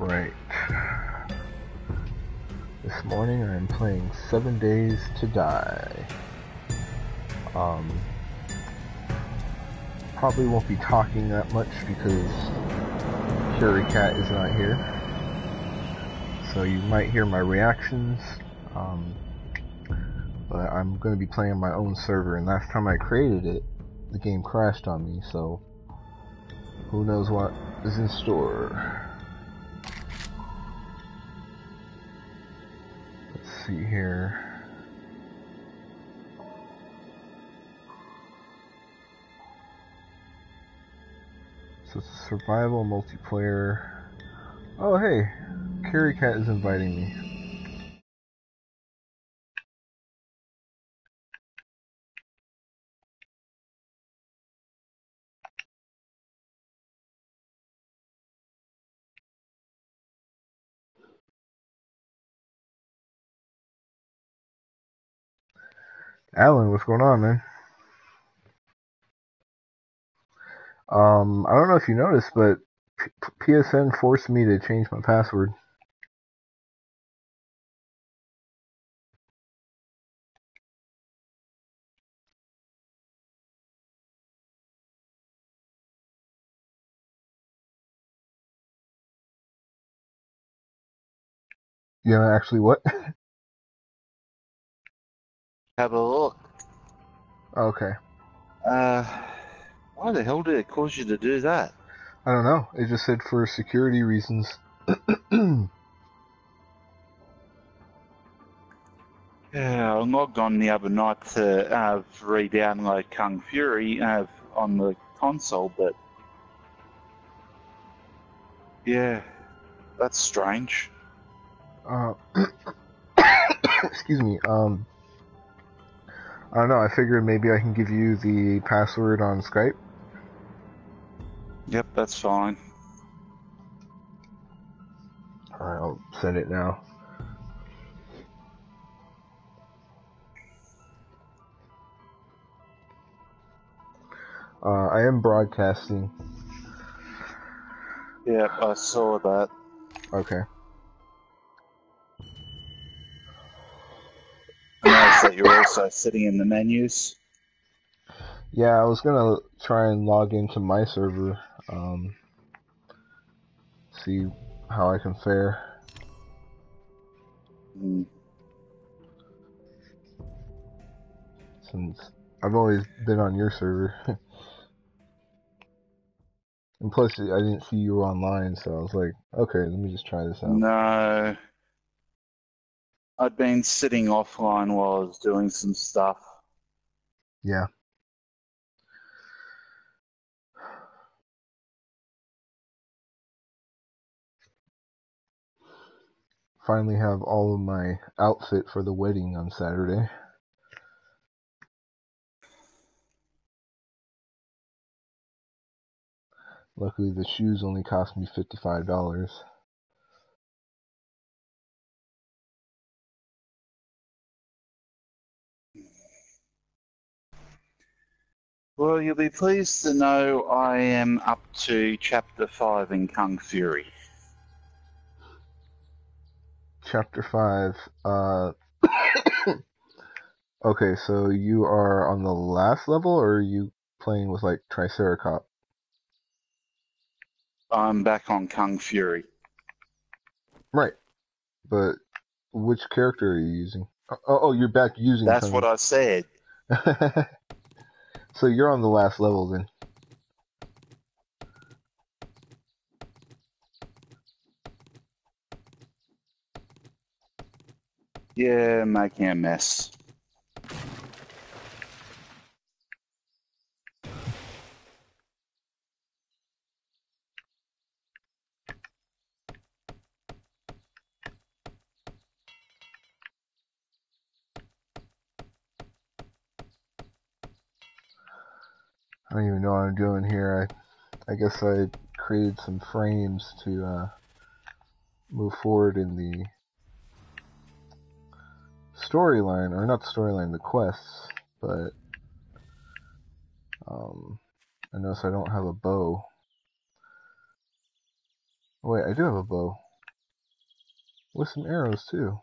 Right. This morning I'm playing 7 Days to Die. Probably won't be talking that much because Cericat is not here. So you might hear my reactions. But I'm going to be playing my own server, and last time I created it, the game crashed on me, so who knows what is in store. Let's see here. So it's a survival multiplayer. Oh hey, Cericat is inviting me. Alan, what's going on, man? I don't know if you noticed, but PSN forced me to change my password. You know, actually what? Have a look. Okay. Why the hell did it cause you to do that? I don't know. It just said for security reasons. Yeah, I logged on the other night to re-download Kung Fury on the console, but yeah, that's strange. Excuse me. I don't know. I figured maybe I can give you the password on Skype. Yep, that's fine. Alright, I'll send it now. I am broadcasting. Yep, I saw that. Okay. I noticed that you're also sitting in the menus. Yeah, I was gonna try and log into my server, see how I can fare. Since I've always been on your server. And plus, I didn't see you were online, so I was like, okay, let me just try this out. No, I'd been sitting offline while I was doing some stuff. Yeah. Finally have all of my outfit for the wedding on Saturday. Luckily, the shoes only cost me $55. Well, you'll be pleased to know I am up to Chapter 5 in Kung Fury. Chapter 5. Okay, so you are on the last level, or are you playing with, like, Cericat? I'm back on Kung Fury. Right. But which character are you using? Oh, you're back using That's Kung. what I said. So you're on the last level then. Yeah, making a mess. I don't even know what I'm doing here. I guess I created some frames to move forward in the storyline, or not the storyline, the quests, but I notice I don't have a bow. Oh, wait, I do have a bow. With some arrows too.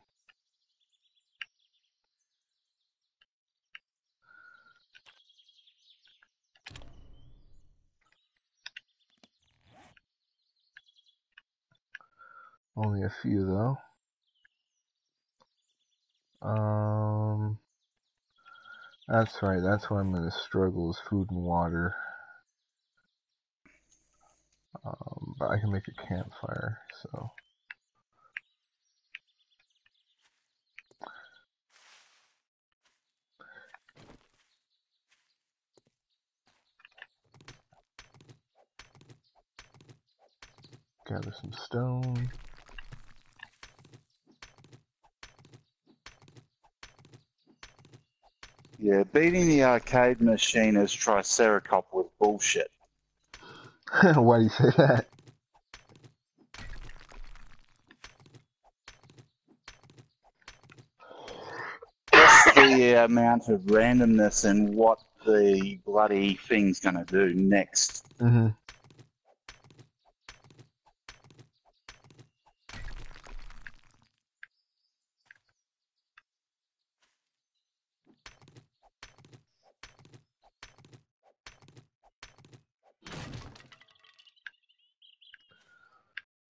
Only a few though. That's right, that's where I'm gonna struggle, is food and water. But I can make a campfire, so. Gather some stone. Yeah, beating the arcade machine is Cericat with bullshit. Why do you say that? Just the amount of randomness in what the bloody thing's gonna do next. Mm-hmm.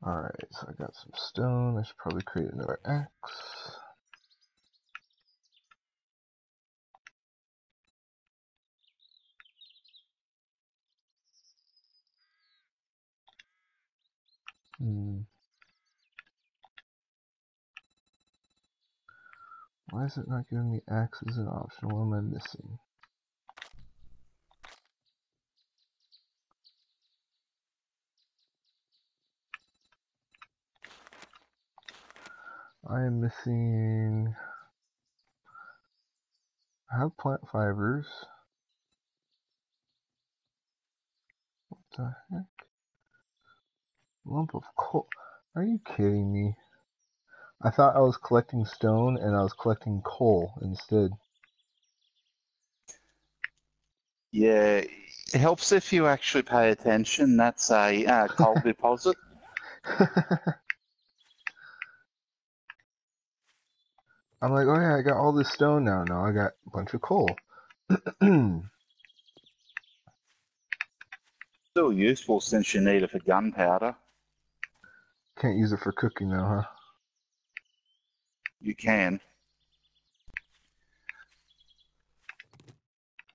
Alright, so I got some stone. I should probably create another axe. Why is it not giving me axe as an option? What am I missing? I am missing... I have plant fibers. What the heck? Lump of coal. Are you kidding me? I thought I was collecting stone and I was collecting coal instead. Yeah, it helps if you actually pay attention. That's a coal deposit. I'm like, oh yeah, I got all this stone now. Now I got a bunch of coal. Still useful since you need it for gunpowder. Can't use it for cooking though, huh? You can.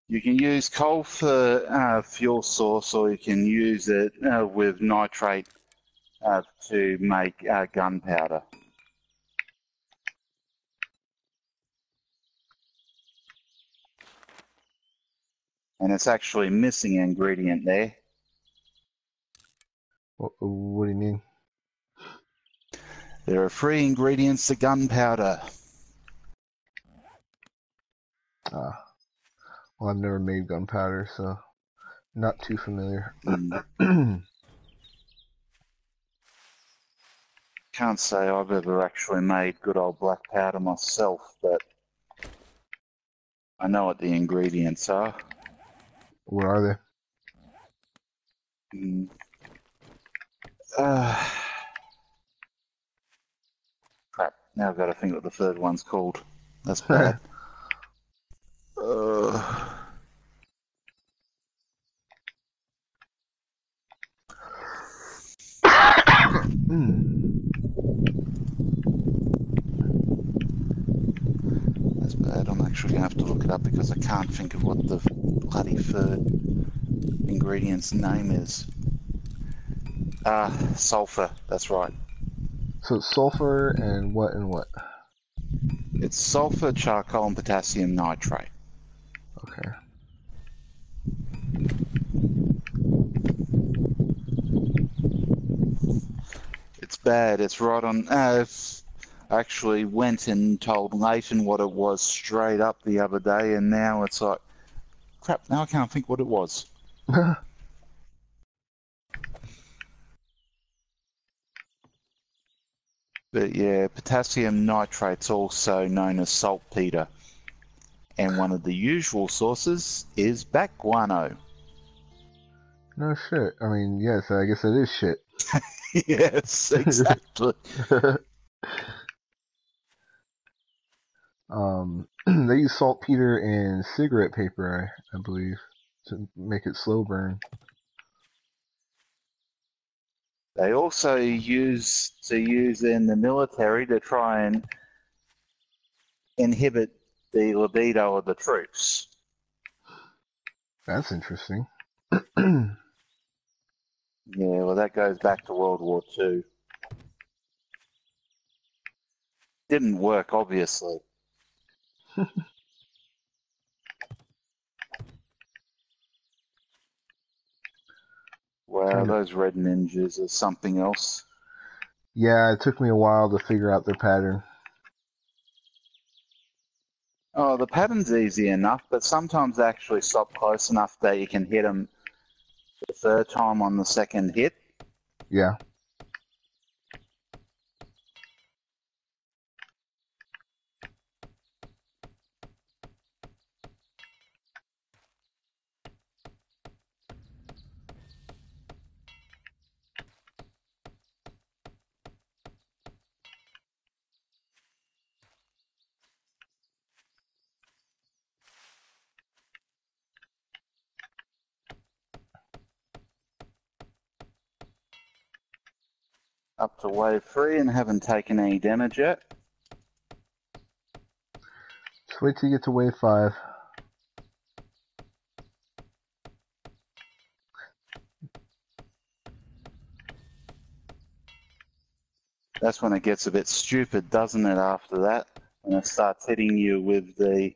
You can use coal for fuel source, or you can use it with nitrate to make gunpowder. And it's actually missing an ingredient there. What do you mean? There are 3 ingredients to gunpowder. Well, I've never made gunpowder, so not too familiar. Can't say I've ever actually made good old black powder myself, but I know what the ingredients are. What are they? Crap, now I've got to think what the third one's called. That's bad. That's bad. I'm actually going to have to look it up because I can't think of what the bloody third ingredient's name is. Sulfur, that's right. So it's sulfur and what and what? It's sulfur, charcoal, and potassium nitrate. Okay. It's bad. It's right on... I actually went and told Leighton what it was straight up the other day, and now it's like, crap, now I can't think what it was. But yeah, potassium nitrate's also known as saltpeter. And one of the usual sources is bat guano. No shit. I mean, yes, I guess it is shit. Yes, exactly. They use saltpeter and cigarette paper, I believe, to make it slow burn. They also use in the military to try and inhibit the libido of the troops. That's interesting. Yeah, well, that goes back to World War II. Didn't work, obviously. Wow, those red ninjas are something else. Yeah, it took me a while to figure out their pattern. Oh, the pattern's easy enough, but sometimes they actually stop close enough that you can hit them the third time on the second hit. Yeah. Up to wave 3 and haven't taken any damage yet. Just wait till you get to wave 5. That's when it gets a bit stupid, doesn't it, after that? When it starts hitting you with the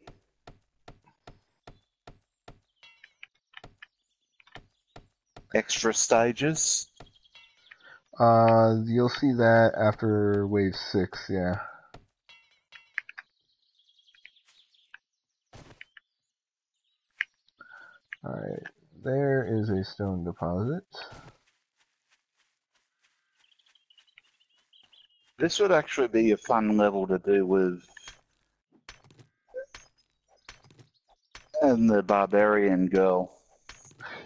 extra stages. You'll see that after wave 6, yeah. Alright, there is a stone deposit. This would actually be a fun level to do with and the barbarian girl.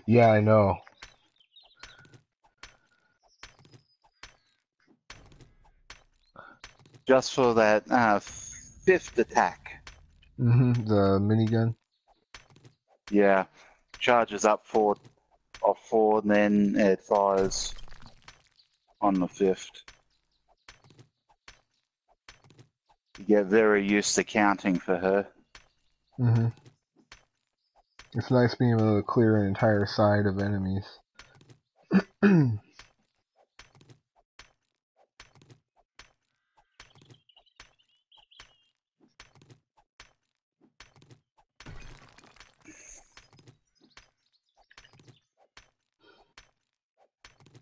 Yeah, I know. Just for that 5th attack. The minigun. Yeah, charges up off 4, and then it fires on the 5th. You get very used to counting for her. It's nice being able to clear an entire side of enemies.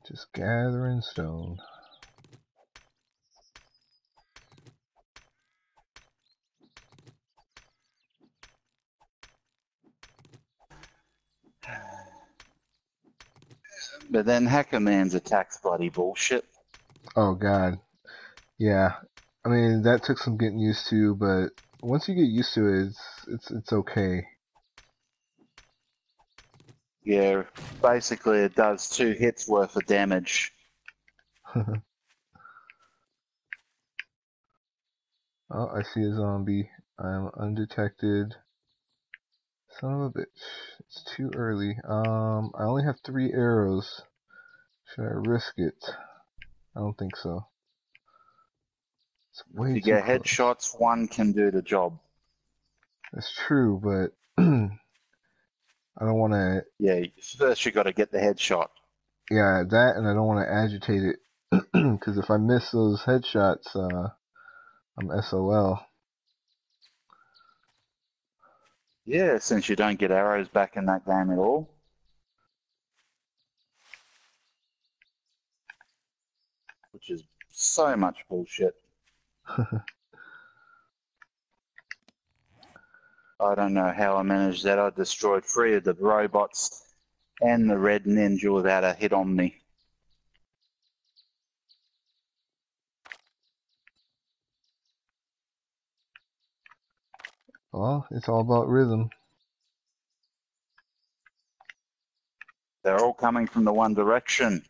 Just gathering stone. But then Hacker Man's attack's bloody bullshit. Oh god. Yeah. I mean, that took some getting used to, but once you get used to it, it's okay. Yeah, basically it does 2 hits worth of damage. Oh, I see a zombie. I'm undetected. Son of a bitch. It's too early. I only have 3 arrows. Should I risk it? I don't think so. It's way If you too get close. headshots, 1 can do the job. That's true, but I don't want to. Yeah, first you got to get the headshot. Yeah, that, and I don't want to agitate it because if I miss those headshots, I'm SOL. Yeah, since you don't get arrows back in that game at all. Which is so much bullshit. I don't know how I managed that. I destroyed 3 of the robots and the red ninja without a hit on me. Well, it's all about rhythm. They're all coming from the one direction.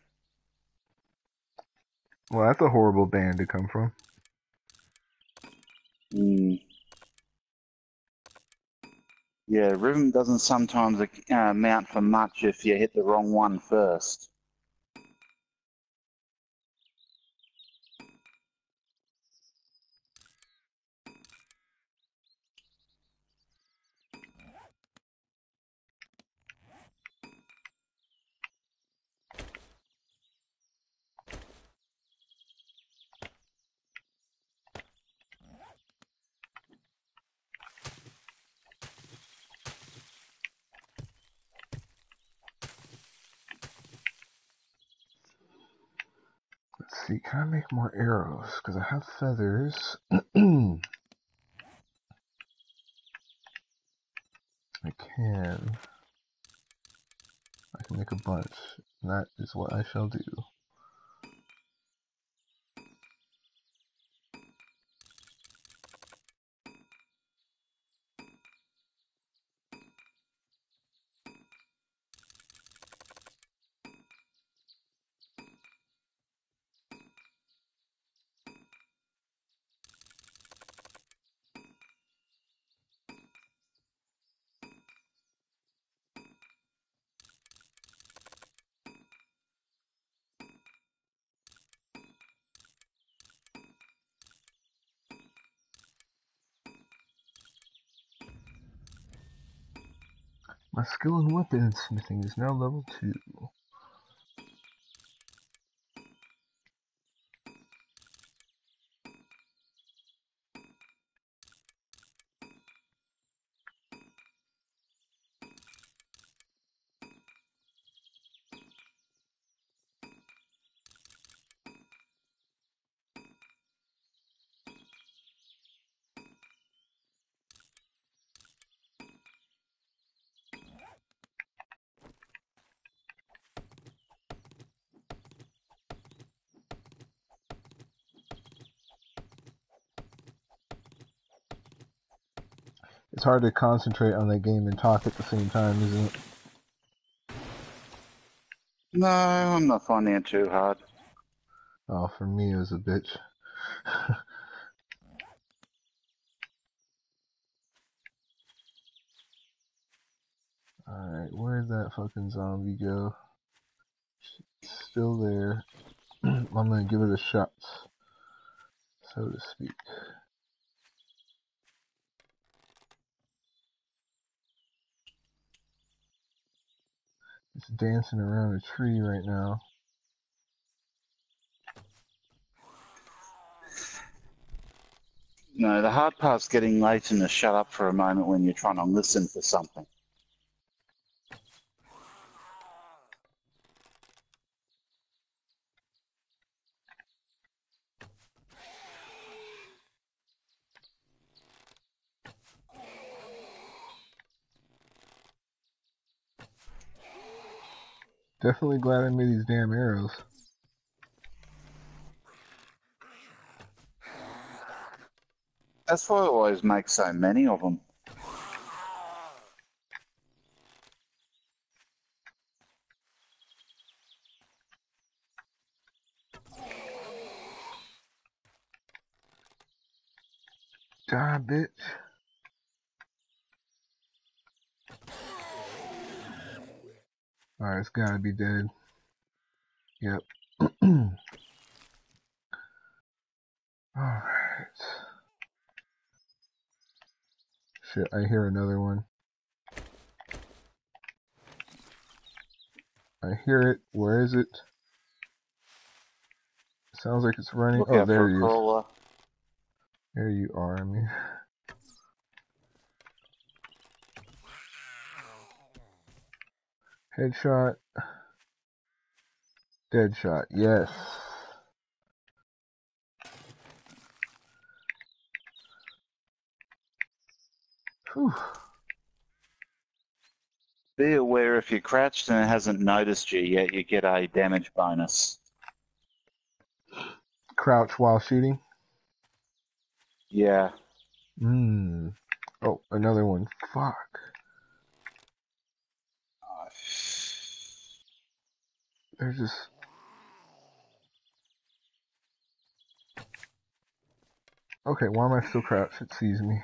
Well, that's a horrible band to come from. Mm. Yeah, rhythm doesn't sometimes amount for much if you hit the wrong one first. Let's see, can I make more arrows? Because I have feathers. I can. I can make a bunch. And that is what I shall do. My skill in weaponsmithing is now level 2. It's hard to concentrate on that game and talk at the same time, isn't it? No, I'm not finding it too hard. Oh, for me it was a bitch. Alright, where'd that fucking zombie go? It's still there. I'm gonna give it a shot, so to speak. It's dancing around a tree right now. No, the hard part's getting Leighton to shut up for a moment when you're trying to listen for something. Definitely glad I made these damn arrows. That's why I always make so many of them. Die, bitch. Alright, it's gotta be dead. Yep. Alright. Shit, I hear another one. I hear it. Where is it? Sounds like it's running. Look Oh, out for there a he is. crawler. There you are, I mean. Headshot. Deadshot. Yes. Whew. Be aware if you're crouched and it hasn't noticed you yet, you get a damage bonus. Crouch while shooting. Yeah. Oh, another one. Fuck. They're just... Okay, why am I still crouched? It sees me.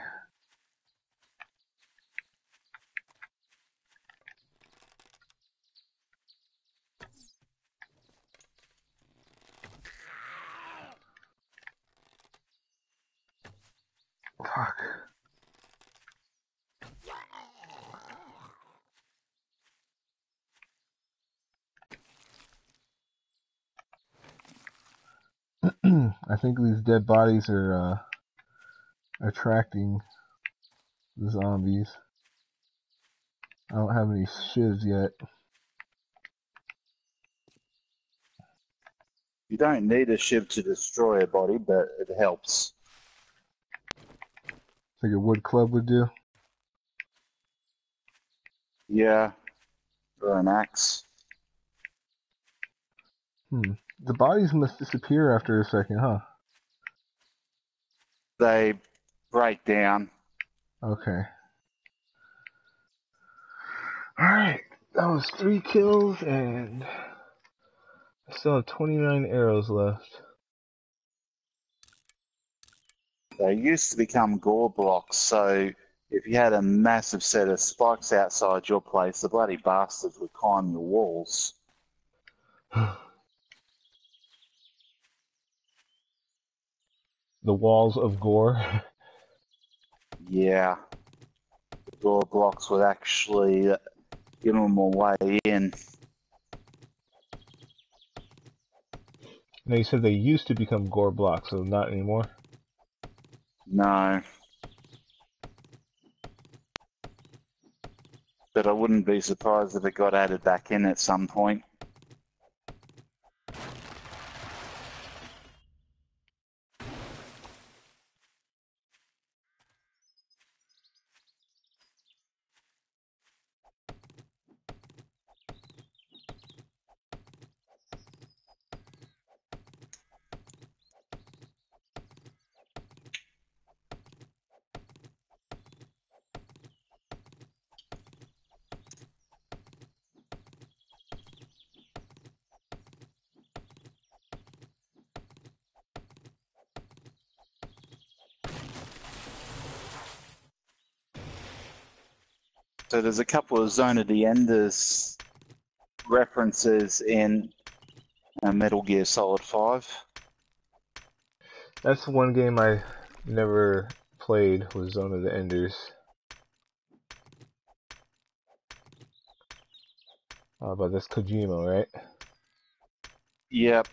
Fuck. I think these dead bodies are attracting the zombies. I don't have any shivs yet. You don't need a shiv to destroy a body, but it helps. Like a wood club would do. Yeah, or an axe. The bodies must disappear after a second, huh? They break down. Okay. Alright. That was 3 kills, and I still have 29 arrows left. They used to become gore blocks, so if you had a massive set of spikes outside your place, the bloody bastards would climb your walls. The walls of gore. Yeah. The gore blocks would actually give them a way in. Now you said they used to become gore blocks, so not anymore? No. But I wouldn't be surprised if it got added back in at some point. So there's a couple of Zone of the Enders references in Metal Gear Solid 5. That's one game I never played, was Zone of the Enders. But that's Kojima, right? Yep.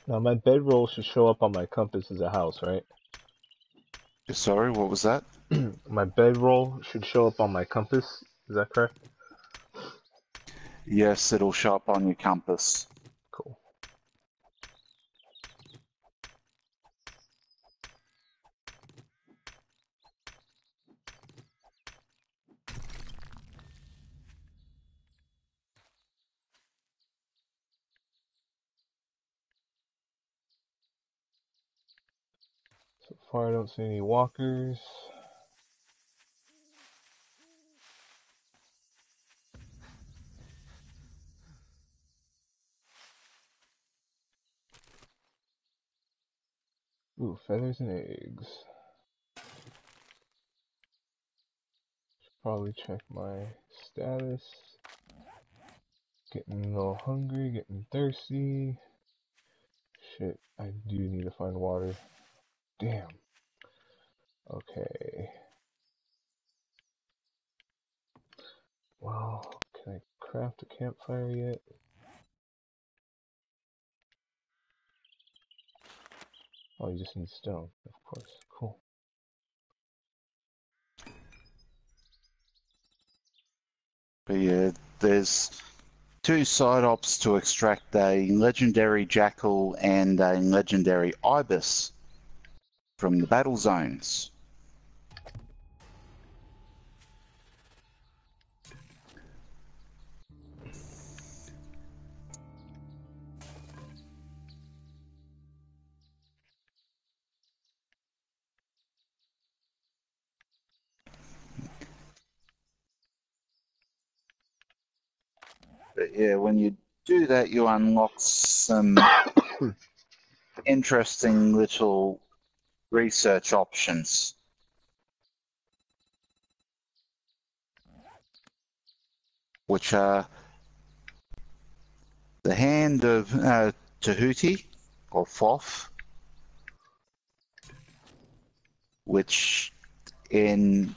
Now my bedroll should show up on my compass as a house, right? Sorry, what was that? My bedroll should show up on my compass, is that correct? Yes, it'll show up on your compass. Cool. So far I don't see any walkers. Ooh, feathers and eggs. Should probably check my status. Getting a little hungry, getting thirsty. Shit, I do need to find water. Damn. Okay. Well, can I craft a campfire yet? Oh, you just need stone, of course. Cool. But yeah, there's 2 side ops to extract a legendary jackal and a legendary ibis. from the battle zones. But yeah, when you do that, you unlock some interesting little research options, which are the hand of Tahuti, or Thoth, which in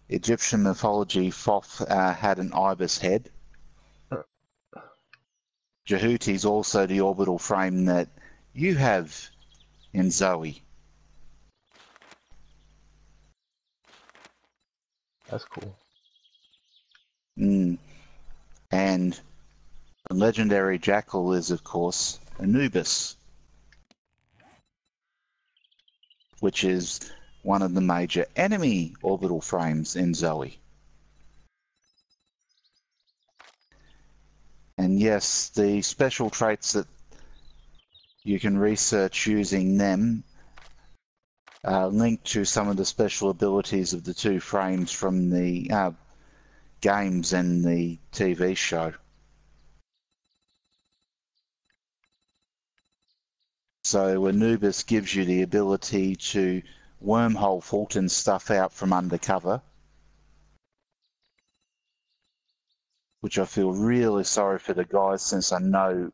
Egyptian mythology, Thoth had an ibis head. Jehuti is also the orbital frame that you have in Zoe. That's cool. And the legendary jackal is, of course, Anubis, which is one of the major enemy orbital frames in Zoe. And yes, the special traits that you can research using them linked to some of the special abilities of the two frames from the games and the TV show. So Anubis gives you the ability to wormhole Fulton stuff out from undercover, which I feel really sorry for the guys, since I know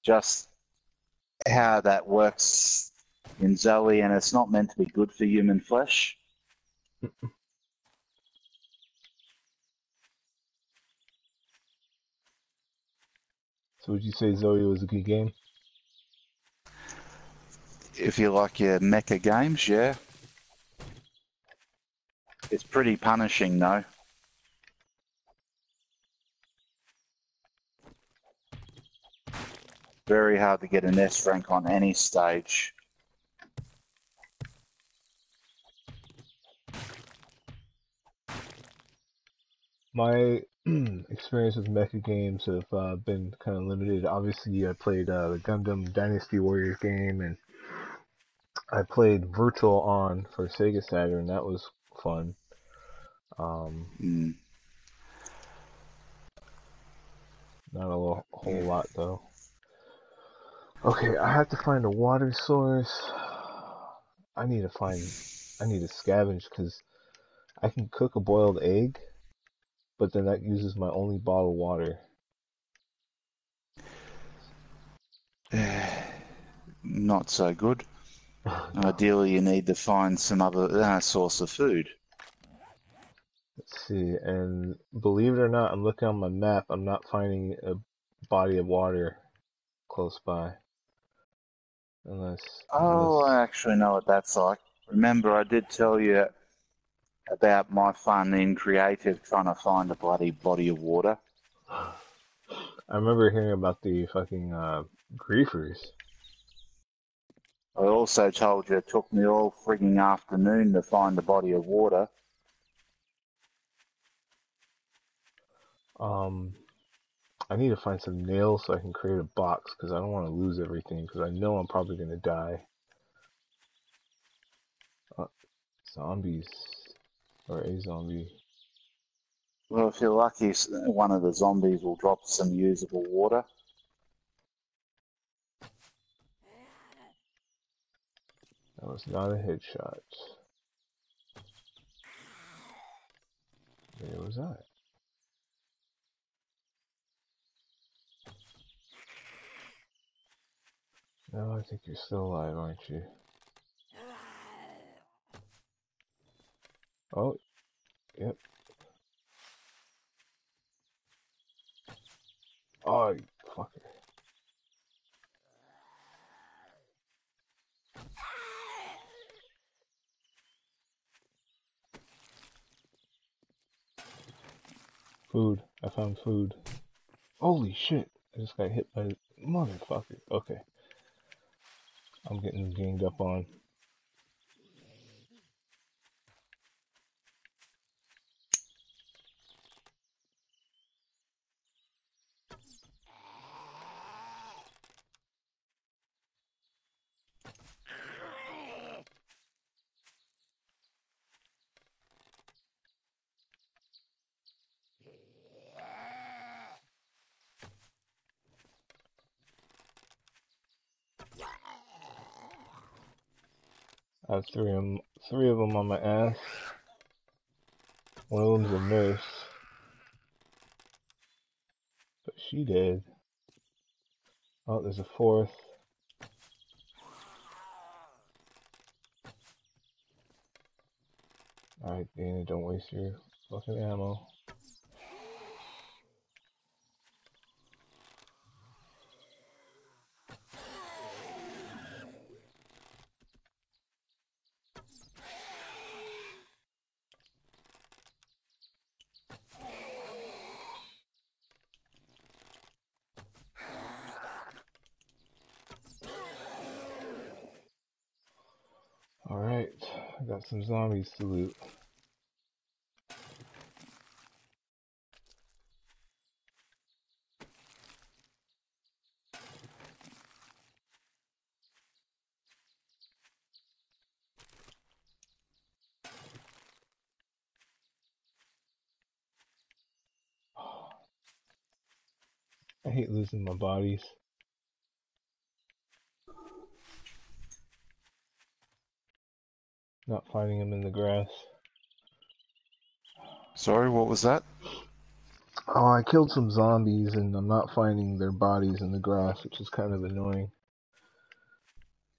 just how that works in Zoe, and it's not meant to be good for human flesh. So would you say Zoe was a good game? If you like your mecha games, yeah. It's pretty punishing though. Very hard to get an S rank on any stage. My experience with mecha games have been kind of limited. Obviously, I played the Gundam Dynasty Warriors game, and I played Virtual On for Sega Saturn. That was fun. Not a whole lot though. Okay, I have to find a water source. I need to scavenge because I can cook a boiled egg, but then that uses my only bottled water. Not so good. No. Ideally, you need to find some other source of food. Let's see, and believe it or not, I'm looking on my map. I'm not finding a body of water close by. Unless, I actually know what that's like. Remember, I did tell you about my fun in creative trying to find a bloody body of water. I remember hearing about the fucking griefers. I also told you it took me all frigging afternoon to find a body of water. I need to find some nails so I can create a box because I don't want to lose everything because I know I'm probably gonna die. Zombies or a zombie. Well, if you're lucky, one of the zombies will drop some usable water. That was not a headshot. Where was I? No, I think you're still alive, aren't you? Oh, yep. Oh, you fucker. Food. I found food. Holy shit. I just got hit by the motherfucker. Okay. I'm getting ganged up on. I have three of them on my ass. One of them's a nurse, but she dead. Oh, there's a fourth. Alright, Dana, don't waste your fucking ammo. Alright, I got some zombies to loot. I hate losing my bodies. Not finding them in the grass. Sorry, what was that? Oh, I killed some zombies and I'm not finding their bodies in the grass, which is kind of annoying.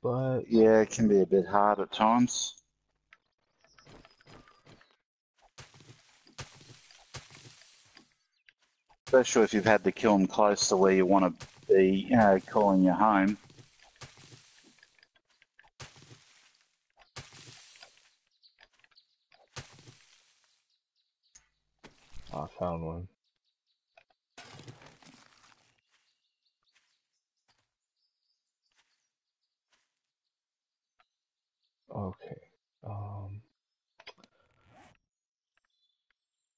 But Yeah, it can be a bit hard at times. Especially if you've had to kill them close to where you want to be, calling your home. I found one. Okay.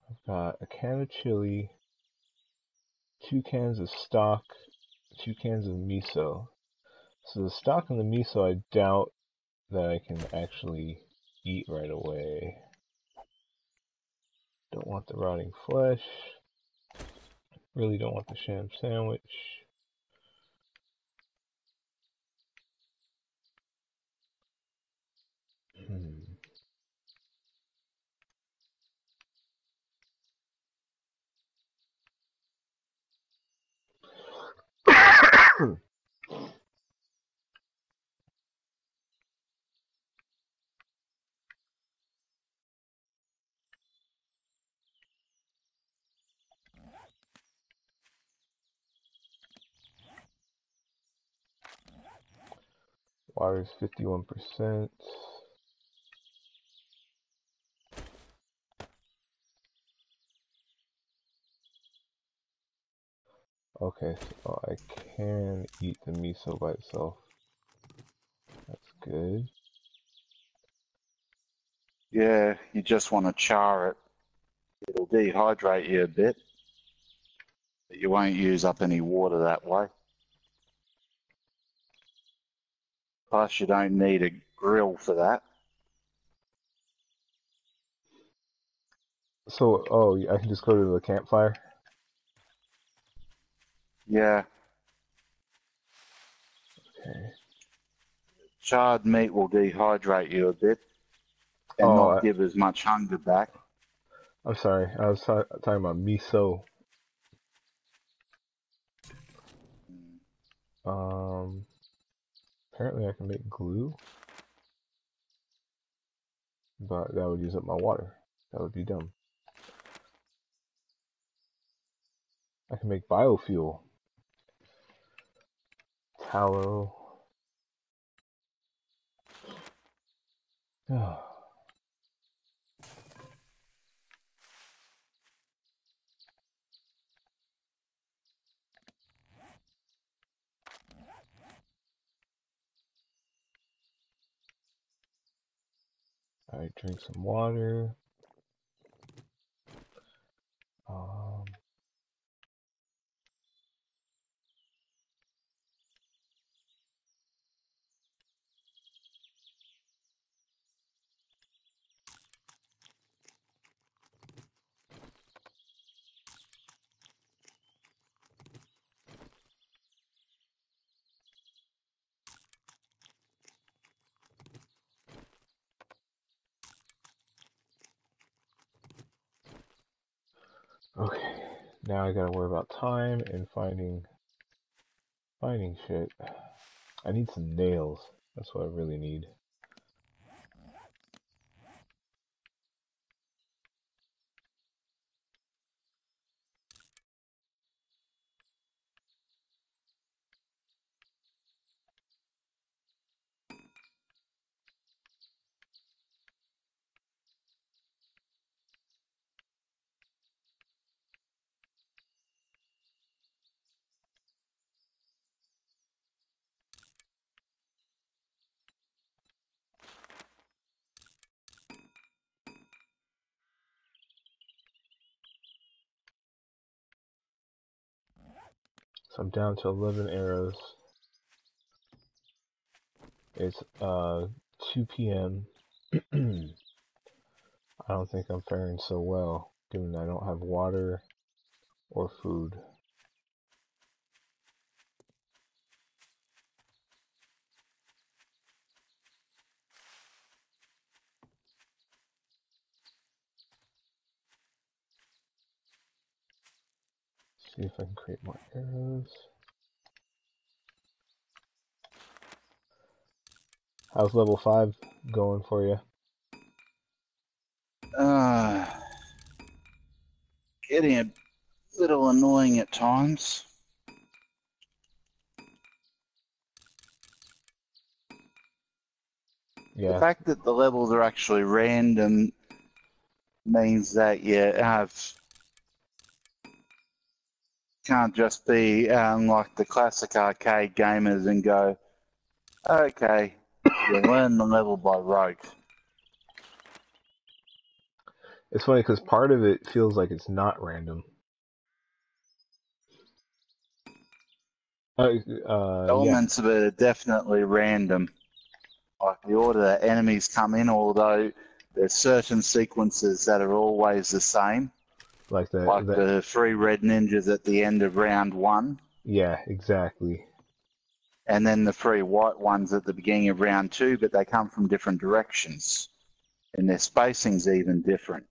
I've got a can of chili, 2 cans of stock, 2 cans of miso. So the stock and the miso I doubt that I can actually eat right away. Don't want the rotting flesh. Really don't want the sham sandwich. Water's 51%. Okay, so I can eat the miso by itself. That's good. Yeah, you just want to char it. It'll dehydrate you a bit, but you won't use up any water that way. Plus, you don't need a grill for that. So, oh, I can just go to the campfire? Yeah, Okay. charred meat will dehydrate you a bit and Oh, not give as much hunger back. I'm sorry. I was talking about miso. Um, Apparently I can make glue, but that would use up my water. That would be dumb. I can make biofuel. Tallow. Alright, drink some water. Um, Now I gotta worry about time and finding shit. I need some nails. That's what I really need. So I'm down to 11 arrows. It's 2 p.m. I don't think I'm faring so well, given I don't have water or food. See if I can create more arrows. How's level 5 going for you? Getting a little annoying at times. The Yeah, fact that the levels are actually random means that you can't just be like the classic arcade gamers and go, okay, you learn the level by rote. it's funny because part of it feels like it's not random. Yeah, Elements of it are definitely random, like the order that enemies come in, although there's certain sequences that are always the same, like like the the 3 red ninjas at the end of round 1, yeah, exactly. and then the 3 white ones at the beginning of round 2, but they come from different directions, and their spacing's even different.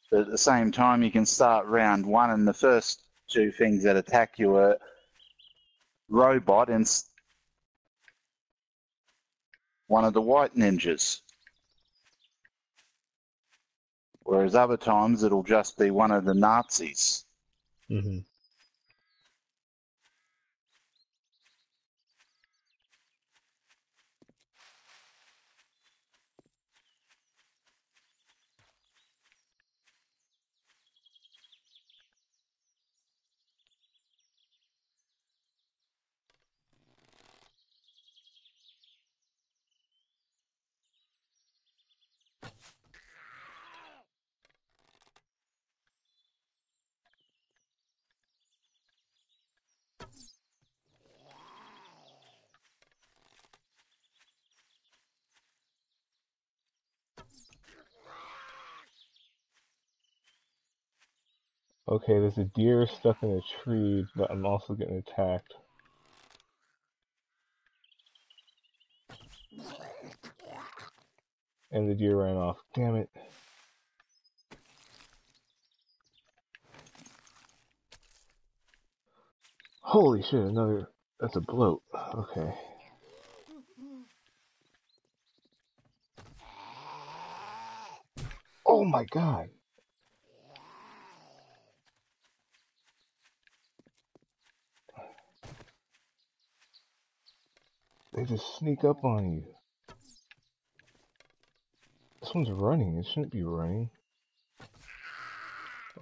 But at the same time, you can start round 1, and the first 2 things that attack you are robot and one of the white ninjas. Whereas other times it'll just be one of the Nazis. Mm-hmm. Okay, there's a deer stuck in a tree, but I'm also getting attacked. And the deer ran off. Damn it. Holy shit, another... That's a bloat. Okay. Oh my god. They just sneak up on you. This one's running. It shouldn't be running.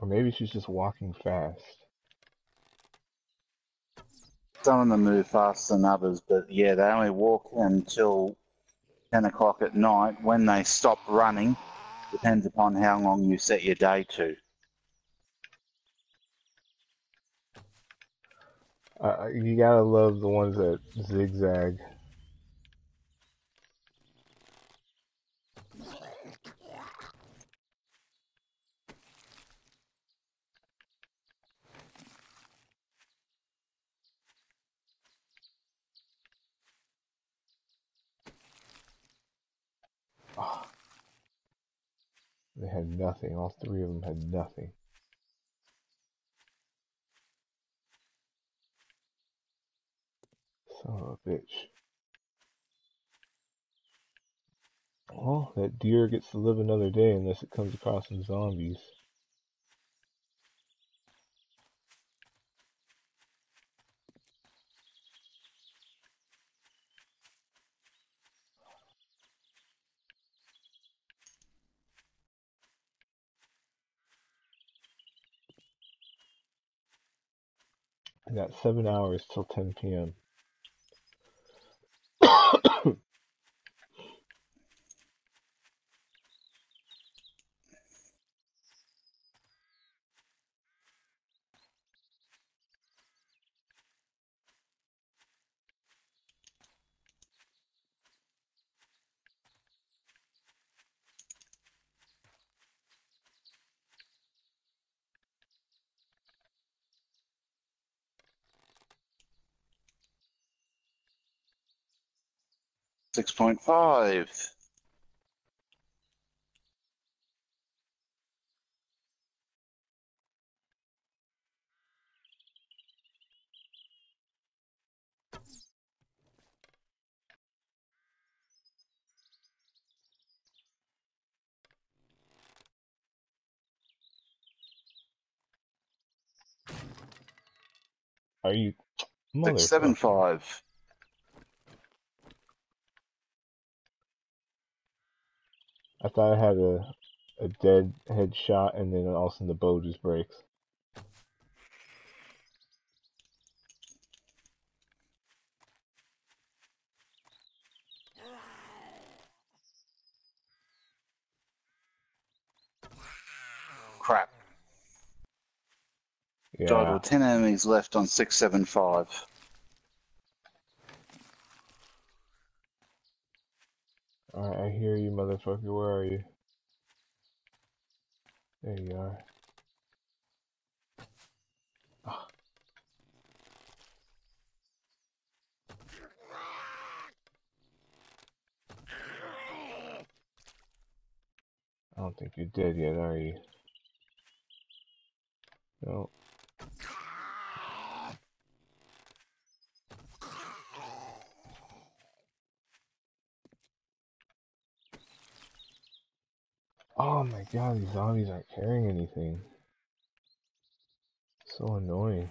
Or maybe she's just walking fast. Some of them move faster than others, but yeah, they only walk until 10 o'clock at night. When they stop running, depends upon how long you set your day to. You gotta love the ones that zigzag. They had nothing. All three of them had nothing. Son of a bitch. Well, that deer gets to live another day unless it comes across some zombies. I got 7 hours till 10 p.m. 6.5. Are you... Motherfucker. 675. I thought I had a dead headshot and then all of a sudden the bow just breaks. Crap. Died Yeah. with 10 enemies left on 675. Alright, I hear you, motherfucker. Where are you? There you are. Ah, I don't think you're dead yet, are you? No. Oh my god, these zombies aren't carrying anything. So annoying.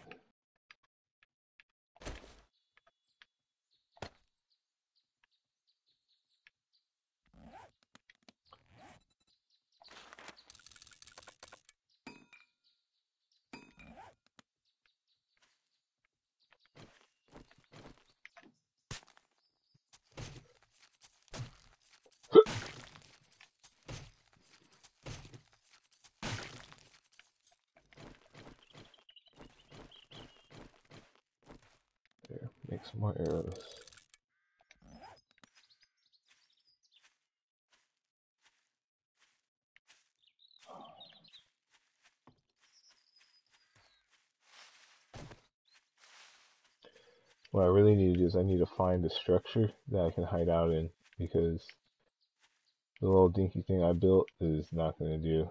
There, make some more arrows. What I really need to do is I need to find a structure that I can hide out in, because the little dinky thing I built is not going to do.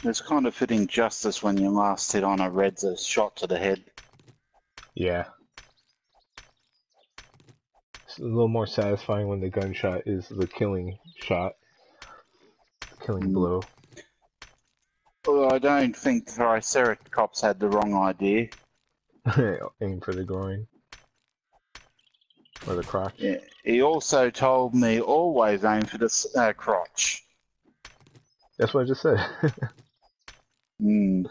It's kind of fitting justice when your last hit on a red's a shot to the head. Yeah. It's a little more satisfying when the gunshot is the killing shot. Killing blow. Well, I don't think Cericat had the wrong idea. Aim for the groin. Or the crotch. Yeah. He also told me always aim for the crotch. That's what I just said. Hmm.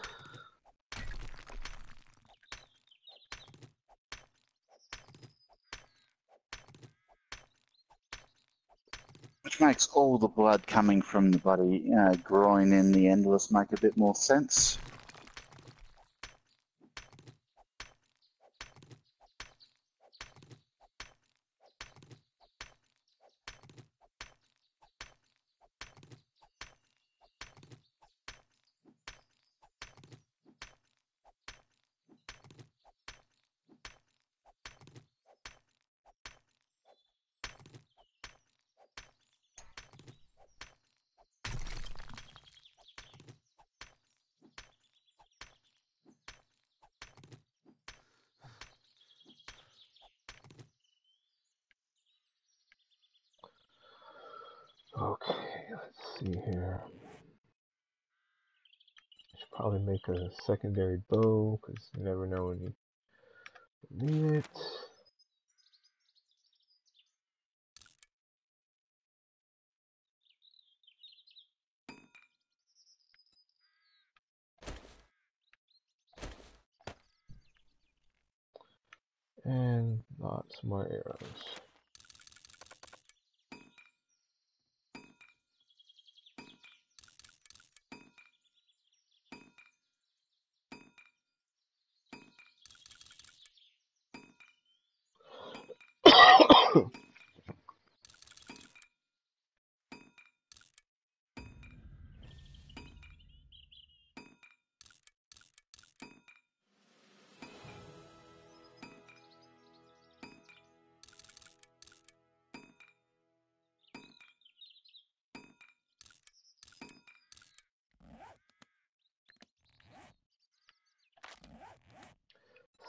Which makes all the blood coming from the bloody groin in the endless make a bit more sense. Okay, let's see here. I should probably make a secondary bow, because you never know when you need it. And lots more arrows.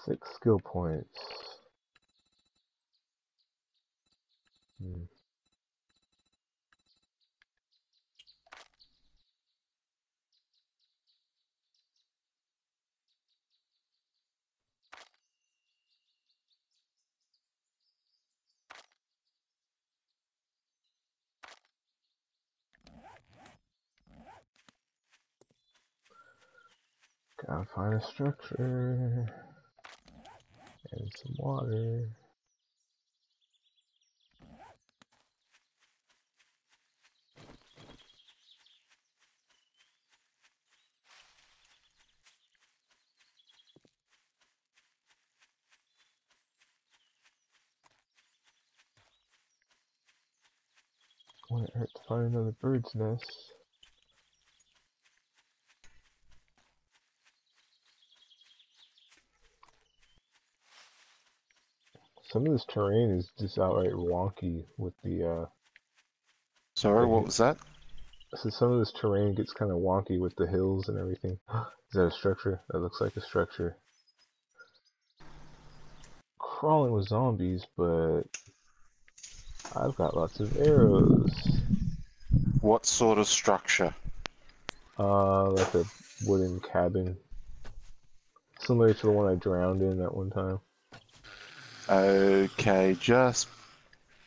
Six skill points. Gotta find a structure. And some water. Wouldn't hurt to find another bird's nest. Some of this terrain is just outright wonky with Sorry, what the was that? so some of this terrain gets kind of wonky with the hills and everything. Is that a structure? That looks like a structure. Crawling with zombies, but I've got lots of arrows. What sort of structure? Like a wooden cabin. Similar to the one I drowned in that one time. Okay, just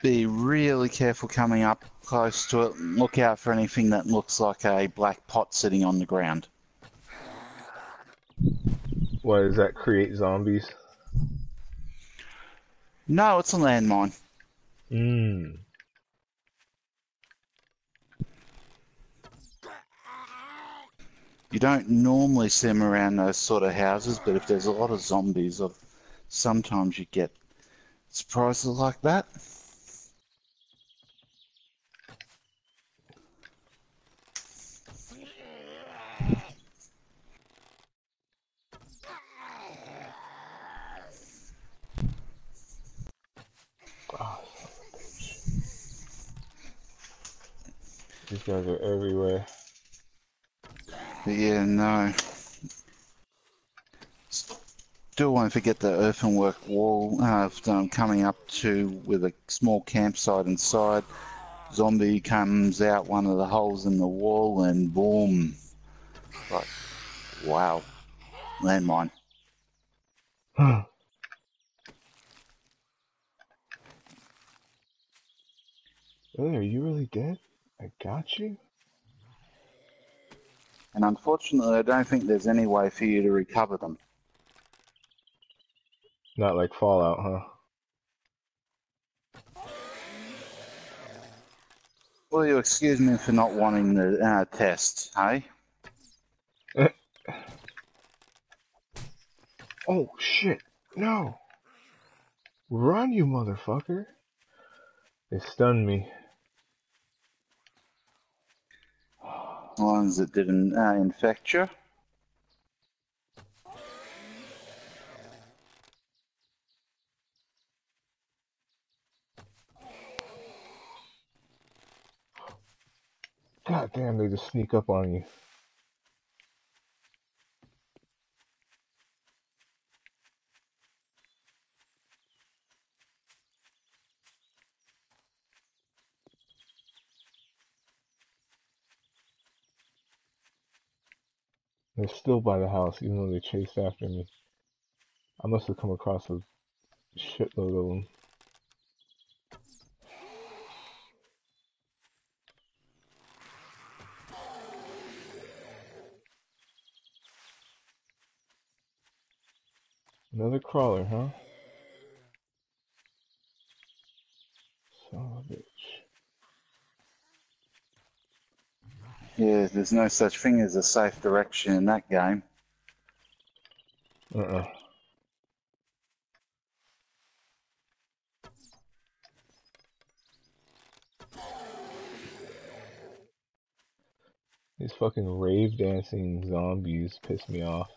be really careful coming up close to it. Look out for anything that looks like a black pot sitting on the ground. Why does that create zombies? No, it's a landmine. Mmm. You don't normally see them around those sort of houses, but if there's a lot of zombies, sometimes you get surprises like that. Oh, son of a bitch. These guys are everywhere. But yeah, no. Still won't forget the earthenwork wall coming up to with a small campsite inside. Zombie comes out one of the holes in the wall and boom. Like, wow. Landmine. Hey, are you really dead? I got you? And unfortunately, I don't think there's any way for you to recover them. Not like Fallout, huh? Will you excuse me for not wanting the test, hey? Oh, shit. No. Run, you motherfucker. They stunned me. As long as it didn't infect you. God damn, they just sneak up on you. They're still by the house, even though they chased after me. I must have come across a shitload of them. Another crawler, huh? Son of a bitch. Yeah, there's no such thing as a safe direction in that game. These fucking rave dancing zombies piss me off.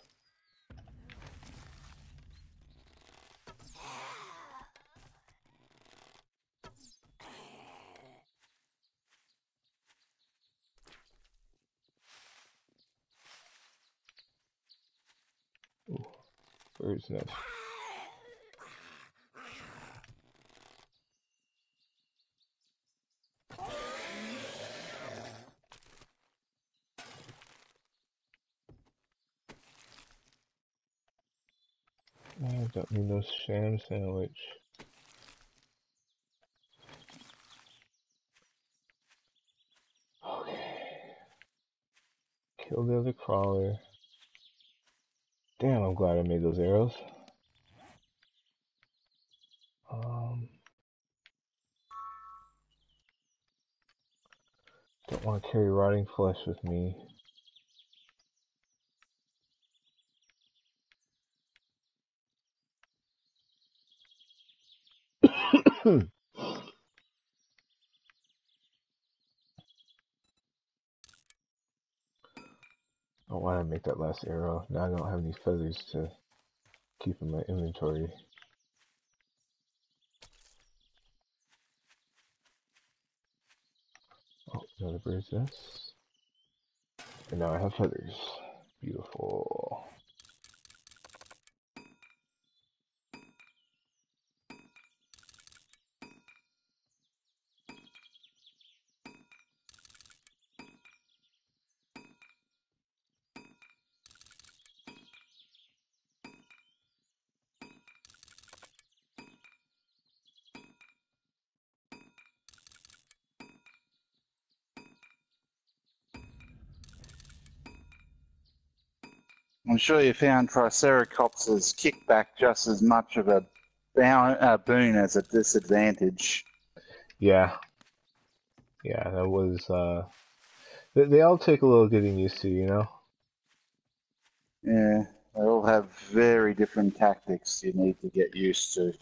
Ooh, bird's nest. I don't need no sham sandwich. Okay. Kill the other crawler. Damn, I'm glad I made those arrows. Don't want to carry rotting flesh with me. Oh, why did I make that last arrow? Now I don't have any feathers to keep in my inventory. Oh, another bird's nest. And now I have feathers. Beautiful. I'm sure you found Triceratops' kickback just as much of a boon as a disadvantage. Yeah. Yeah, that was, they all take a little getting used to, you know? Yeah, they all have very different tactics you need to get used to.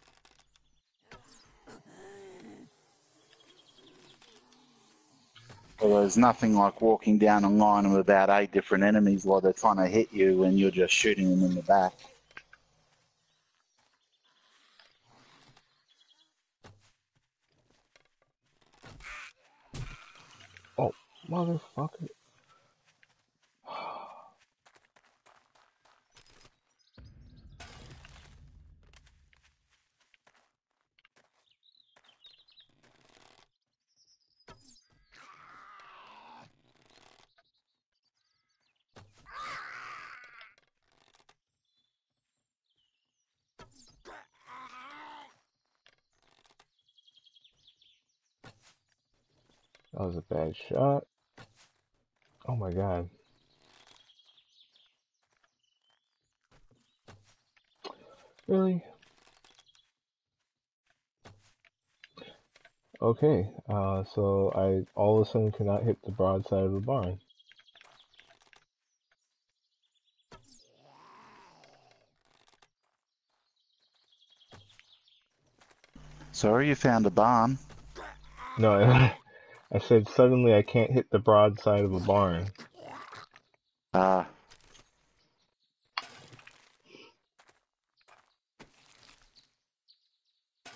Well, there's nothing like walking down a line of about 8 different enemies while they're trying to hit you and you're just shooting them in the back. Oh, motherfucker. That was a bad shot. Oh my god. Really? Okay, so I all of a sudden cannot hit the broadside of the barn. Sorry, you found a barn. No, I said suddenly I can't hit the broadside of a barn. Ah.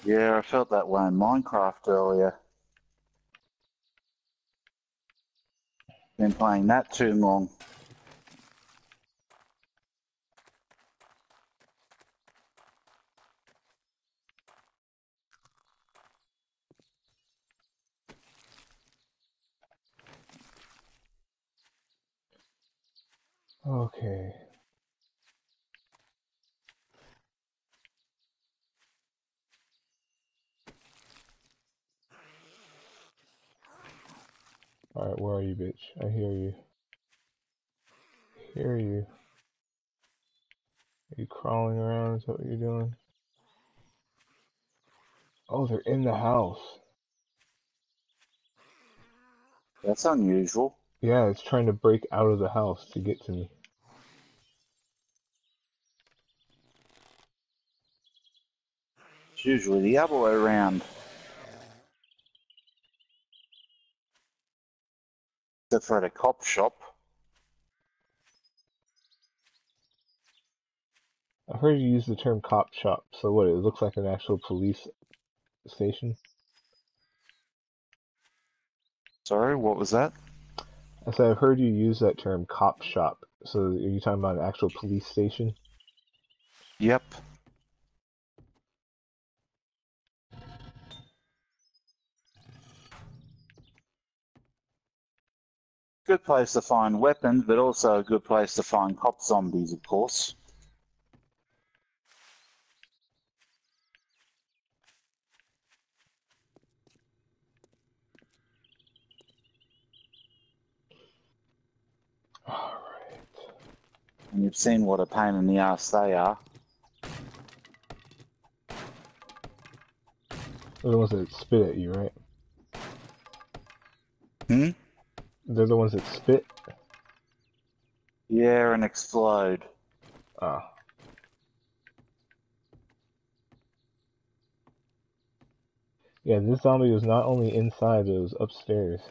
Yeah, I felt that way in Minecraft earlier. Been playing that too long. Okay. Alright, where are you, bitch? I hear you. Hear you. Are you crawling around? Is that what you're doing? Oh, they're in the house. That's unusual. Yeah, it's trying to break out of the house to get to me. It's usually the other way around. Except for at a cop shop. I've heard you use the term cop shop, so what, it looks like an actual police station? Sorry, what was that? I said I've heard you use that term cop shop, so are you talking about an actual police station? Yep. Good place to find weapons, but also a good place to find cop zombies, of course. Alright. And you've seen what a pain in the ass they are. They're the ones that spit at you, right? Hmm? They're the ones that spit? Yeah, and explode. Ah. Yeah, this zombie was not only inside, but it was upstairs.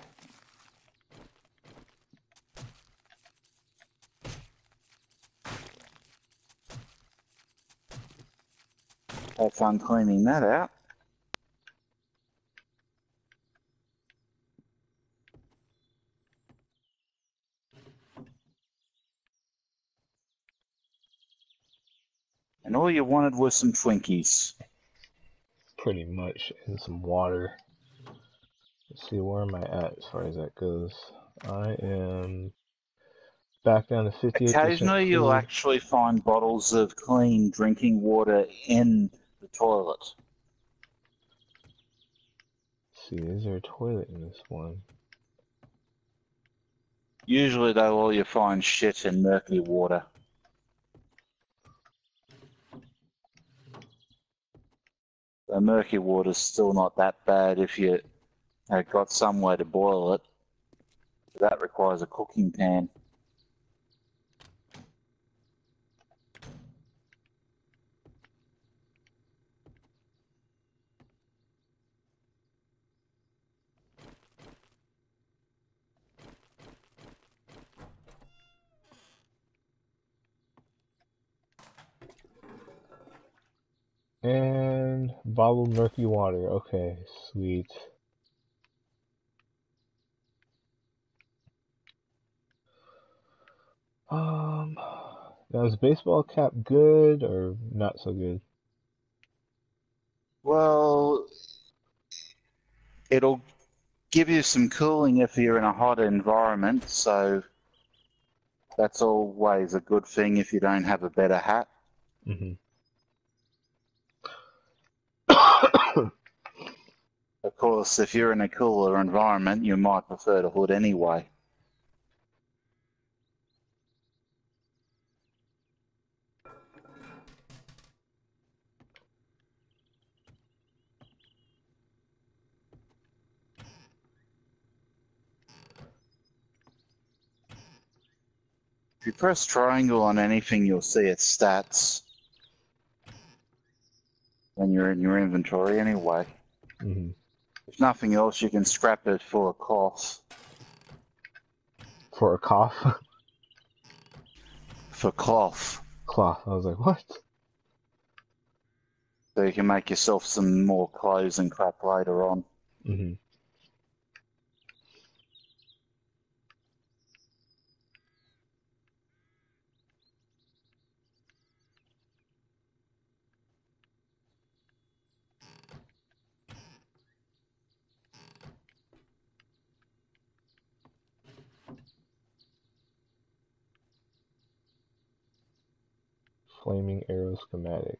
Have fun cleaning that out. And all you wanted was some Twinkies. Pretty much, and some water. Let's see, where am I at as far as that goes? I am back down to 58% Occasionally you'll food. actually find bottles of clean drinking water in the toilet. Let's see, is there a toilet in this one? Usually though, all you find shit and murky water. The murky water's still not that bad if you got some way to boil it. That requires a cooking pan. And bottled murky water. Okay, sweet. Now is baseball cap good or not so good? Well, it'll give you some cooling if you're in a hot environment, so that's always a good thing if you don't have a better hat. Mm-hmm. Of course, if you're in a cooler environment, you might prefer the hood anyway. If you press triangle on anything, you'll see its stats when you're in your inventory anyway. Mm-hmm. If nothing else, you can scrap it for a cloth. For a cough? For cloth. Cloth. I was like, what? So you can make yourself some more clothes and crap later on. Mm-hmm. Flaming arrow schematic.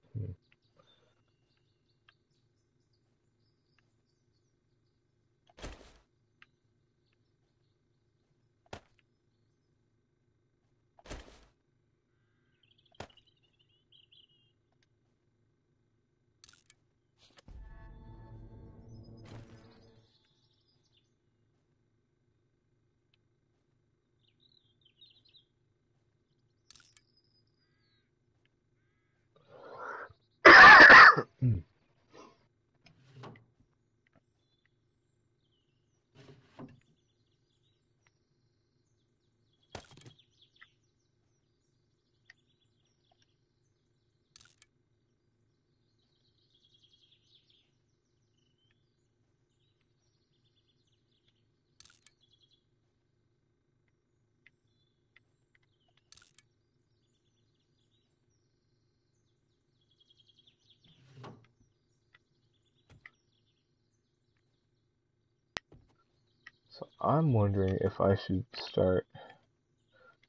So I'm wondering if I should start.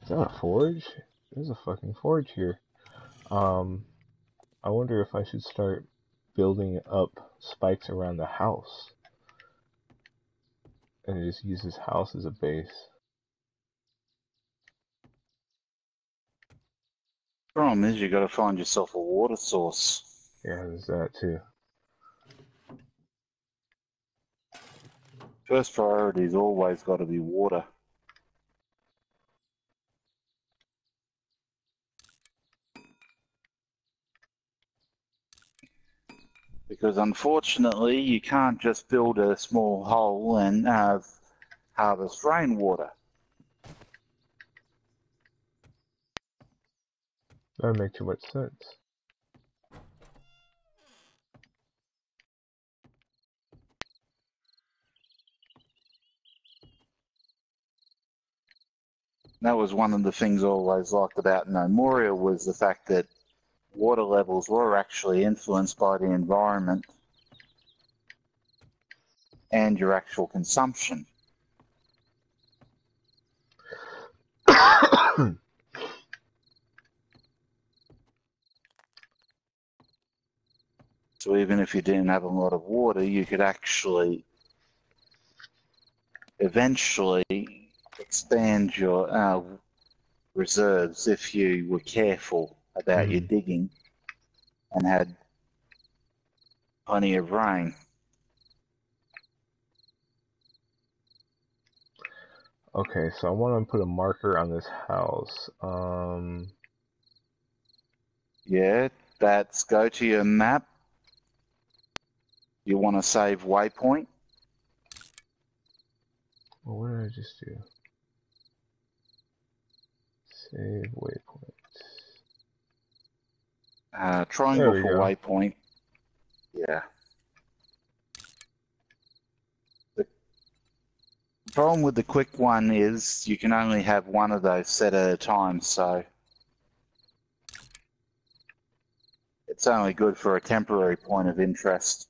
Is that a forge? There's a fucking forge here. I wonder if I should start building up spikes around the house and just use this house as a base. Problem is, you got to find yourself a water source. Yeah, there's that too. First priority's always got to be water. Because unfortunately, you can't just build a small hole and harvest rainwater. That would make too much sense. That was one of the things I always liked about No Moria, was the fact that water levels were actually influenced by the environment and your actual consumption. So even if you didn't have a lot of water, you could actually eventually expand your reserves if you were careful about your digging and had plenty of rain. Okay, so I want to put a marker on this house. Yeah, that's go to your map. You want to save waypoint. Well, what did I just do? Save waypoint. Triangle There we for go. waypoint. Yeah. The problem with the quick one is you can only have one of those set at a time, so it's only good for a temporary point of interest.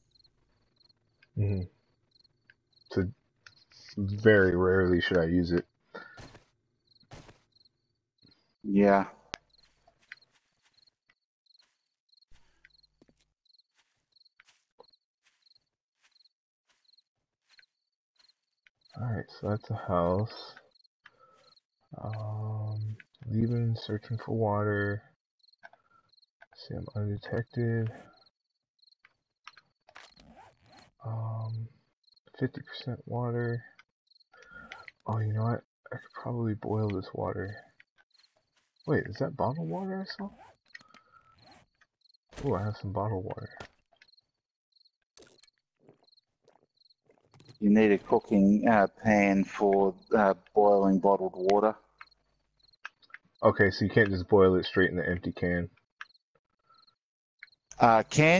So very rarely should I use it. Yeah. Alright, so that's a house. Leaving, searching for water. Let's see, I'm undetected. 50% water. Oh, you know what? I could probably boil this water. Wait, is that bottled water I saw? Oh, I have some bottled water. You need a cooking pan for boiling bottled water. Okay, so you can't just boil it straight in the empty can.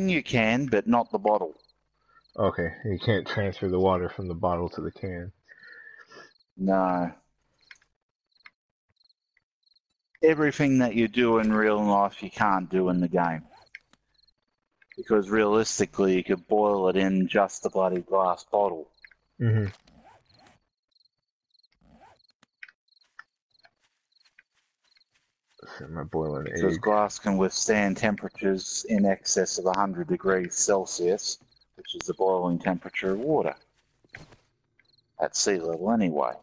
You can, but not the bottle. Okay, you can't transfer the water from the bottle to the can. No. Everything that you do in real life, you can't do in the game. Because realistically, you could boil it in just a bloody glass bottle. Mm-hmm. Am I boiling Because egg? glass can withstand temperatures in excess of 100 degrees Celsius, which is the boiling temperature of water. At sea level anyway.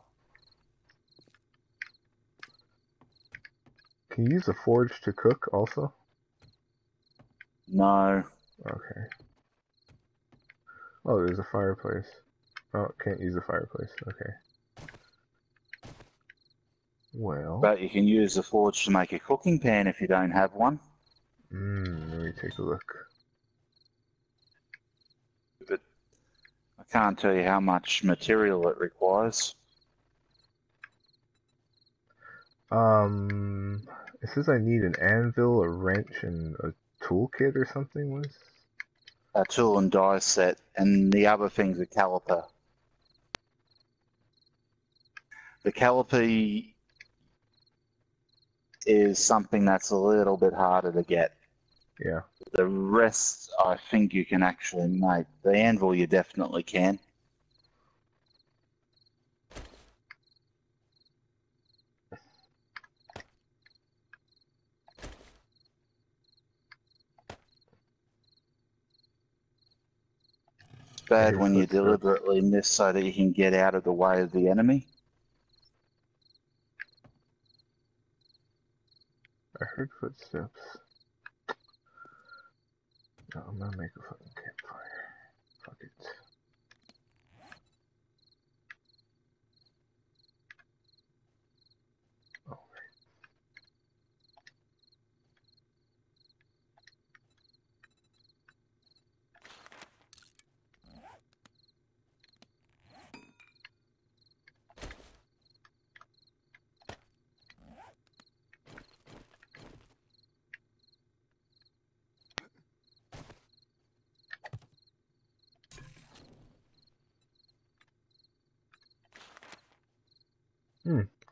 Can you use a forge to cook also? No. Okay. Oh, there's a fireplace. Oh, can't use a fireplace. Okay. Well. But you can use the forge to make a cooking pan if you don't have one. Let me take a look. But I can't tell you how much material it requires. It says I need an anvil, a wrench, and a toolkit or something. What is? A tool and die set, and the other thing's a caliper. The caliper is something that's a little bit harder to get. Yeah. The rest, I think you can actually make. The anvil, you definitely can. It's I bad hear when you footsteps. deliberately miss so that you can get out of the way of the enemy. I heard footsteps. No, I'm gonna make a fucking campfire. Fuck it. Oh.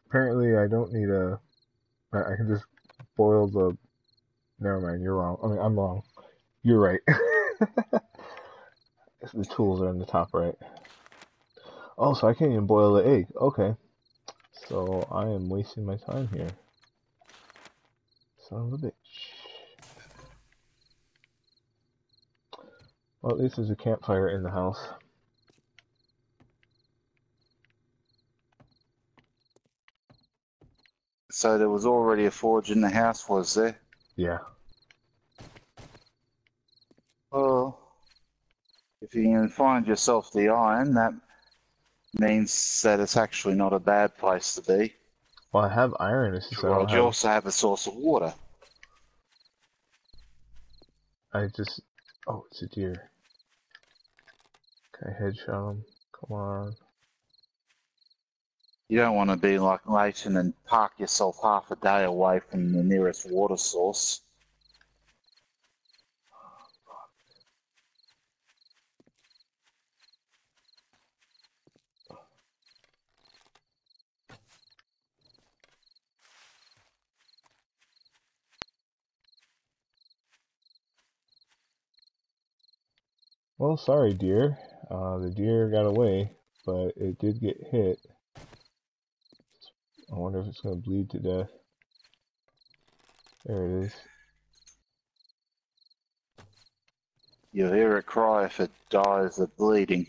Apparently, I don't need a. I can just boil the. Never mind. You're wrong. I mean, I'm wrong. You're right. The tools are in the top right. Oh, so I can't even boil the egg. Okay. So I am wasting my time here. Son of a bitch. Well, at least there's a campfire in the house. So there was already a forge in the house, was there? Yeah. Well, if you can find yourself the iron, that means that it's actually not a bad place to be. Well, I have iron. It's just I don't Provided you have. also have a source of water. I just. Oh, it's a deer. Can I headshot him? Come on. You don't want to be like Leighton and park yourself half a day away from the nearest water source. Well, sorry, deer. The deer got away, but it did get hit. I wonder if it's gonna bleed to death. There it is. You'll hear it cry if it dies of bleeding.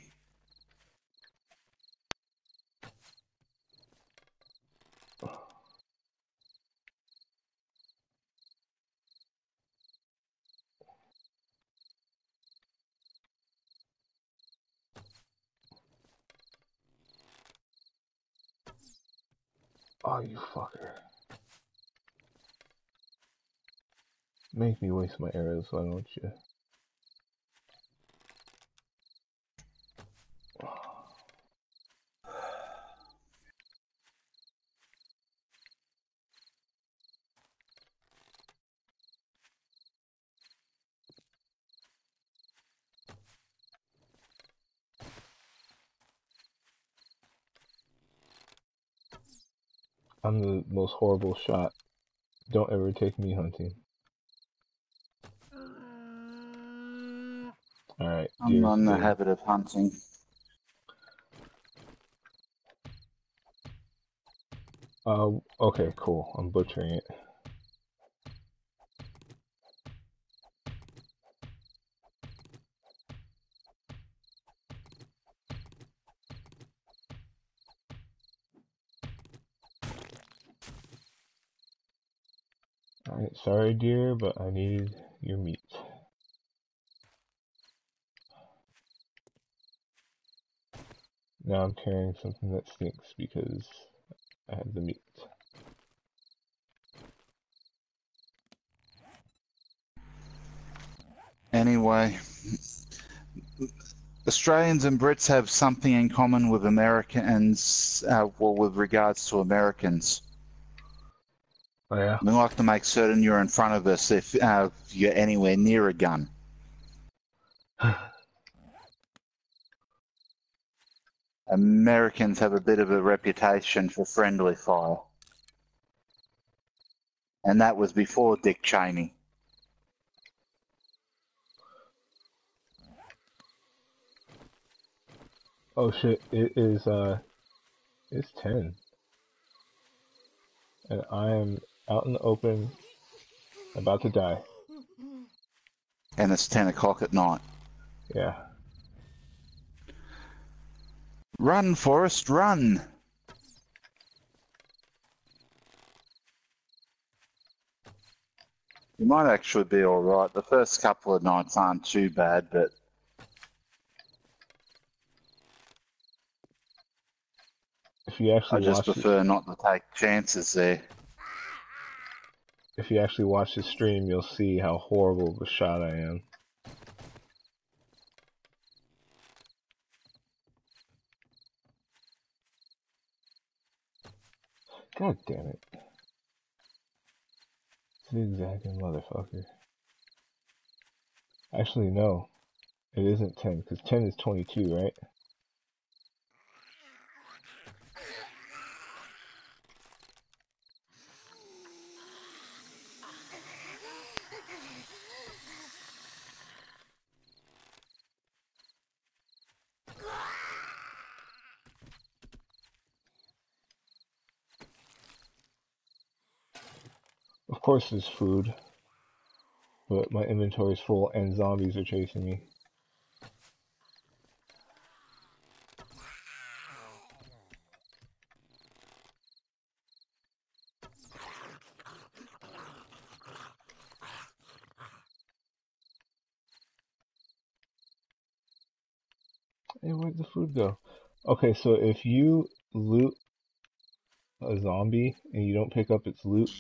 Oh, you fucker. make me waste my arrows, why don't you? I'm the most horrible shot. Don't ever take me hunting. Alright, I'm deer's not in the dead. habit of hunting. Okay, cool. I'm butchering it. Alright, sorry dear, but I need your meat. Now I'm carrying something that stinks because I have the meat. Anyway, Australians and Brits have something in common with Americans, well, with regards to Americans. Oh yeah? We like to make certain you're in front of us if you're anywhere near a gun. Americans have a bit of a reputation for friendly fire. And that was before Dick Cheney. Oh shit, it's 10. And I am out in the open, about to die. And it's 10 o'clock at night. Yeah. Run, Forrest, run! You might actually be alright. The first couple of nights aren't too bad, but If you I actually just watch this, prefer not to take chances there. if you actually watch the stream, you'll see how horrible of a shot I am. God damn it. Zigzagging motherfucker. Actually, no. It isn't 10, because 10 is 22, right? Of course there's food, but my inventory's full and zombies are chasing me. Hey, where'd the food go? Okay, so if you loot a zombie and you don't pick up its loot,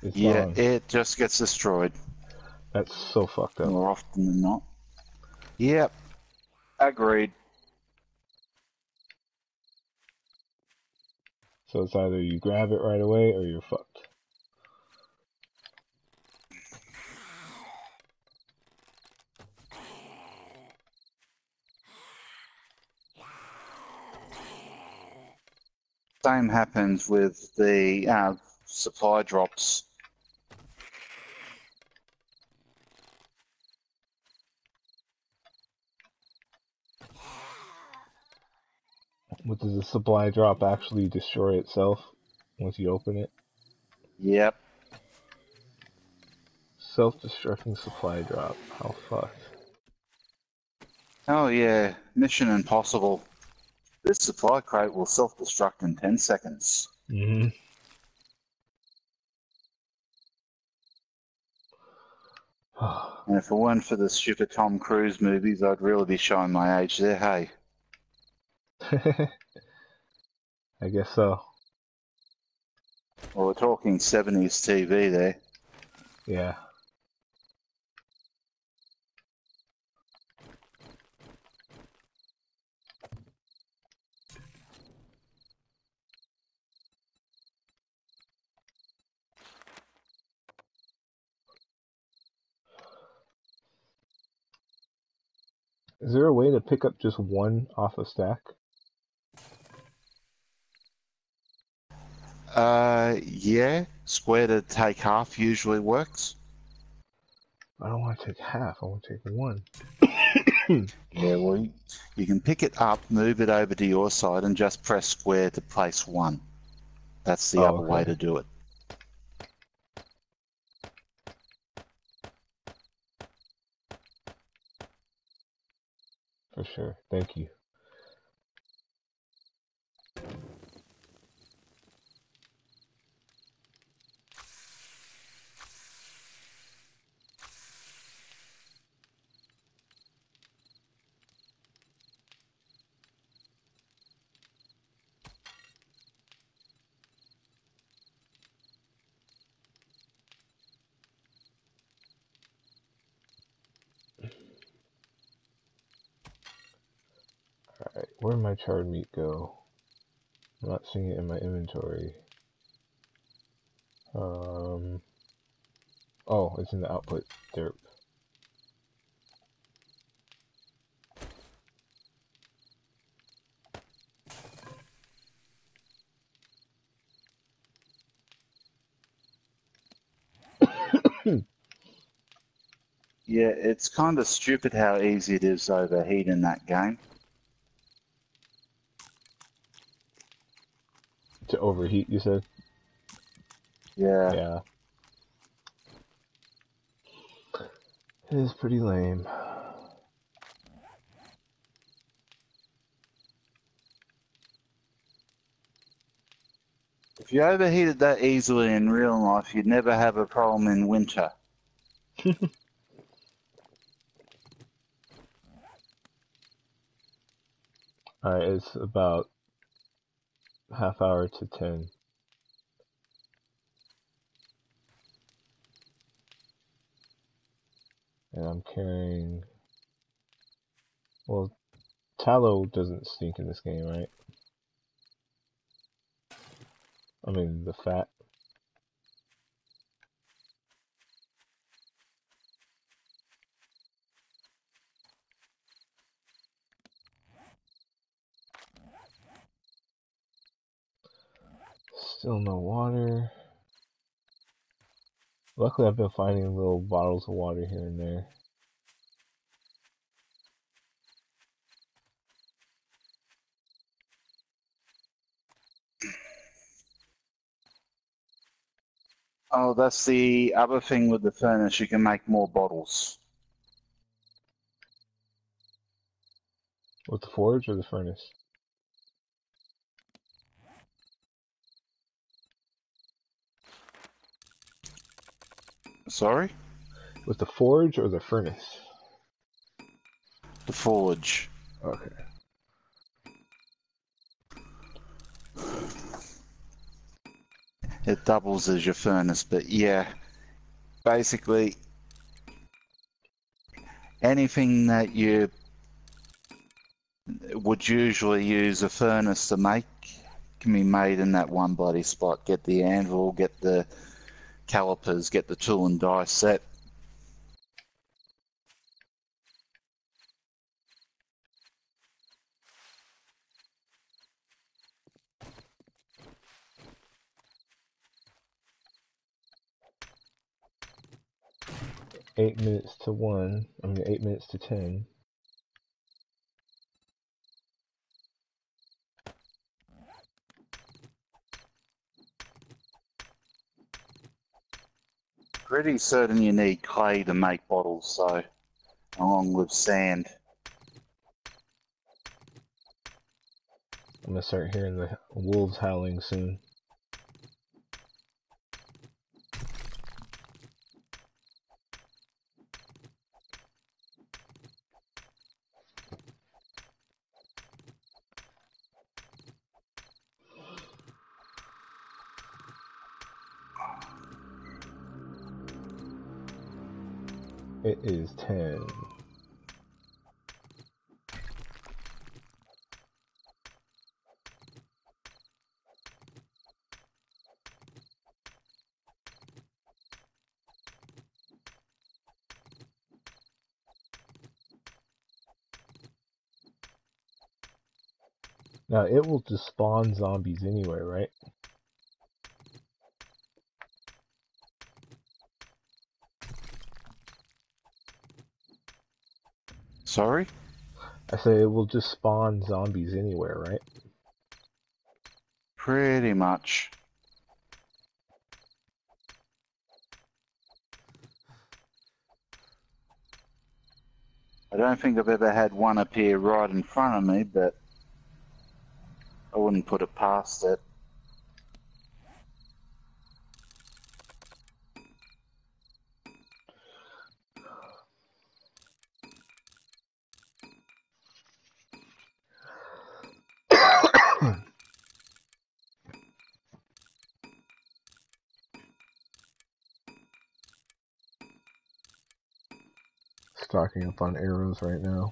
it's Yeah, gone. it just gets destroyed That's so fucked up. more often than not. Yep, agreed. So it's either you grab it right away or you're fucked. Same happens with the supply drops. What does the supply drop actually destroy itself once you open it? Yep. Self-destructing supply drop. How fucked. Oh yeah, Mission Impossible. This supply crate will self-destruct in 10 seconds. Mm-hmm. And if it weren't for the stupid Tom Cruise movies, I'd really be showing my age there, hey. I guess so. Well, we're talking 70s TV there. Yeah. Is there a way to pick up just one off a stack? Yeah. Square to take half usually works. I don't want to take half. I want to take one. Yeah, well, you can pick it up, move it over to your side, and just press square to place one. That's the Oh, other way okay. to do it. For sure. Thank you. Alright, where'd my charred meat go? I'm not seeing it in my inventory. Oh, it's in the output. Derp. Yeah, it's kind of stupid how easy it is to overheat in that game. To overheat, you said? Yeah. Yeah. It is pretty lame. If you overheated that easily in real life, you'd never have a problem in winter. Alright, it's about half hour to 10. And I'm carrying... Well, tallow doesn't stink in this game, right? I mean, the fat. Still no water. Luckily, I've been finding little bottles of water here and there. Oh, that's the other thing with the furnace. You can make more bottles. With the forge or the furnace? Sorry? With the forge or the furnace? The forge. Okay. It doubles as your furnace, but yeah. Basically, anything that you would usually use a furnace to make can be made in that one bloody spot. Get the anvil, get the calipers, get the tool and die set. Eight minutes to 1. I mean, 8 minutes to 10. Pretty certain you need clay to make bottles, so along with sand. I'm gonna start hearing the wolves howling soon. It is 10. Now, it will just spawn zombies anyway, right? Sorry? I say it will just spawn zombies anywhere, right? Pretty much. I don't think I've ever had one appear right in front of me, but I wouldn't put it past it. Stocking up on arrows right now.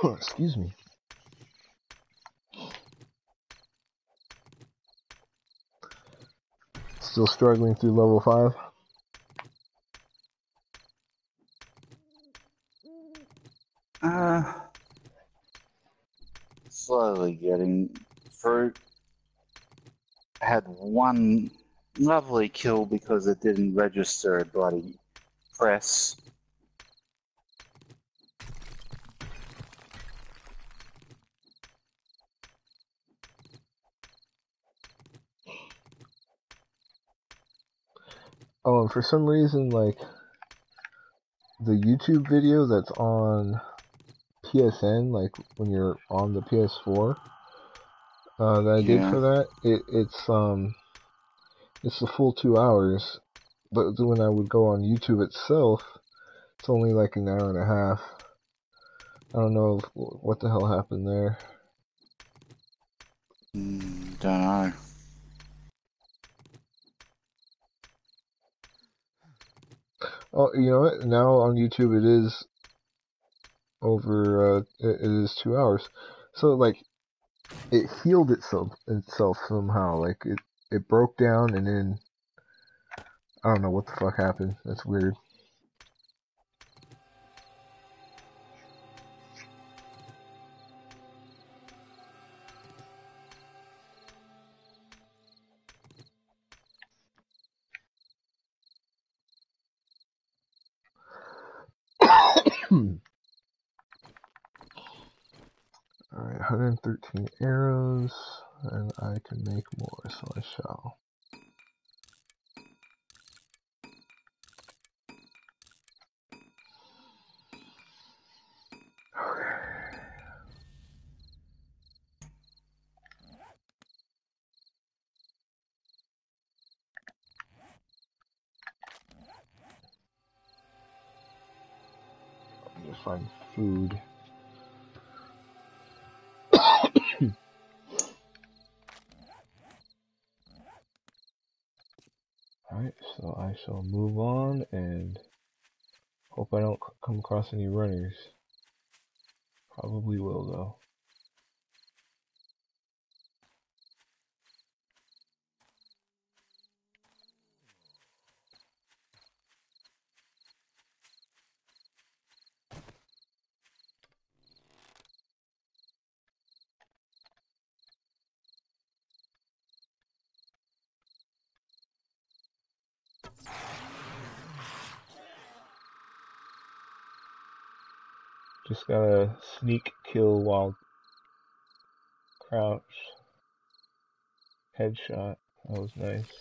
Excuse me. Still struggling through level 5? Slowly getting through. Had one lovely kill because it didn't register a bloody press. Oh, and for some reason, like, the YouTube video that's on PSN, like, when you're on the PS4, that I did Yeah. for that, it's the full 2 hours, but when I would go on YouTube itself, it's only like an hour and a half. I don't know what the hell happened there. Don't know. Oh, you know what? Now on YouTube it is over, it is 2 hours. So, like, it healed itself somehow. Like, it broke down and then, I don't know what the fuck happened. That's weird. Alright, 113 arrows, and I can make more, so I shall. Okay. I'm just find food. Alright, so I shall move on and Hope I don't come across any runners. Probably will, though. Just got a sneak kill while crouched. Headshot. That was nice.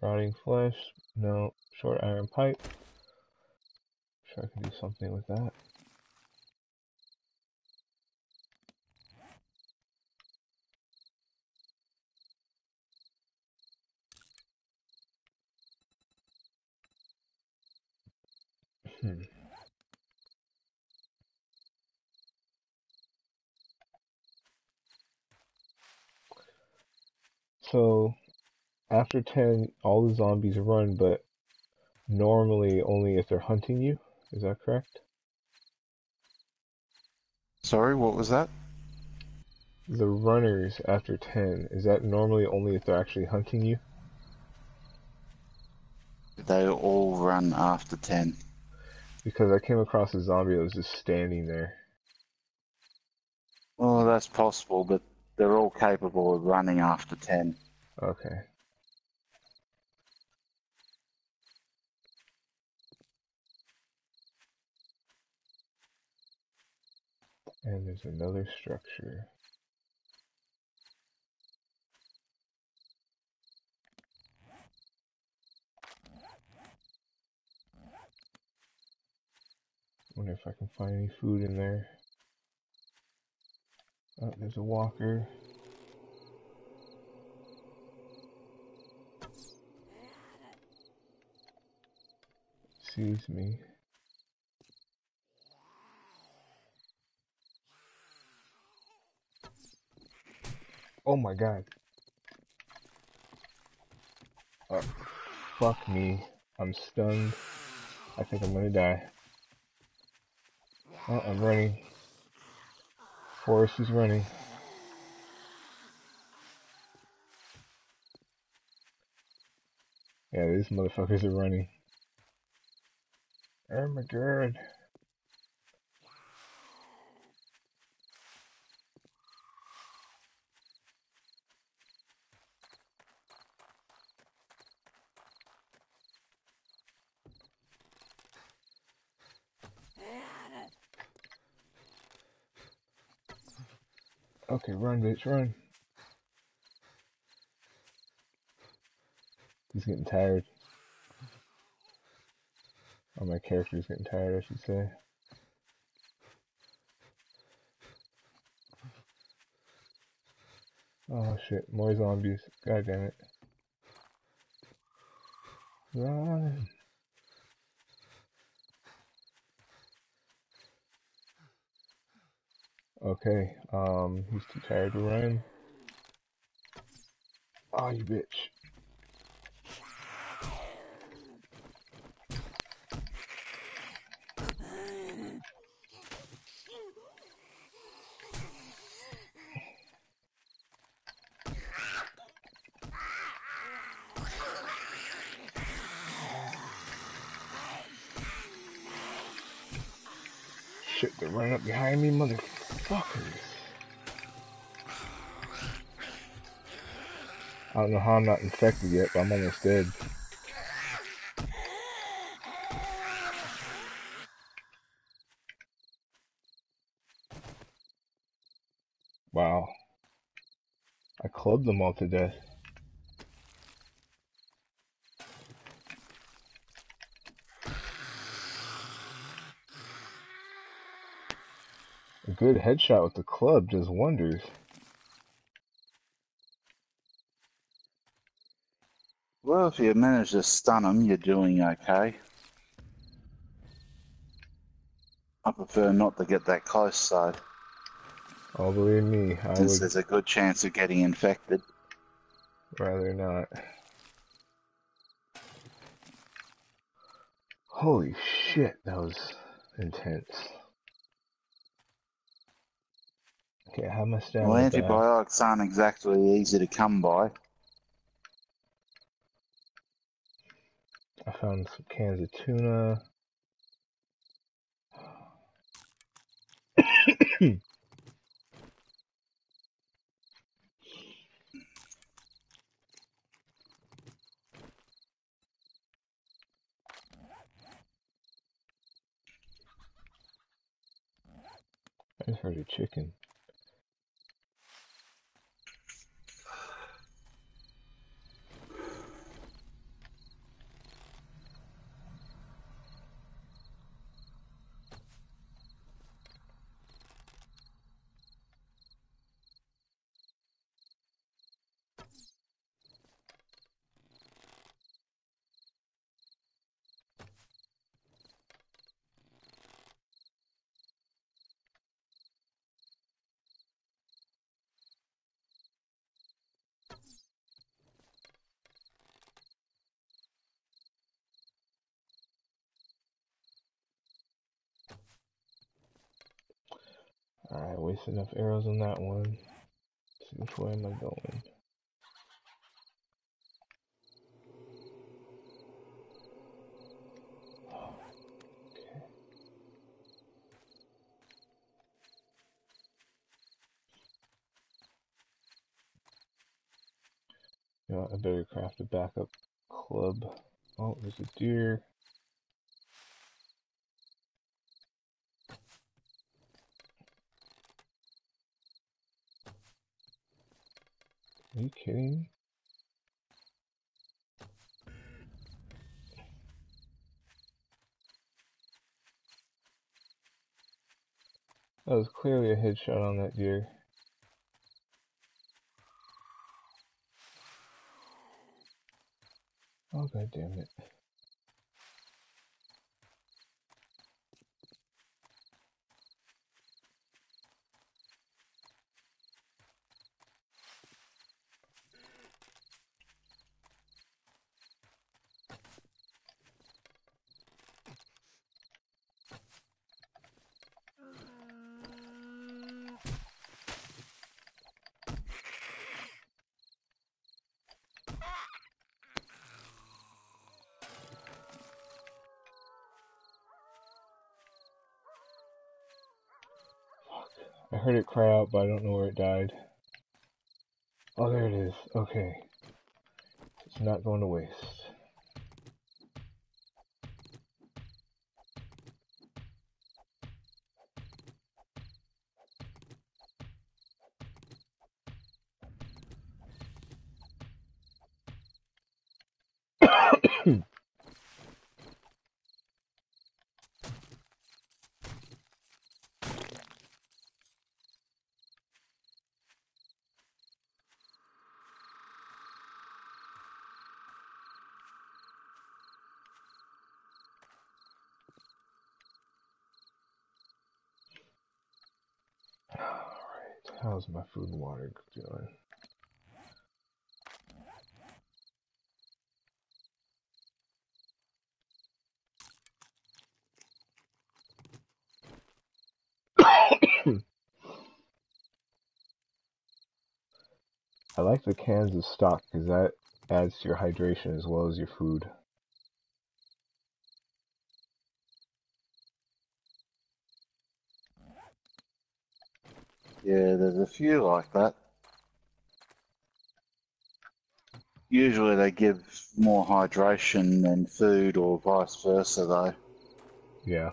Rotting flesh. No. Short iron pipe. Sure I can do something with that. So, after 10, all the zombies run, but normally only if they're hunting you. Is that correct? Sorry, what was that? The runners after 10, is that normally only if they're actually hunting you? They all run after 10. Because I came across a zombie that was just standing there. Well, that's possible, but they're all capable of running after 10. Okay. And there's another structure. Wonder if I can find any food in there. Oh, there's a walker. Sees me. Oh my god. Oh, fuck me. I'm stunned. I think I'm gonna die. Oh, I'm running. Forrest is running. Yeah, these motherfuckers are running. Oh my god. Okay, run, bitch, run. He's getting tired. Or my character's getting tired, I should say. Oh shit, more zombies. God damn it. Run. Okay, he's too tired to run. Oh, you bitch. Shit, they're running up behind me, motherfuckers. I don't know how I'm not infected yet, but I'm almost dead. Wow. I clubbed them all to death. A good headshot with the club does wonders. Well, if you manage to stun them, you're doing okay. I prefer not to get that close, though, Oh, believe me, I since would there's a good chance of getting infected. rather not. Holy shit, that was intense. Okay, I have my Well, stamina back. antibiotics aren't exactly easy to come by. I found some cans of tuna. I just heard a chicken. Alright, wasted enough arrows on that one. Let's see, which way am I going? Okay. You know what, I better craft a backup club. Oh, there's a deer. Are you kidding me? That was clearly a headshot on that deer. Oh, god damn it. I heard it cry out, but I don't know where it died. Oh, there it is. Okay. It's not going to waste. Alright, how's my food and water doing? I like the cans of stock because that adds to your hydration as well as your food. Yeah, there's a few like that. Usually they give more hydration than food or vice versa though. Yeah.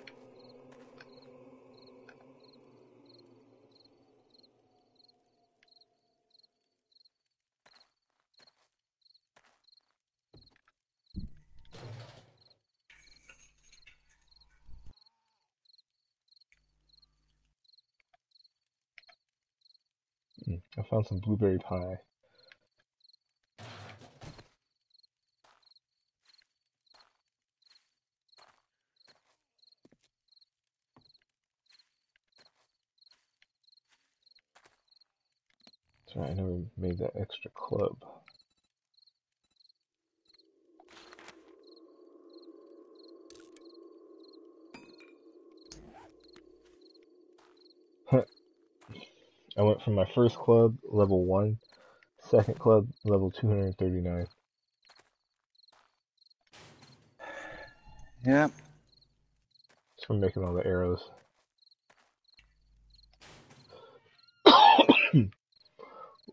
I found some blueberry pie. That's right, I never made that extra club. I went from my first club, level 1, second club, level 239. Yeah. Just from making all the arrows.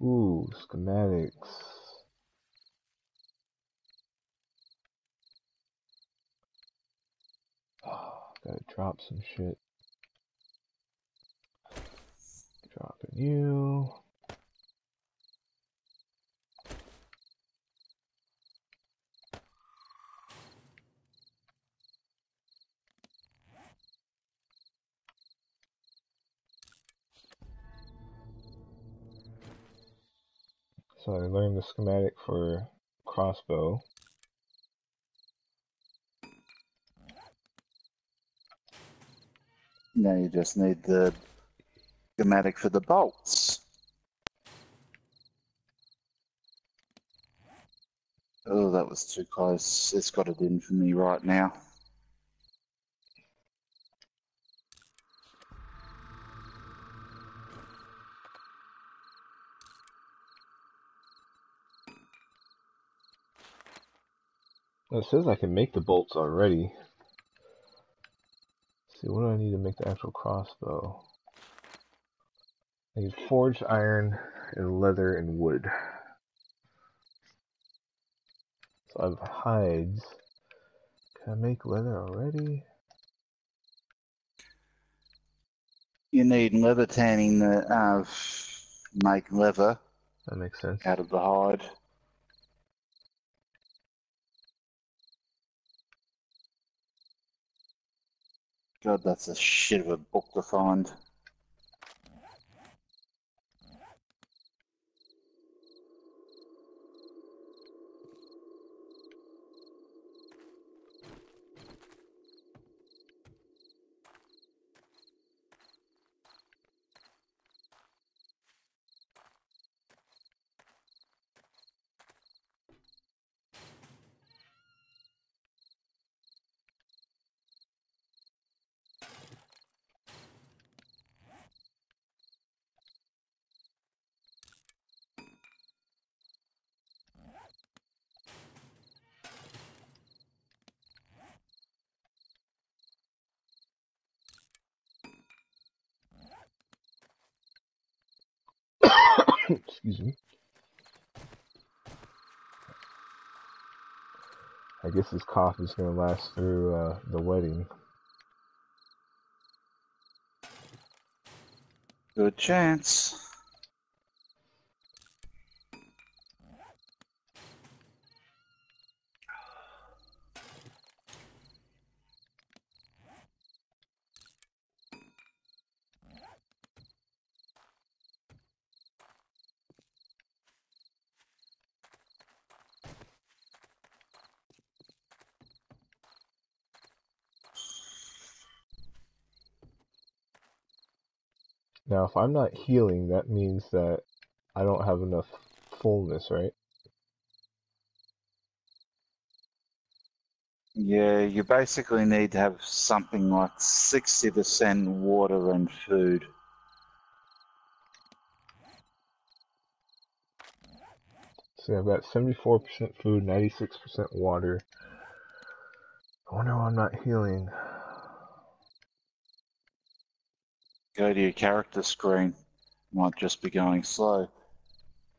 Ooh, schematics. Gotta drop some shit. Dropping you. So I learned the schematic for crossbow. Now you just need the schematic for the bolts. Oh, that was too close. It's got it in for me right now. It says I can make the bolts already. Let's see, what do I need to make the actual crossbow? I need forged iron and leather and wood. So I have hides. Can I make leather already? You need leather tanning to make leather That makes sense. out of the hide. God, that's a shit of a book to find. Excuse me. I guess this cough is going to last through the wedding. Good chance. Now, if I'm not healing, that means that I don't have enough fullness, right? Yeah, you basically need to have something like 60% water and food. See, I've got 74% food, 96% water. I wonder why I'm not healing. Go to your character screen. Might just be going slow.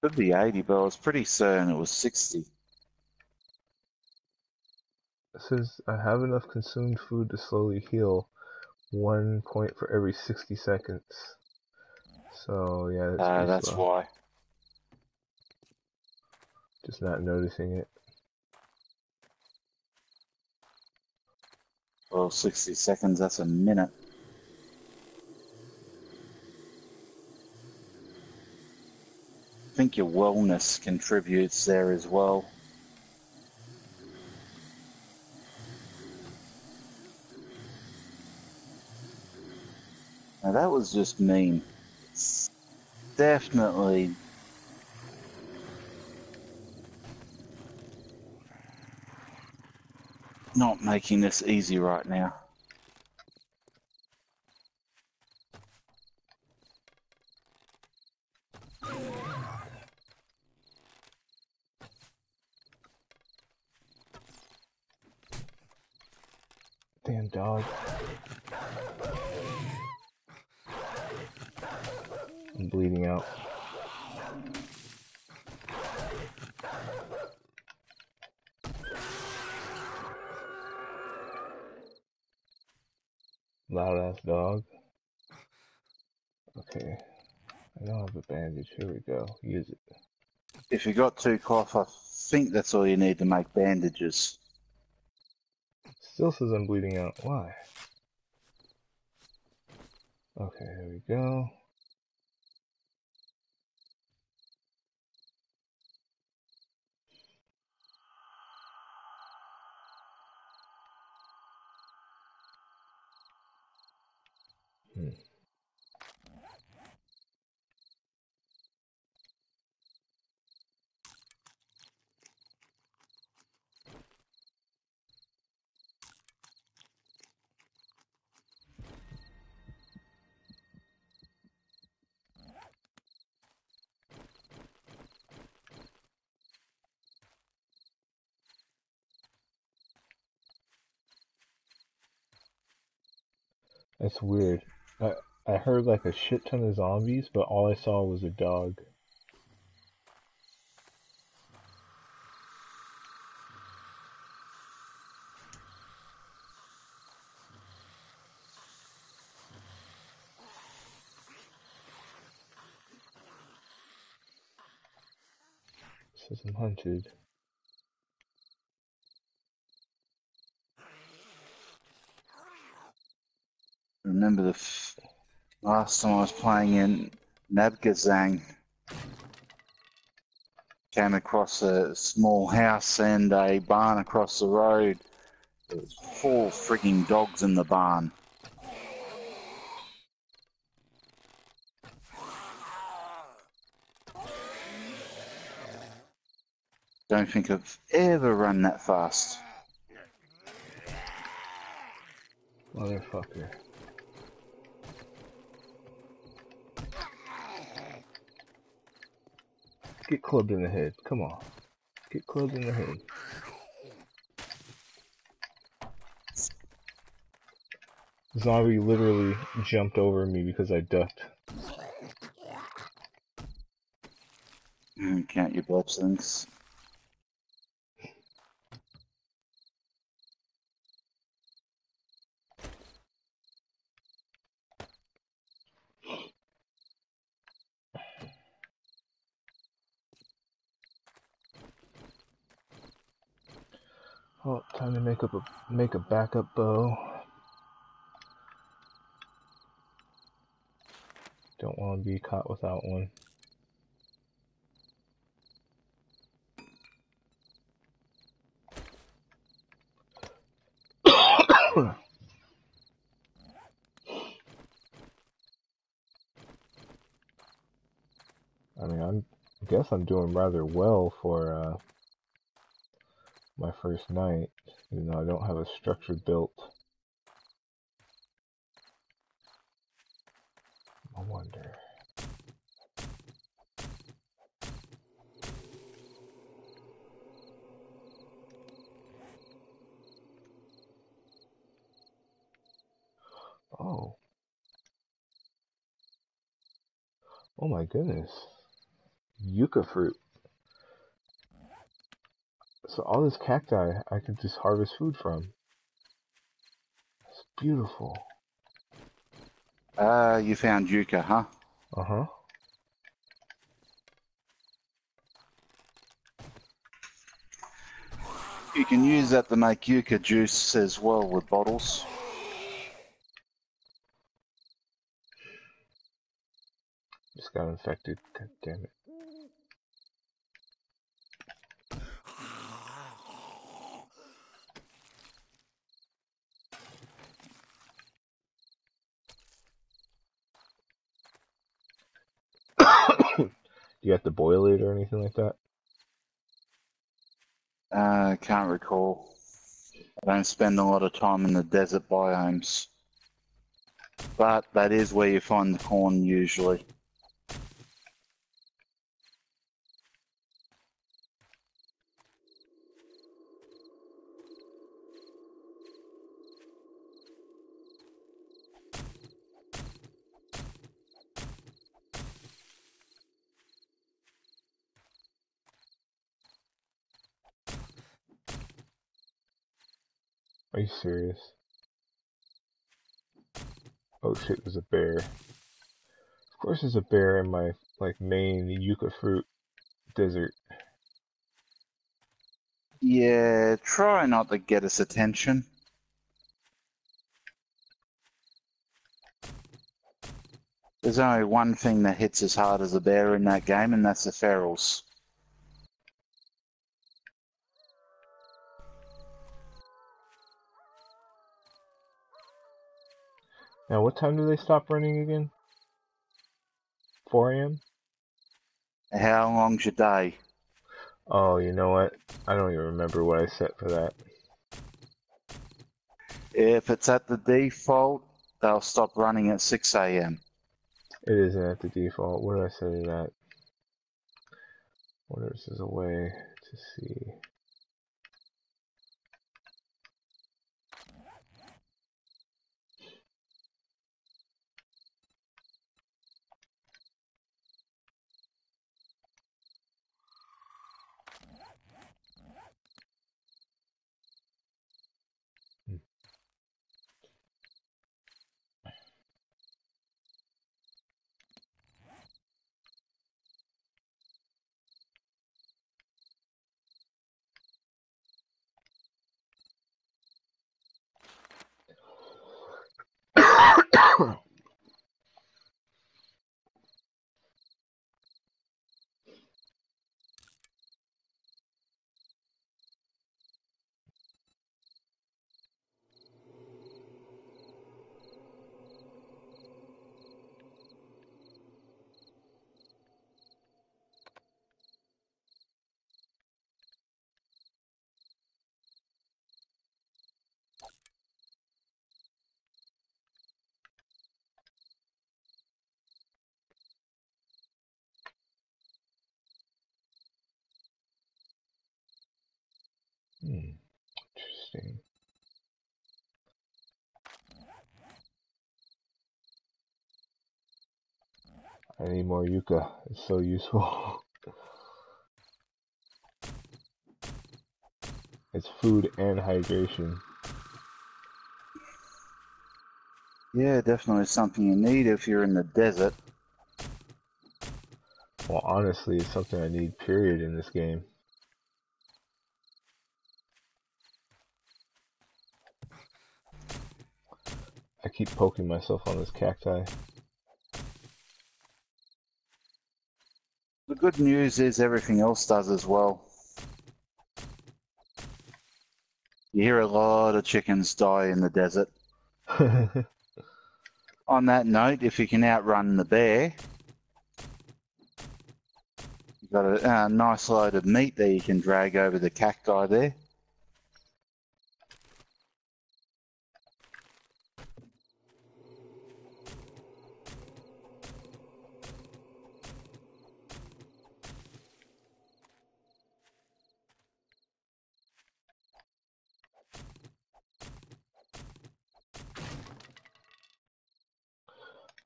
Could be 80, but I was pretty certain it was 60. It says I have enough consumed food to slowly heal 1 point for every 60 seconds. So, yeah, that's pretty That's slow. why. Just not noticing it. Well, 60 seconds, that's a minute. I think your wellness contributes there as well. Now that was just mean. It's definitely not making this easy right now. dog. I'm bleeding out. Loud ass dog. Okay. I don't have a bandage. Here we go. Use it. If you got 2 cloth, I think that's all you need to make bandages. Still says I'm bleeding out. Why? Okay, here we go. That's weird. I heard like a shit ton of zombies, but all I saw was a dog. It says I'm hunted. Remember last time I was playing in Nabgazang, came across a small house and a barn across the road. There was 4 frigging dogs in the barn. Don't think I've ever run that fast. Motherfucker. Get clubbed in the head. Come on. Get clubbed in the head. Zombie literally jumped over me because I ducked. Count your blessings. Oh, time to make a backup bow. Don't want to be caught without one. I mean, I guess I'm doing rather well for my first night, even though I don't have a structure built. I wonder. Oh. Oh my goodness. Yucca fruit. So all this cacti I could just harvest food from. It's beautiful. You found yucca, huh? Uh-huh. You can use that to make yucca juice as well with bottles. Just got infected. God damn it. Do you have to boil it or anything like that? Can't recall. I don't spend a lot of time in the desert biomes. But that is where you find the corn usually. Are you serious? Oh shit, there's a bear. Of course there's a bear in my, like, main yucca fruit desert. Yeah, try not to get us attention. There's only one thing that hits as hard as a bear in that game, and that's the ferals. Now, what time do they stop running again? 4 a.m.? How long's your day? Oh, you know what? I don't even remember what I set for that. If it's at the default, they'll stop running at 6 a.m. It isn't at the default. What did I set it at? What is a way to see? Interesting. I need more yucca. It's so useful. It's food and hydration. Yeah, definitely something you need if you're in the desert. Well, honestly, it's something I need, period, in this game. I keep poking myself on this cacti. The good news is everything else does as well. You hear a lot of chickens die in the desert. On that note, if you can outrun the bear, you've got a nice load of meat there you can drag over the cacti there.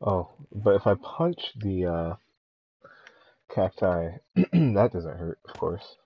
Oh, but if I punch the cacti, that doesn't hurt, of course.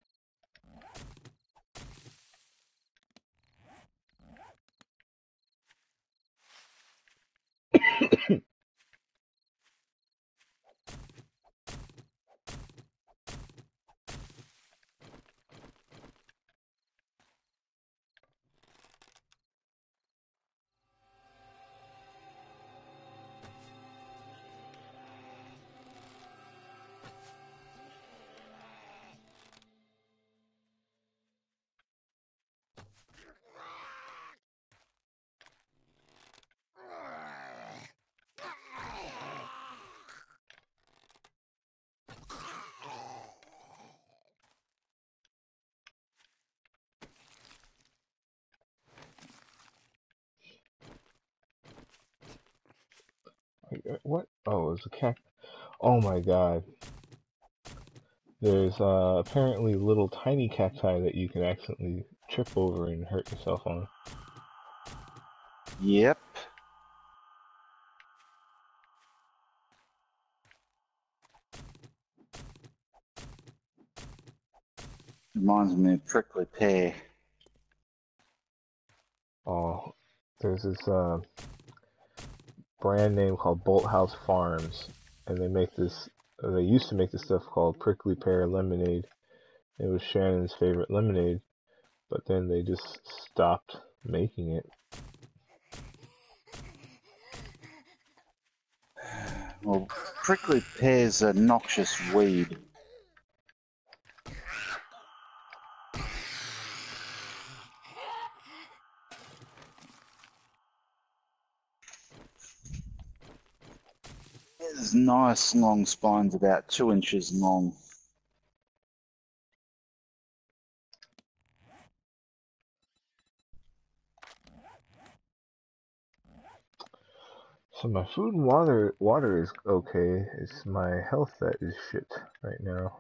What? Oh, it's a cacti. Oh my god. There's apparently little tiny cacti that you can accidentally trip over and hurt yourself on. Yep. Reminds me of prickly pear. Oh, there's this brand name called Bolt House Farms, and they make this. They used to make this stuff called Prickly Pear Lemonade. It was Shannon's favorite lemonade, but then they just stopped making it. Well, prickly pear's a noxious weed. It's nice long spines, about 2 inches long. So my food and water is okay. It's my health that is shit right now.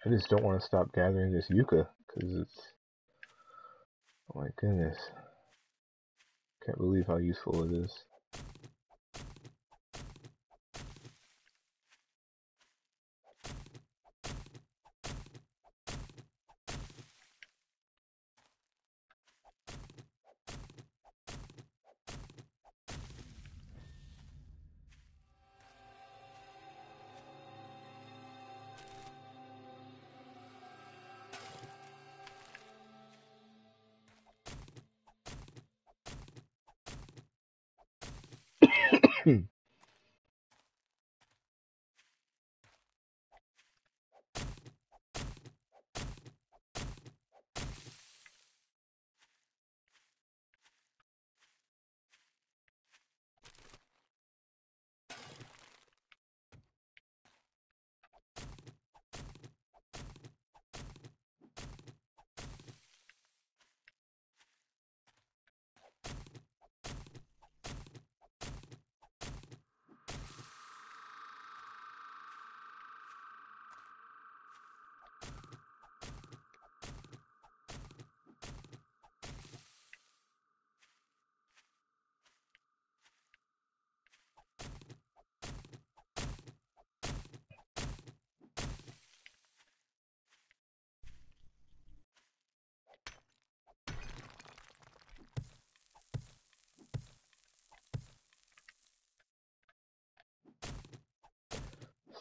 I just don't want to stop gathering this yucca because it's, oh my goodness, can't believe how useful it is.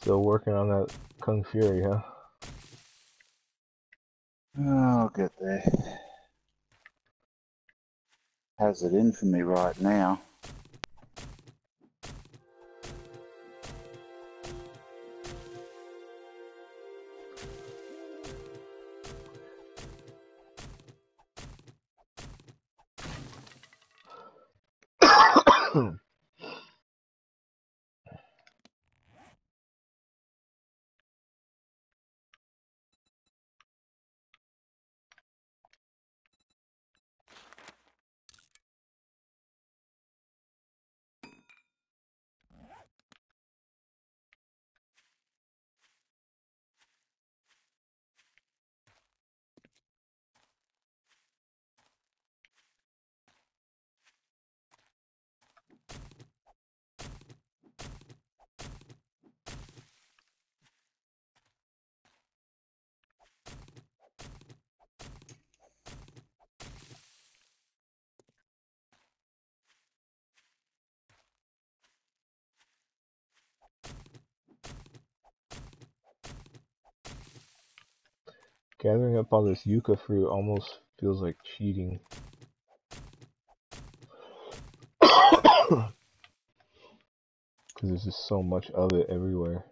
Still working on that Kung Fury, huh? Oh, I'll get there. Has it in for me right now. Gathering up all this yucca fruit almost feels like cheating. Because there's just so much of it everywhere.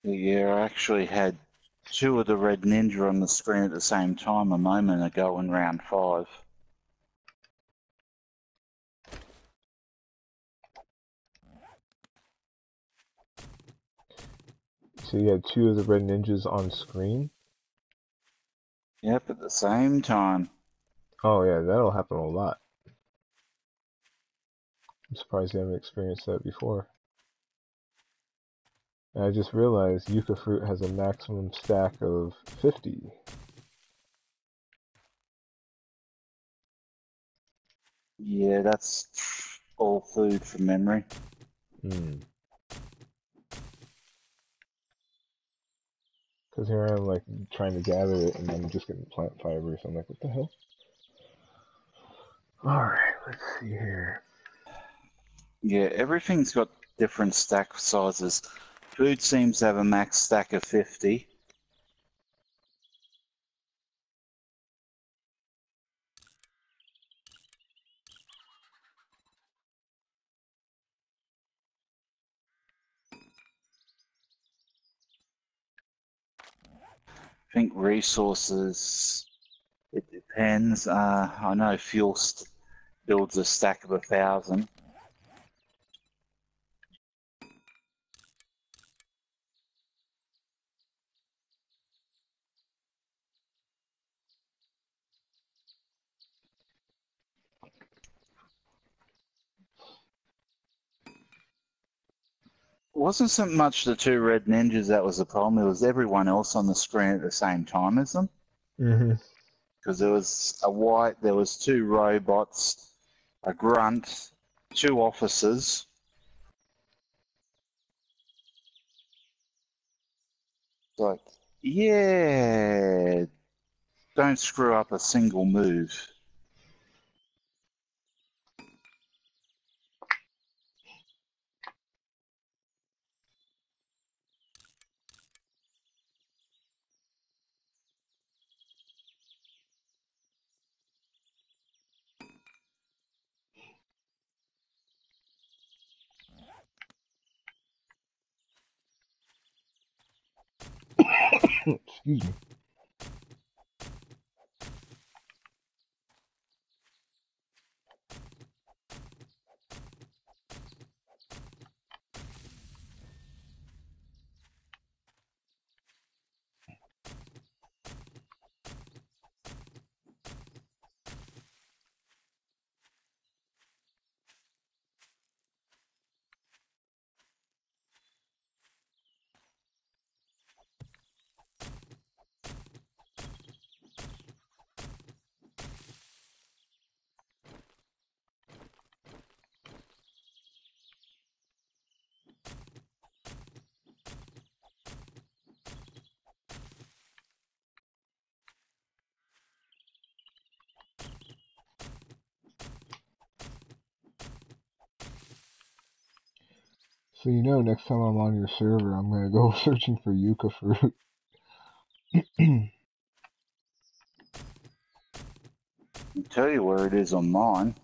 Yeah, I actually had two of the Red Ninja on the screen at the same time a moment ago in round 5. So you had two of the red ninjas on screen? Yep, at the same time. Oh yeah, that'll happen a lot. I'm surprised you haven't experienced that before. And I just realized Yucca Fruit has a maximum stack of 50. Yeah, that's all food from memory. Hmm. Because here I'm like trying to gather it and I'm just getting plant fibers. I'm like, what the hell? Alright, let's see here. Yeah, everything's got different stack sizes. Food seems to have a max stack of 50. I think resources, it depends. I know fuel builds a stack of 1,000. It wasn't so much the two red ninjas that was the problem. It was everyone else on the screen at the same time as them. Mm-hmm. Because there was a white, there was two robots, a grunt, two officers. It's like, yeah, don't screw up a single move. Excuse me. So you know, next time I'm on your server, I'm gonna go searching for Yucca Fruit. I'll tell you where it is on mine.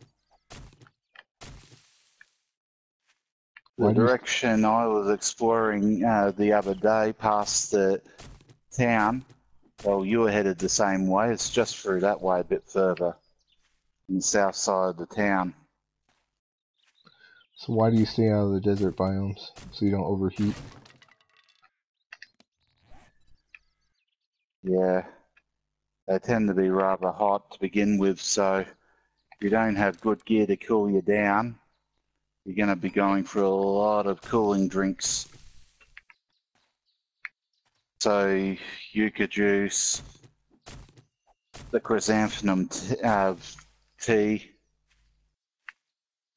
The Why do you? direction I was exploring the other day past the town, well, you were headed the same way. It's just through that way a bit further on the south side of the town. So why do you stay out of the desert biomes so you don't overheat? Yeah, they tend to be rather hot to begin with, so if you don't have good gear to cool you down, you're going to be going for a lot of cooling drinks. So yucca juice, the chrysanthemum tea,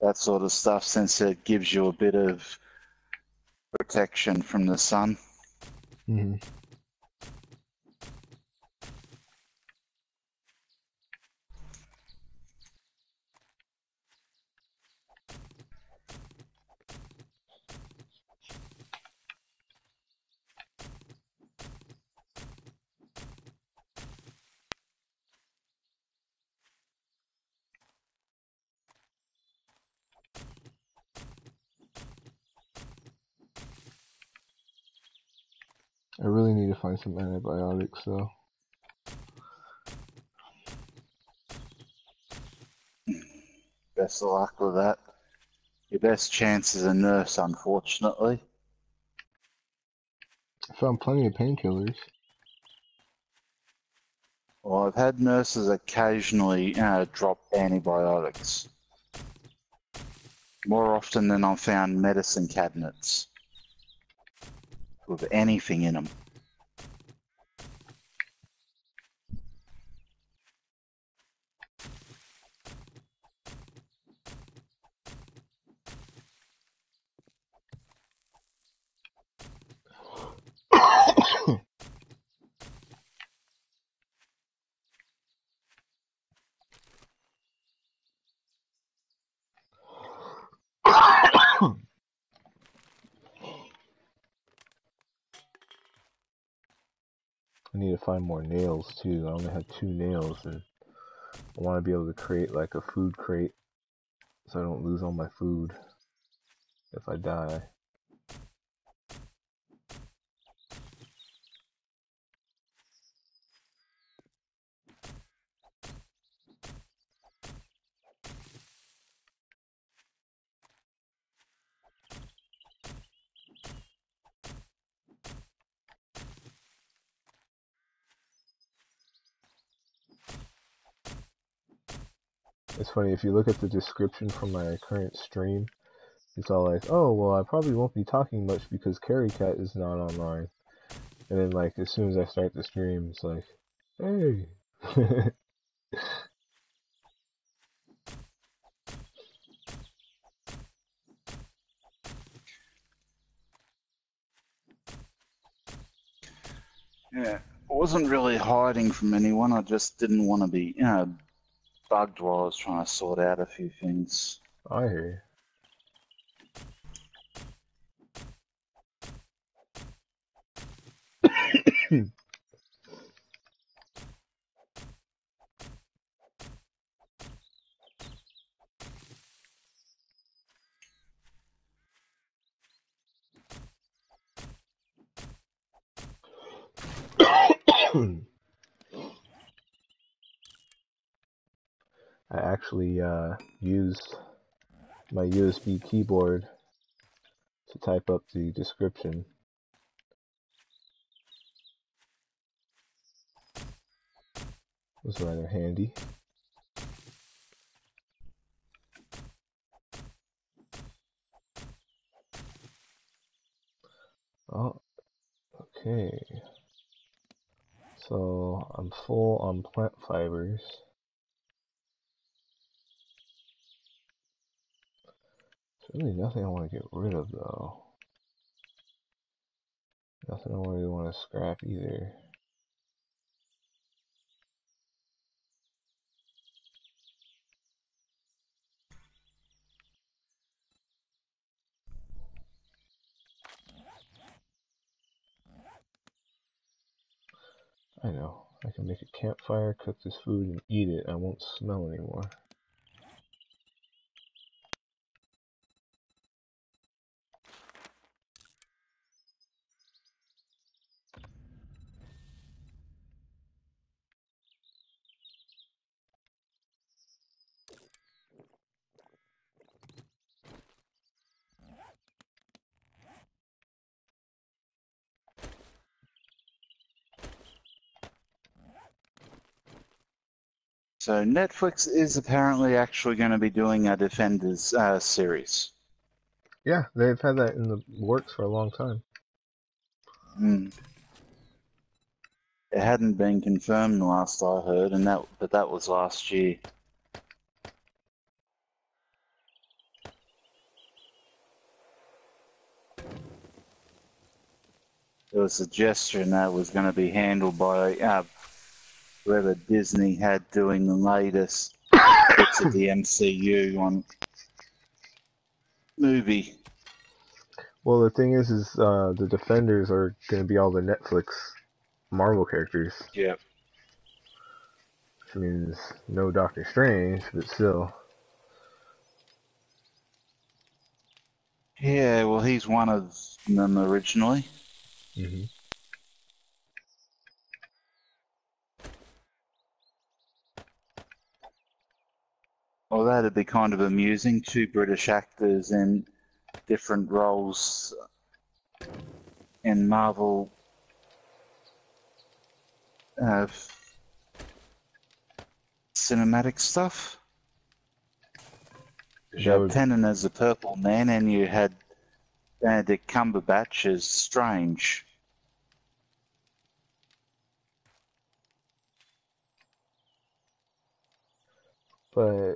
that sort of stuff, since it gives you a bit of protection from the sun. Mm-hmm. I really need to find some antibiotics, though. Best of luck with that. Your best chance is a nurse, unfortunately. I found plenty of painkillers. Well, I've had nurses occasionally drop antibiotics. More often than I've found medicine cabinets with anything in them. I need to find more nails too. I only have 2 nails, and I want to be able to create like a food crate so I don't lose all my food if I die. It's funny, if you look at the description from my current stream, it's all like, oh, well, I probably won't be talking much because Cericat is not online. And then, like, as soon as I start the stream, it's like, hey. Yeah, I wasn't really hiding from anyone. I just didn't want to be, bugged while I was trying to sort out a few things. I hear you. I actually used my USB keyboard to type up the description. It was rather handy. Oh, okay. So I'm full on plant fibers. There's really nothing I want to get rid of though. Nothing I really want to scrap either. I know. I can make a campfire, cook this food, and eat it. I won't smell anymore. So Netflix is apparently actually going to be doing a Defenders series. Yeah, they've had that in the works for a long time. Mm. It hadn't been confirmed last I heard, but that was last year. There was a suggestion that it was going to be handled by whoever Disney had doing the latest bits of the MCU on movie. Well, the thing is the Defenders are going to be all the Netflix Marvel characters. Yep. Which means no Doctor Strange, but still. Yeah, well, he's one of them originally. Mm-hmm. it'd be kind of amusing. Two British actors in different roles in Marvel cinematic stuff. You had Tennant as the Purple Man, and you had Benedict Cumberbatch as Strange. But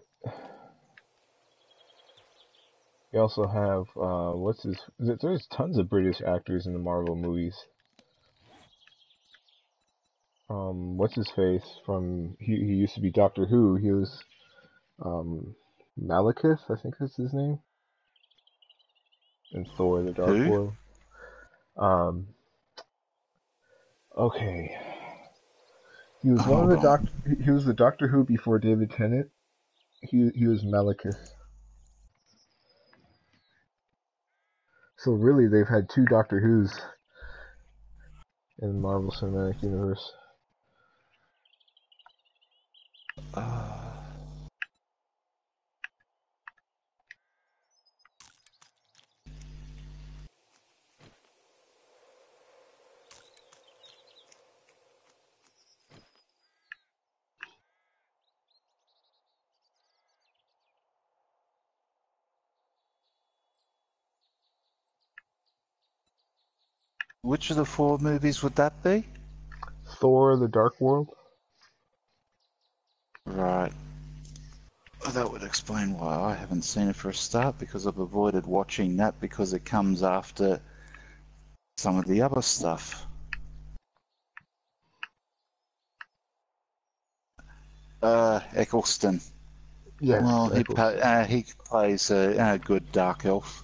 you also have there's tons of British actors in the Marvel movies. What's his face from he used to be Doctor Who. He was Malekith, I think that's his name, in Thor: The Dark Who? World. Okay. He was one of the He was the Doctor Who before David Tennant. He was Malekith. So really, they've had two Doctor Who's in the Marvel Cinematic Universe. Which of the 4 movies would that be? Thor: The Dark World. Right. Well, that would explain why I haven't seen it for a start, because I've avoided watching that because it comes after some of the other stuff. Eccleston. Yes. Well, he plays a good dark elf.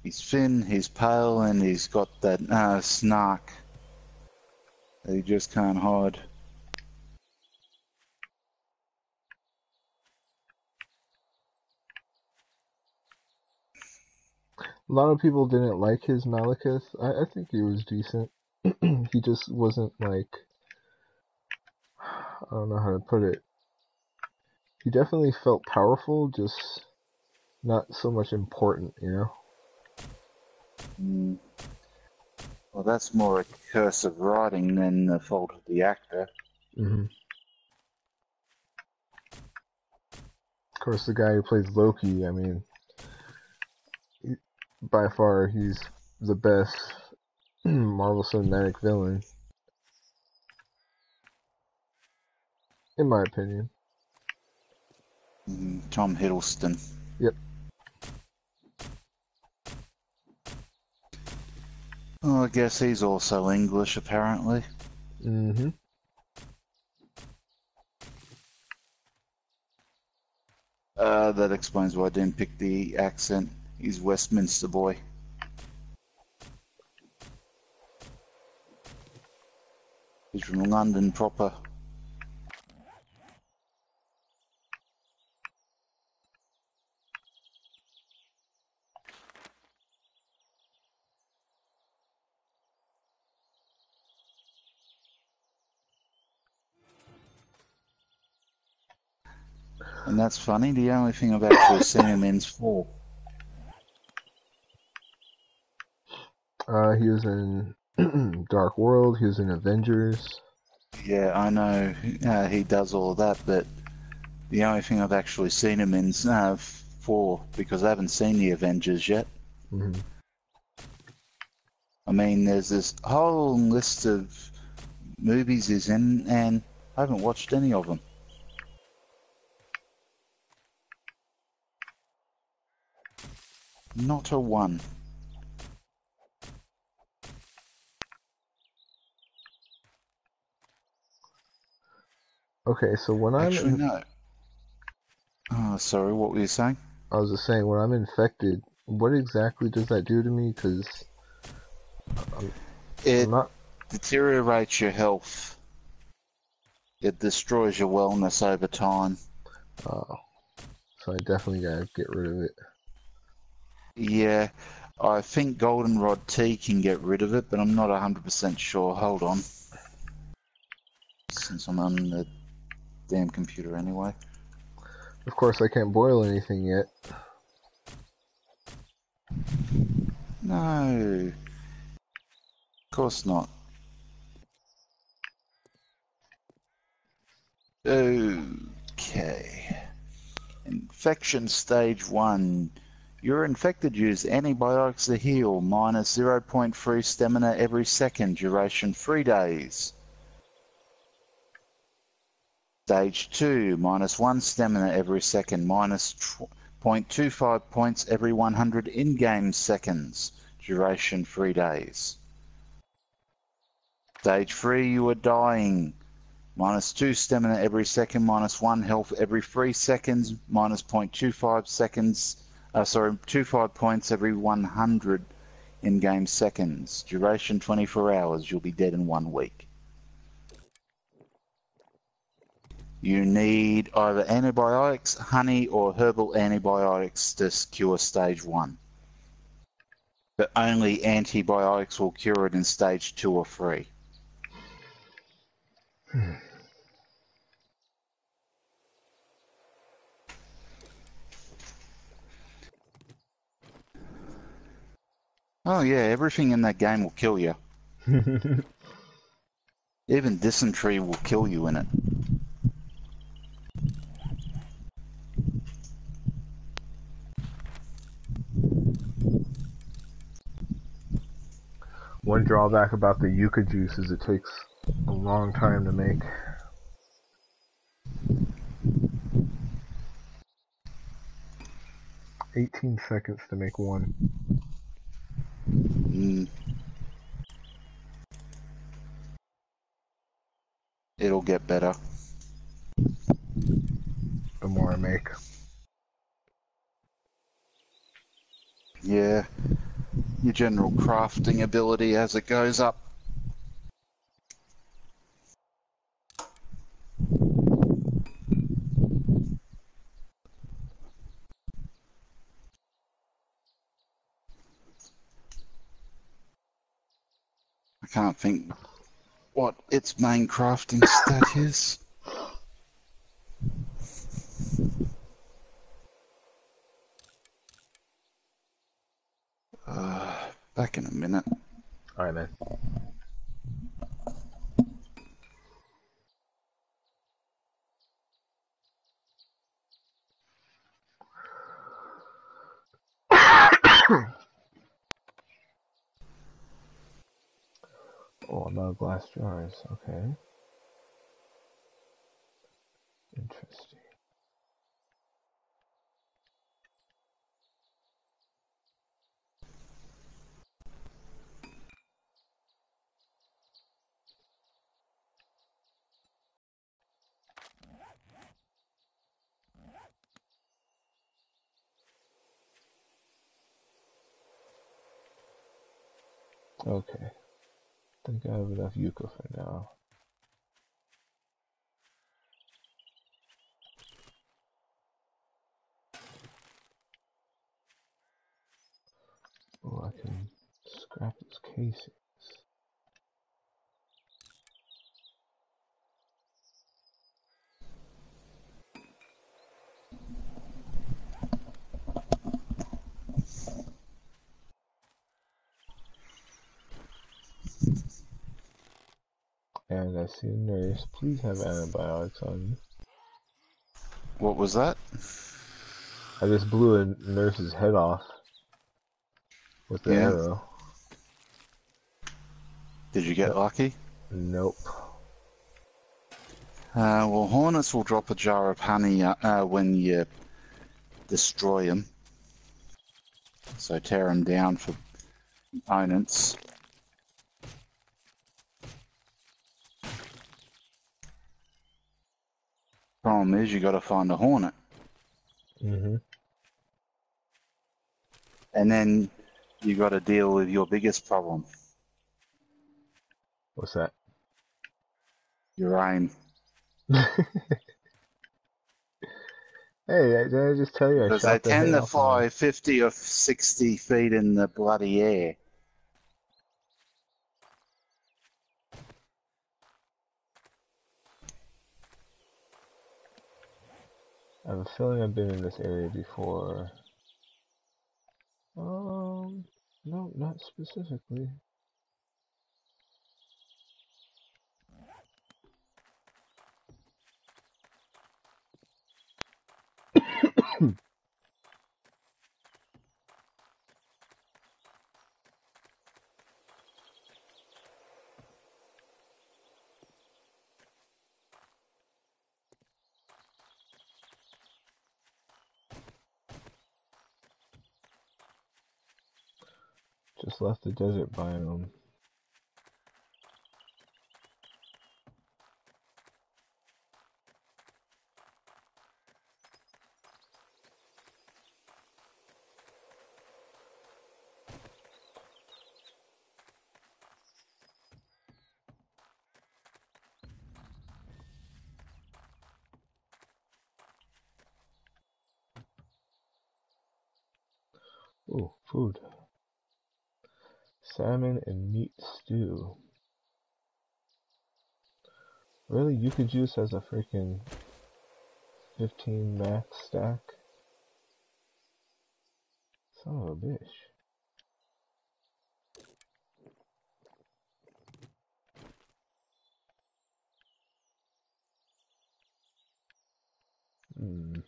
He's thin, he's pale, and he's got that snark that he just can't hide. A lot of people didn't like his Malekith. I think he was decent. He just wasn't like, I don't know how to put it. He definitely felt powerful, just not so much important, you know? Well, that's more a curse of writing than the fault of the actor. Mm-hmm. Of course, the guy who plays Loki, I mean, by far, he's the best Marvel Cinematic villain, in my opinion. Tom Hiddleston. Yep. Well, I guess he's also English, apparently. Mm-hmm. That explains why I didn't pick the accent. He's Westminster boy. He's from London proper. And that's funny, the only thing I've actually seen him in's 4. He was in Dark World, he was in Avengers. Yeah, I know he does all of that, but the only thing I've actually seen him in's 4, because I haven't seen the Avengers yet. Mm-hmm. I mean, there's this whole list of movies he's in, and I haven't watched any of them. Not a one. Okay, so when Actually, no. Oh, sorry, what were you saying? I was just saying, when I'm infected, what exactly does that do to me? Because it deteriorates your health. It destroys your wellness over time. Oh, so I definitely gotta get rid of it. Yeah, I think goldenrod tea can get rid of it, but I'm not 100% sure. Hold on. Since I'm on the damn computer anyway. Of course, I can't boil anything yet. No. Of course not. Okay. Infection stage 1. You're infected. Use antibiotics to heal. Minus 0.3 stamina every second. Duration 3 days. Stage 2. Minus 1 stamina every second. Minus 0.25 points every 100 in-game seconds. Duration 3 days. Stage 3. You are dying. Minus 2 stamina every second, minus 1 health every 3 seconds, minus 0.25 seconds, 25 points every 100 in-game seconds. Duration 24 hours. You'll be dead in 1 week. You need either antibiotics, honey, or herbal antibiotics to cure stage 1. But only antibiotics will cure it in stage 2 or 3. Oh yeah, everything in that game will kill you. Even dysentery will kill you in it. One drawback about the yucca juice is it takes a long time to make. 18 seconds to make one. It'll get better. The more I make. Yeah. Your general crafting ability as it goes up. I can't think what its main crafting stat is. Back in a minute. Alright, man. Oh, I'm out of glass jars. Okay. Interesting. Okay. I think I have enough yucca for now. Oh, I can scrap those casings. And I see a nurse. Please have antibiotics on you. What was that? I just blew a nurse's head off with the arrow. Did you get lucky? Nope. Well, hornets will drop a jar of honey when you destroy them. So tear them down for components. Problem is, you got to find a hornet. Mm-hmm. And then you got to deal with your biggest problem. What's that? Your aim. Hey, did I just tell you I Because they shot the head tend to off fly 50 or 60 feet in the bloody air. I have a feeling I've been in this area before. No, not specifically. Just left the desert biome. Ooh, food. Salmon and meat stew. Really? Yuka Juice has a freaking 15 max stack? Son of a bitch. Hmm.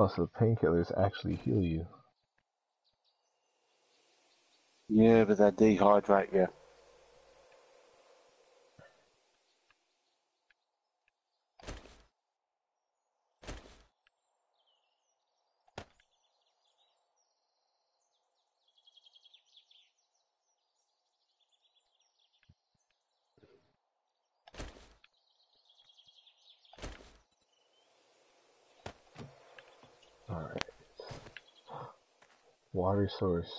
Oh, so painkillers actually heal you. Yeah, but they dehydrate you. Alright. Water source.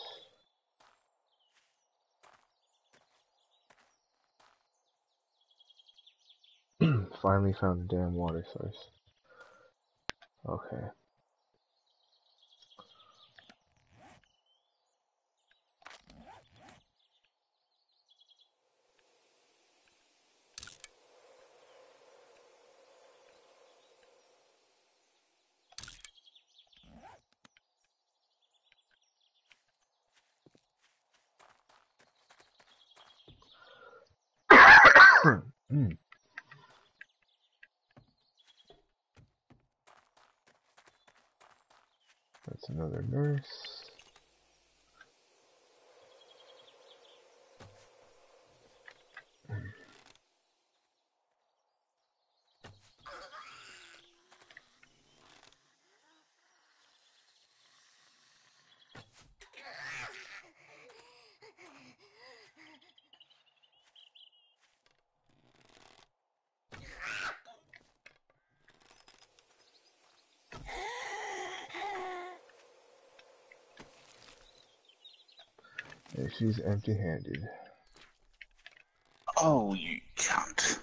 Finally found a damn water source. Okay. Mm. That's another nurse. And she's empty-handed. Oh, you cunt.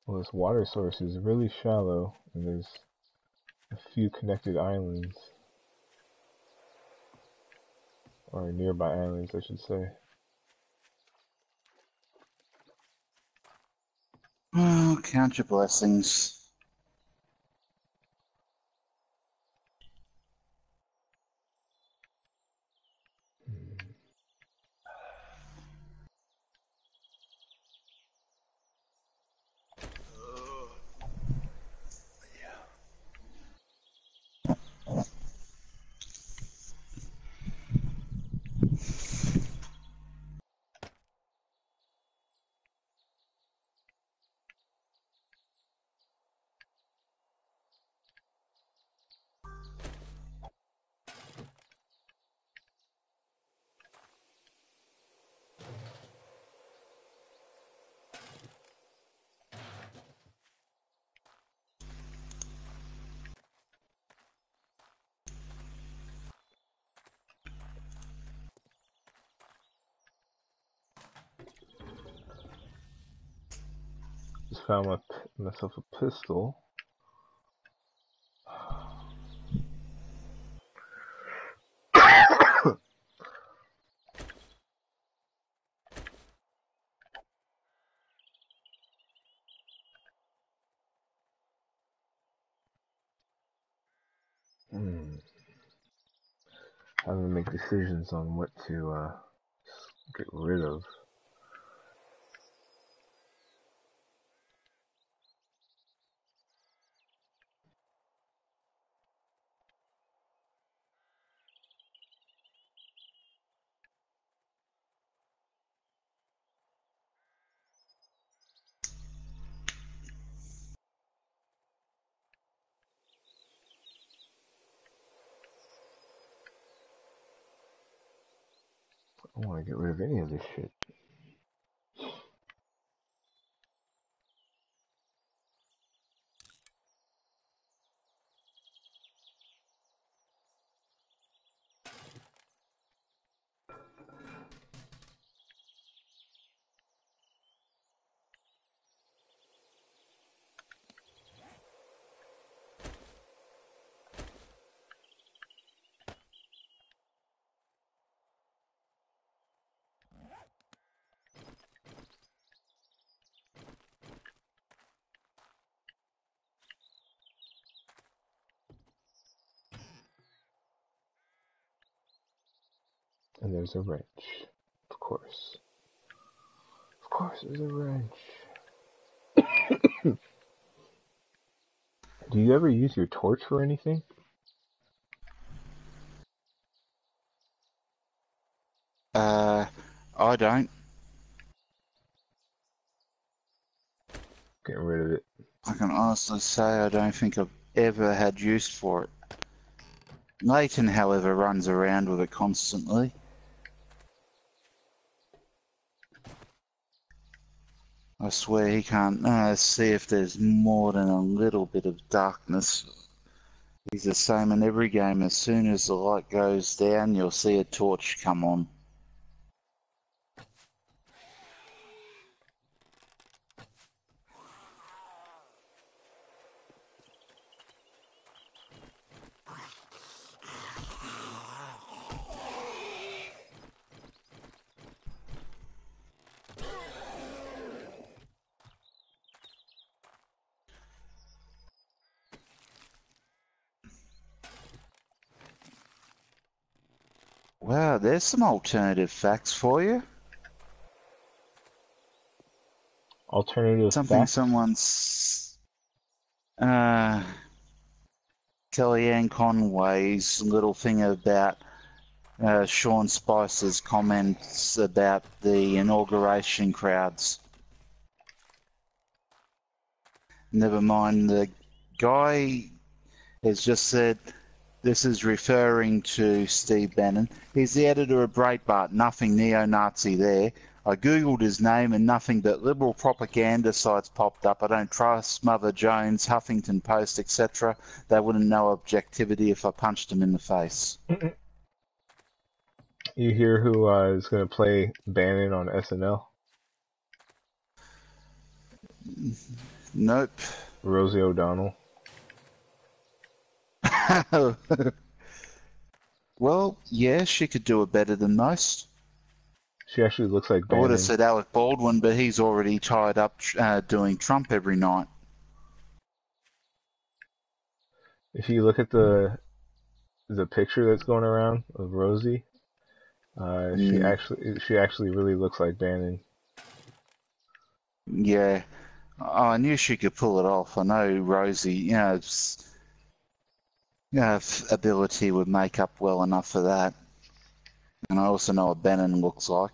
Well, this water source is really shallow, and there's a few connected islands. Or nearby islands, I should say. count your blessings. Just found myself a pistol. Having to make decisions on what to get rid of. I don't want to get rid of any of this shit. And there's a wrench. Of course. Of course there's a wrench. Do you ever use your torch for anything? I don't. Getting rid of it. I can honestly say I don't think I've ever had use for it. Leighton, however, runs around with it constantly. I swear he can't see if there's more than a little bit of darkness. He's the same in every game. As soon as the light goes down, you'll see a torch come on. Wow, there's some alternative facts for you. Alternative Something facts? someone's... Kellyanne Conway's little thing about Sean Spicer's comments about the inauguration crowds. Never mind, the guy has just said this is referring to Steve Bannon. He's the editor of Breitbart, nothing neo-Nazi there. I googled his name and nothing but liberal propaganda sites popped up. I don't trust Mother Jones, Huffington Post, etc. They wouldn't know objectivity if I punched them in the face. You hear who is going to play Bannon on SNL? Nope. Rosie O'Donnell. Well, yeah, she could do it better than most. She actually looks like I would have Bannon. said Alec Baldwin, but he's already tied up doing Trump every night. If you look at the picture that's going around of Rosie, Mm, she actually really looks like Bannon. yeah. Oh, I knew she could pull it off. I know Rosie, ability would make up well enough for that. And I also know what Bannon looks like.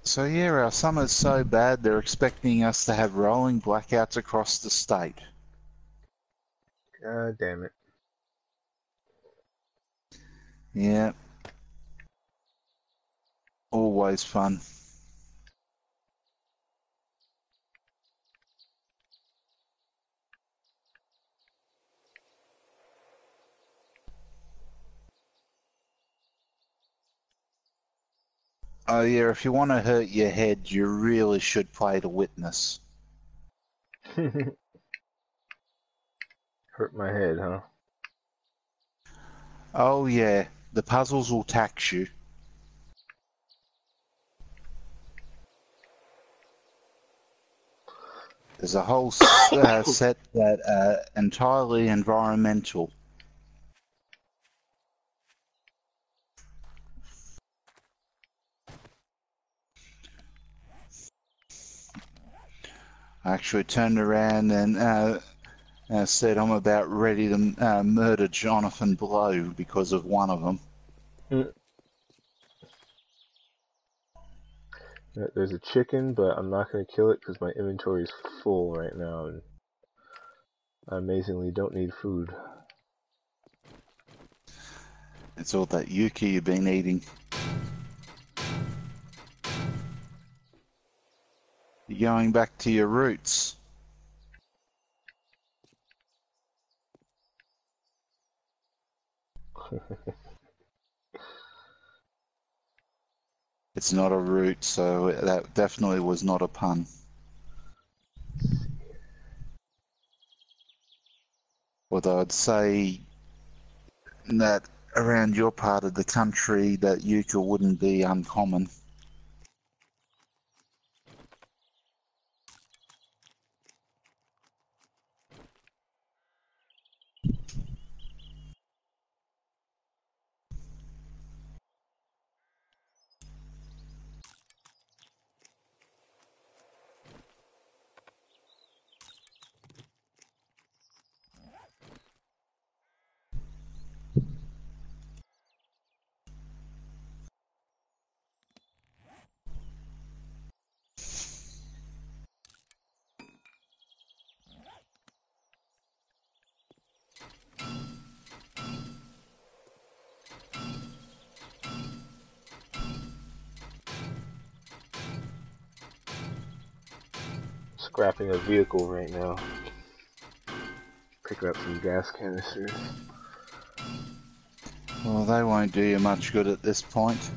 So yeah, our summer's so bad they're expecting us to have rolling blackouts across the state. God damn it. Yeah, always fun. Oh yeah, if you want to hurt your head, you really should play the witness. Hurt my head, huh? Oh yeah, the puzzles will tax you. There's a whole set that entirely environmental. I actually turned around and said I'm about ready to murder Jonathan Blow because of one of them. Mm. There's a chicken, but I'm not going to kill it because my inventory is full right now, and I amazingly don't need food. It's all that yuki you've been eating. You're going back to your roots. It's not a root, so that definitely was not a pun. Although I'd say that around your part of the country that yucca wouldn't be uncommon. Scrapping a vehicle right now. Picking up some gas canisters. Well, they won't do you much good at this point.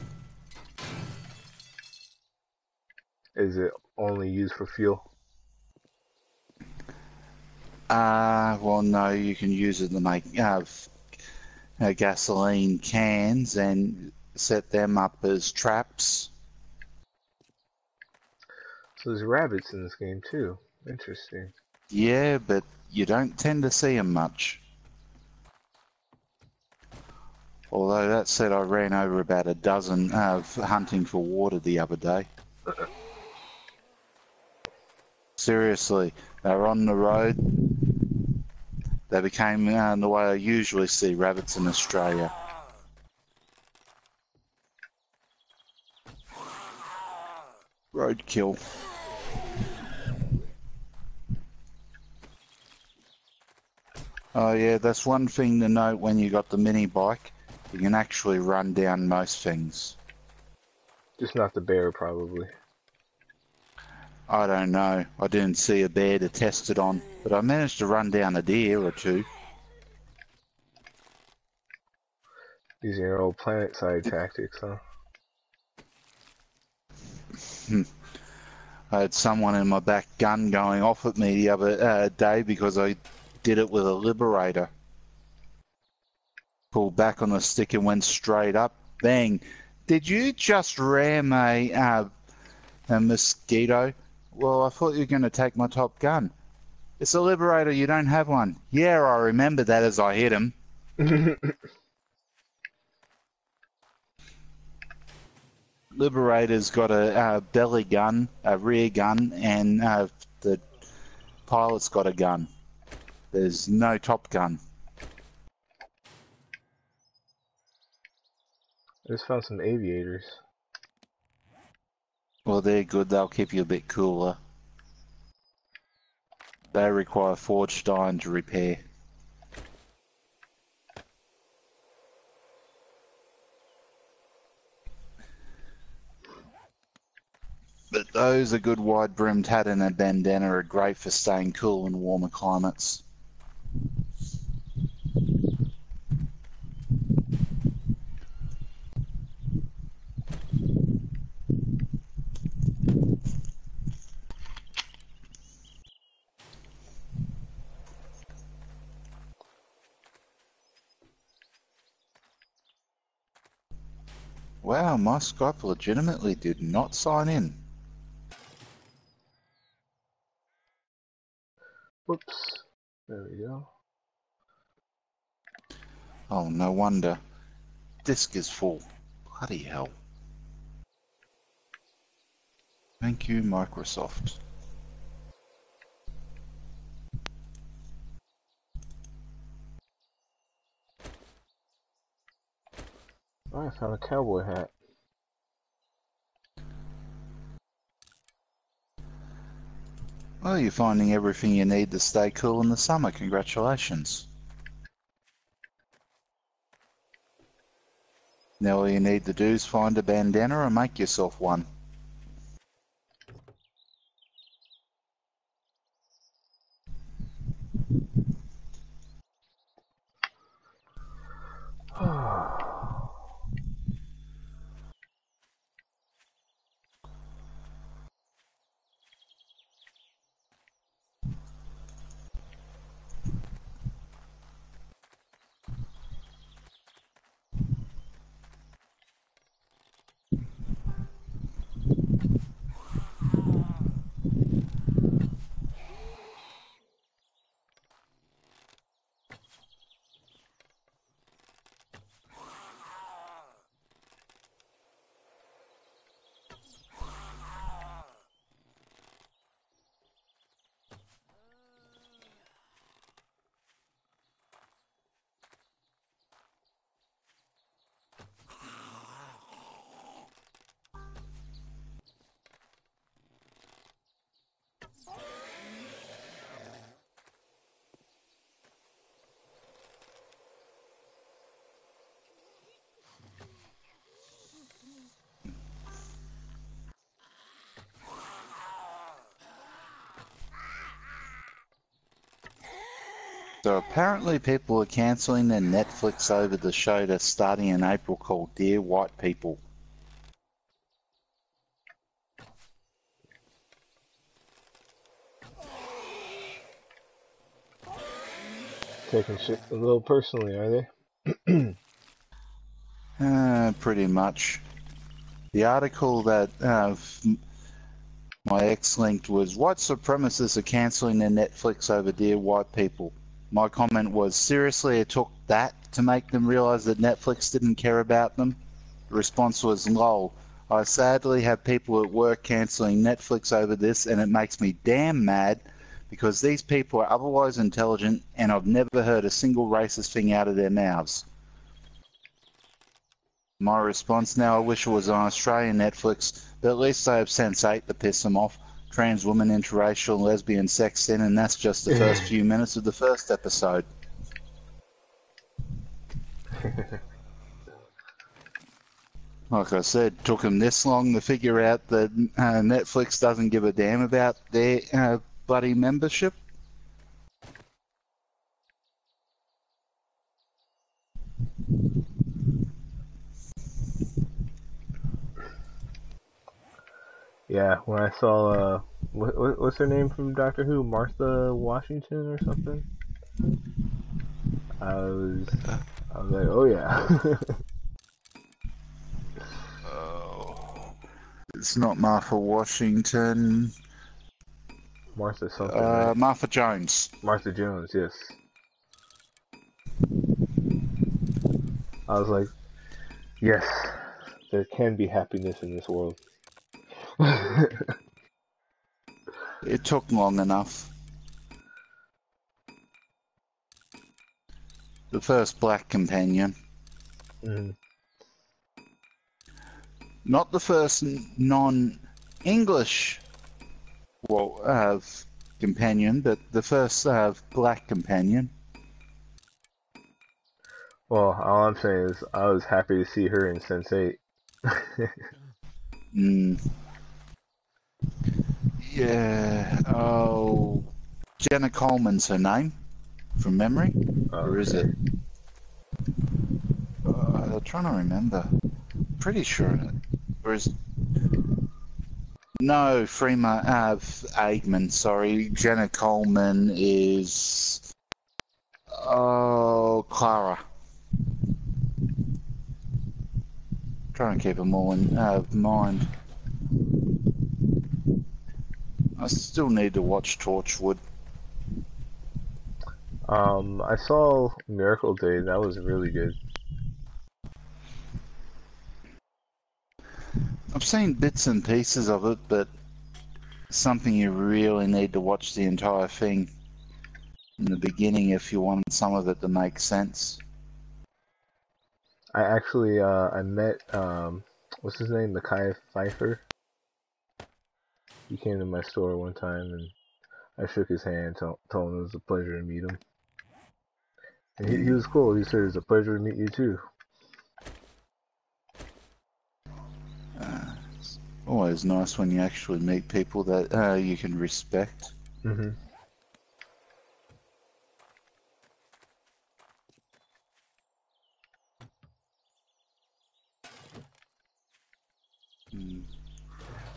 Is it only used for fuel? Well, no, you can use it to make gasoline cans and set them up as traps. So there's rabbits in this game too. Interesting. Yeah, but you don't tend to see them much. Although that said, I ran over about a dozen hunting for water the other day. Seriously, they were on the road. They became the way I usually see rabbits in Australia. Roadkill. Oh yeah, that's one thing to note when you got the mini bike. You can actually run down most things. Just not the bear, probably. I don't know. I didn't see a bear to test it on, but I managed to run down a deer or two. Using your old planet side tactics, huh? I had someone in my back gun going off at me the other day because I did it with a Liberator. Pulled back on the stick and went straight up. Bang. Did you just ram a mosquito? Well, I thought you were going to take my top gun. It's a Liberator, you don't have one. Yeah, I remember that as I hit him. Liberator's got a belly gun, a rear gun, and the pilot's got a gun. There's no top gun. I just found some aviators. Well, they're good. They'll keep you a bit cooler. They require forged iron to repair. But those, a good wide-brimmed hat and a bandana, are great for staying cool in warmer climates. Wow, my Skype legitimately did not sign in. Whoops. There we go. Oh, no wonder. Disk is full. Bloody hell. Thank you, Microsoft. Oh, I found a cowboy hat. Well, you're finding everything you need to stay cool in the summer. Congratulations. Now all you need to do is find a bandana and make yourself one. So apparently people are cancelling their Netflix over the show that's starting in April called Dear White People. Taking shit a little personally, are they? Pretty much. The article that my ex linked was, white supremacists are cancelling their Netflix over Dear White People. My comment was, seriously, it took that to make them realise that Netflix didn't care about them? The response was, lol, I sadly have people at work cancelling Netflix over this, and it makes me damn mad because these people are otherwise intelligent, and I've never heard a single racist thing out of their mouths. My response: now I wish it was on Australian Netflix, but at least they have Sense8 to piss them off. Trans women, interracial, and lesbian sex sin, and that's just the first few minutes of the first episode. Like I said, took them this long to figure out that Netflix doesn't give a damn about their bloody membership. Yeah, when I saw what's her name from Doctor Who, Martha Washington or something, I was like, oh yeah. Oh, it's not Martha Washington. Martha something, right? Martha Jones. Martha Jones, yes. I was like, yes, there can be happiness in this world. It took long enough. The first black companion. Mm. Not the first non-English companion, but the first black companion. Well, all I'm saying is I was happy to see her in Sense8. Yeah. Oh, Jenna Coleman's her name, from memory. Okay. Or is it? I'm trying to remember. Pretty sure. Or is... No, Freema Eggman, sorry. Jenna Coleman is... Oh, Clara. Try and keep them all in mind. I still need to watch Torchwood. I saw Miracle Day. That was really good. I've seen bits and pieces of it, but something you really need to watch the entire thing in the beginning if you want some of it to make sense. I actually I met what's his name, Mekhi Phifer. He came to my store one time and I shook his hand, told him it was a pleasure to meet him. And he was cool. He said it's a pleasure to meet you too. Always nice when you actually meet people that you can respect. Mm-hmm.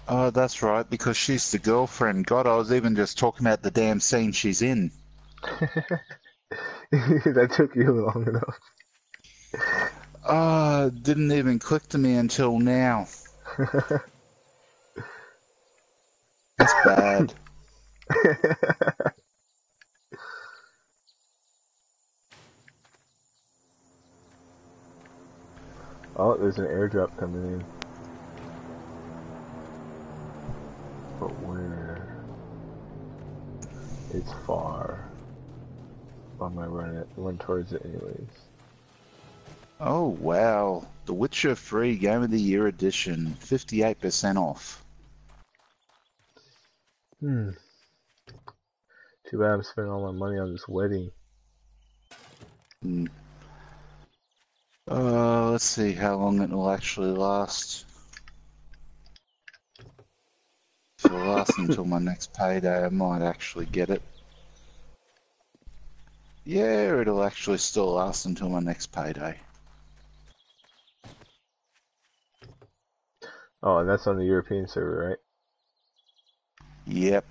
Oh, that's right, because she's the girlfriend. God, I was even just talking about the damn scene she's in. That took you long enough. Didn't even click to me until now. That's bad. Oh, there's an airdrop coming in. But where? It's far. I might run towards it anyways. Oh, wow. The Witcher 3 Game of the Year Edition. 58% off. Too bad I'm spending all my money on this wedding. Let's see how long it will actually last. If it'll last until my next payday, I might actually get it. Yeah, it'll actually still last until my next payday. Oh, and that's on the European server, right? Yep.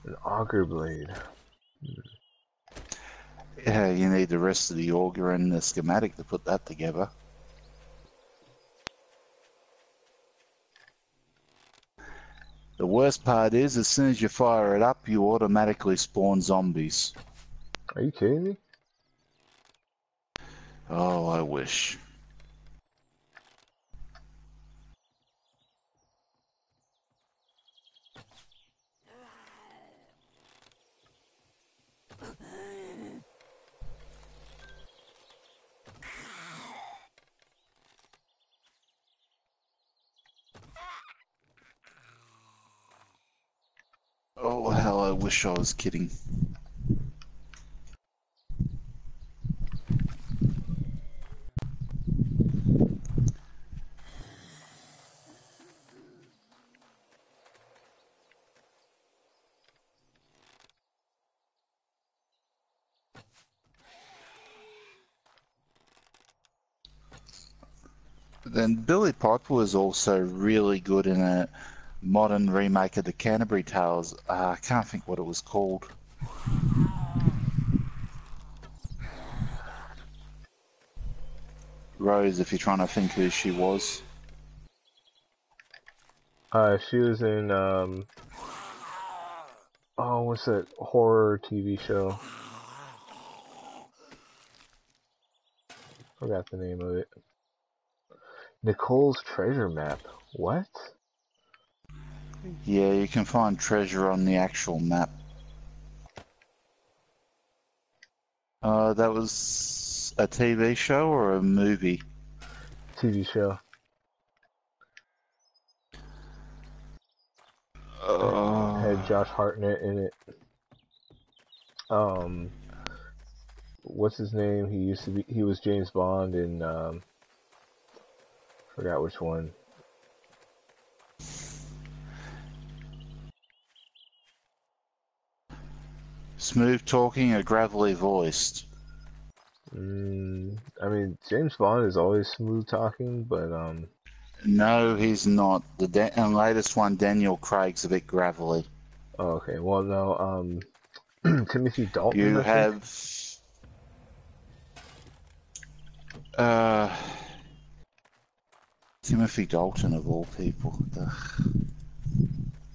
An auger blade. Yeah, you need the rest of the auger and the schematic to put that together. The worst part is, as soon as you fire it up, you automatically spawn zombies. Are you kidding me? Oh, I wish. I wish I was kidding. Then Billy Piper was also really good in a modern remake of the Canterbury Tales. I can't think what it was called. Rose, if you're trying to think who she was. She was in oh, what's that horror TV show? Forgot the name of it. Nicole's Treasure Map. What? Yeah, you can find treasure on the actual map. That was a TV show or a movie? TV show. Had Josh Hartnett in it. What's his name? He was James Bond in forgot which one. Smooth talking or gravelly voiced? I mean, James Bond is always smooth talking, but No, he's not. The latest one, Daniel Craig's a bit gravelly. oh, okay. Well, no. Timothy Dalton. You I think? have Timothy Dalton of all people.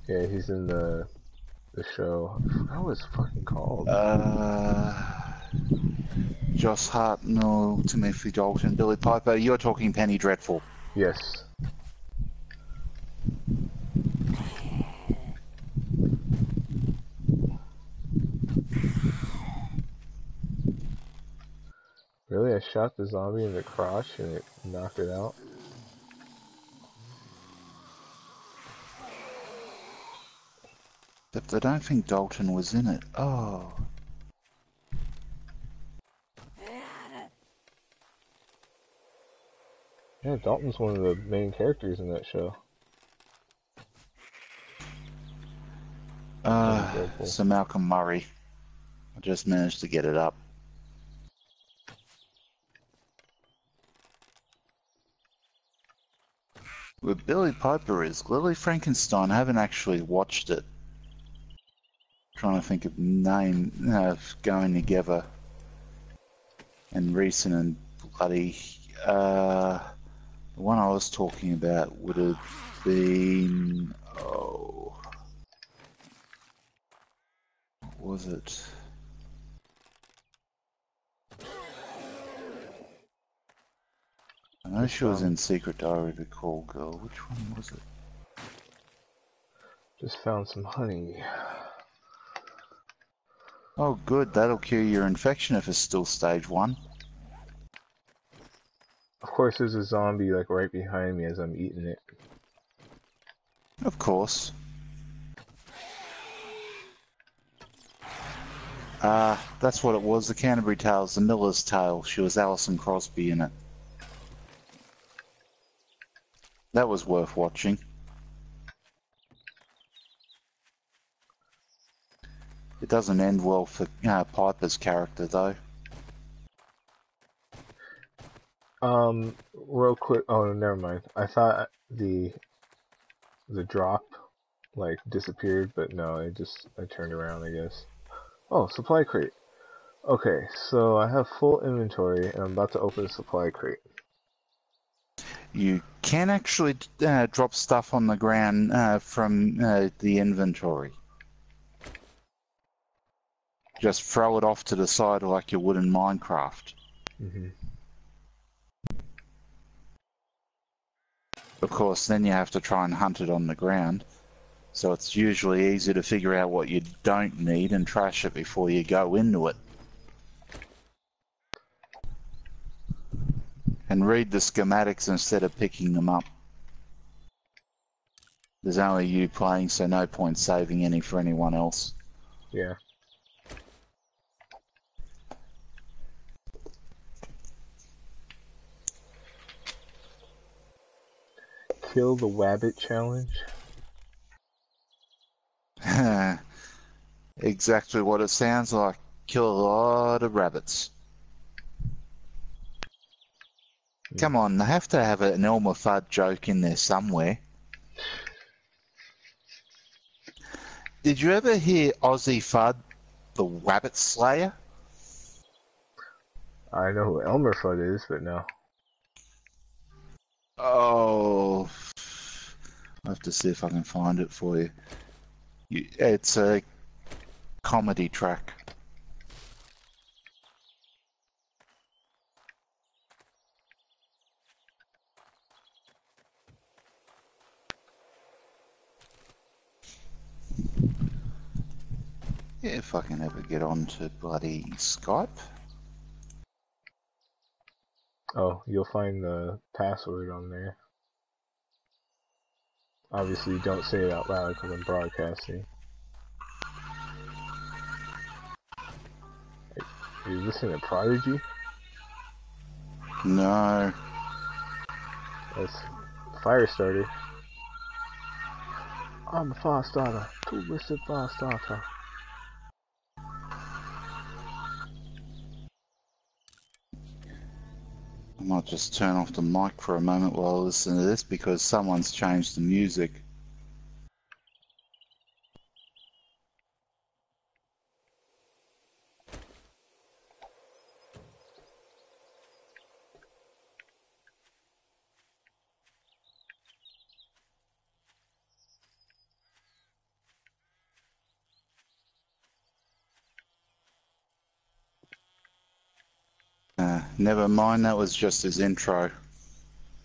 Yeah, he's in the show. I forgot what it's fucking called. Josh Hartnell, Timothy Dalton, Billy Piper. You're talking Penny Dreadful. Yes. Really? I shot the zombie in the crotch and it knocked it out? Except I don't think Dalton was in it. Oh. Yeah, Dalton's one of the main characters in that show. So Malcolm Murray. I just managed to get it up. With Billy Piper is Lily Frankenstein. I haven't actually watched it. Trying to think of name going together. And recent and bloody. The one I was talking about would have been. Oh. What was it? I know she was in Secret Diary of a Call Girl. Which one was it? Just found some honey. Oh, good. That'll cure your infection if it's still stage 1. Of course, there's a zombie like right behind me as I'm eating it. Of course. That's what it was. The Canterbury Tales, the Miller's Tale. She was Alison Crosby in it. That was worth watching. It doesn't end well for Piper's character, though. Real quick. Oh, never mind. I thought the drop like disappeared, but no, I turned around, I guess. Oh, supply crate. Okay, so I have full inventory, and I'm about to open a supply crate. You can actually drop stuff on the ground from the inventory. Just throw it off to the side like you would in Minecraft. Mm-hmm. Of course, then you have to try and hunt it on the ground. So it's usually easier to figure out what you don't need and trash it before you go into it. And read the schematics instead of picking them up. There's only you playing, so no point saving any for anyone else. Yeah. Kill the Wabbit challenge. Exactly what it sounds like. Kill a lot of rabbits. Come on, they have to have an Elmer Fudd joke in there somewhere. Did you ever hear Ozzy Fudd, the Rabbit Slayer? I know who Elmer Fudd is, but no. Oh, I have to see if I can find it for you. It's a comedy track. Yeah, if I can ever get onto bloody Skype. Oh, you'll find the password on there. Obviously, don't say it out loud because I'm broadcasting. Are you listening to Prodigy? No. That's Firestarter. I'm a fast starter. Twisted fast starter. I might just turn off the mic for a moment while I listen to this because someone's changed the music. Never mind, that was just his intro.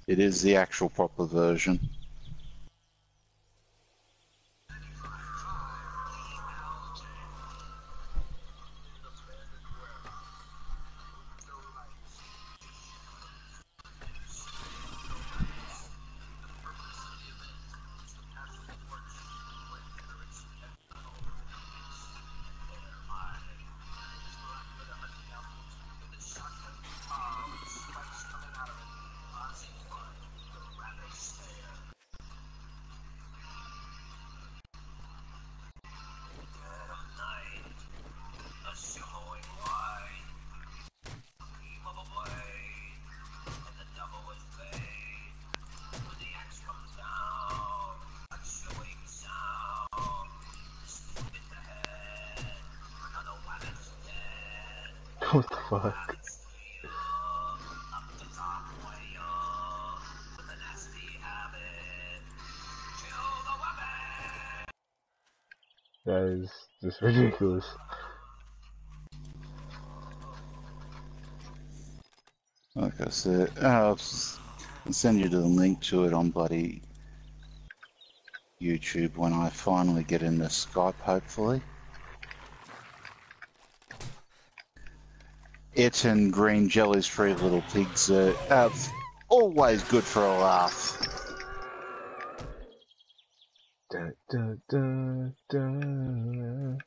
It is the actual proper version. What the fuck? That is just ridiculous. Like I said, I'll send you the link to it on bloody YouTube when I finally get into Skype, hopefully. It and Green Jelly's Three Little Pigs are always good for a laugh. Dun, dun, dun, dun.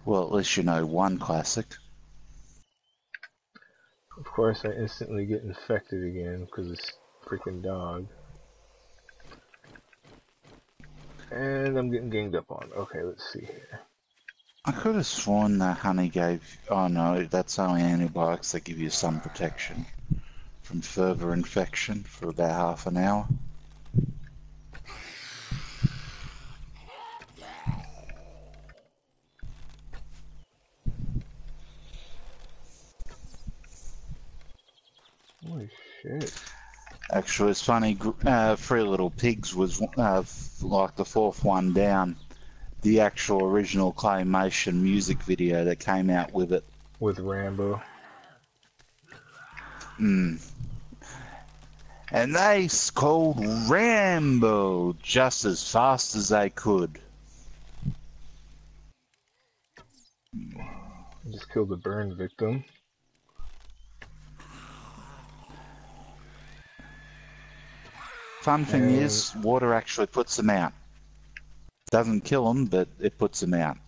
Well, at least you know one classic. Of course, I instantly get infected again because it's freaking dog. And I'm getting ganged up on. Okay, let's see here. I could have sworn that honey gave... Oh no, that's only antibiotics that give you some protection from further infection for about half an hour. Holy shit. Actually, it's funny, Three Little Pigs was like the fourth one down. The actual original claymation music video that came out with it. With Rambo. And they called Rambo just as fast as they could. Just killed a burn victim. Fun thing is, water actually puts them out. Doesn't kill them, but it puts them out.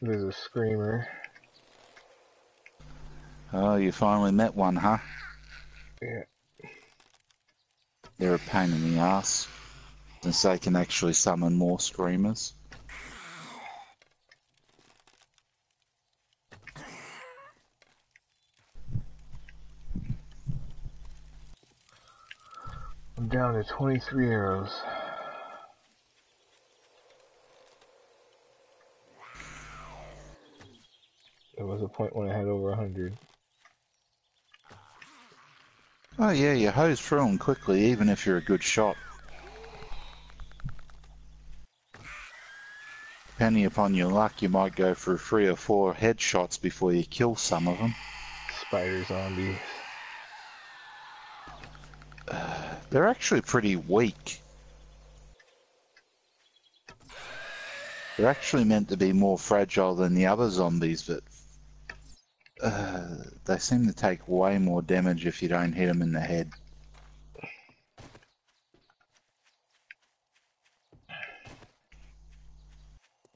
There's a screamer. Oh, you finally met one, huh? Yeah. They're a pain in the ass, since they can actually summon more screamers. I'm down to 23 arrows. There was a point when I had over 100. Oh yeah, you hose through them quickly, even if you're a good shot. Depending upon your luck, you might go for 3 or 4 headshots before you kill some of them. Spider zombies. They're actually pretty weak. They're actually meant to be more fragile than the other zombies, but they seem to take way more damage if you don't hit them in the head.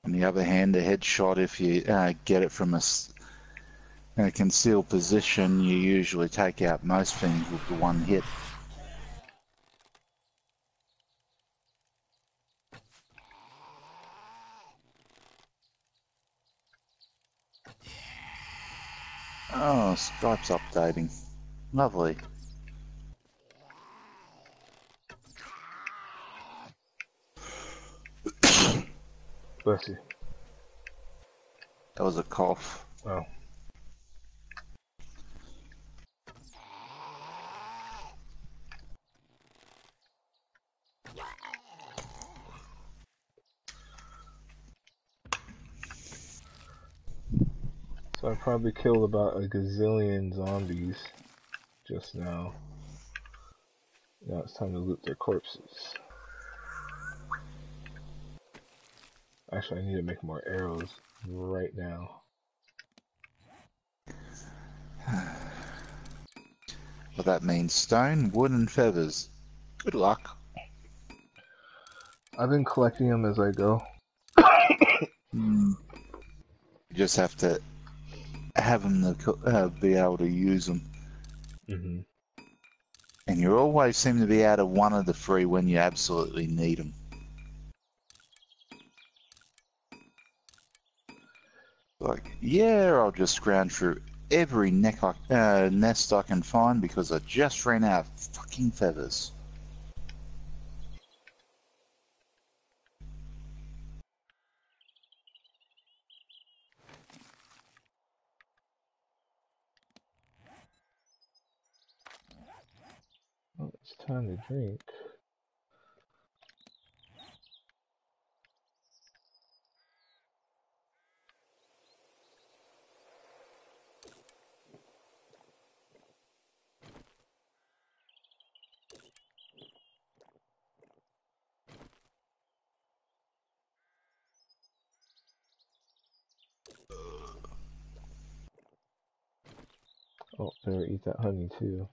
On the other hand, a headshot, if you get it from a concealed position, you usually take out most things with the one hit. Oh, Stripe's updating. Lovely. Bless you. That was a cough. Oh. So I probably killed about a gazillion zombies just now. Now it's time to loot their corpses. Actually, I need to make more arrows right now. Well, that means stone, wood, and feathers. Good luck. I've been collecting them as I go. You just have to have them to be able to use them. Mm-hmm. And you always seem to be out of one of the 3 when you absolutely need them. Like, yeah, I'll just scrounge through every nest I can find because I just ran out of fucking feathers. Oh, it's time to drink. Oh, better eat that honey too.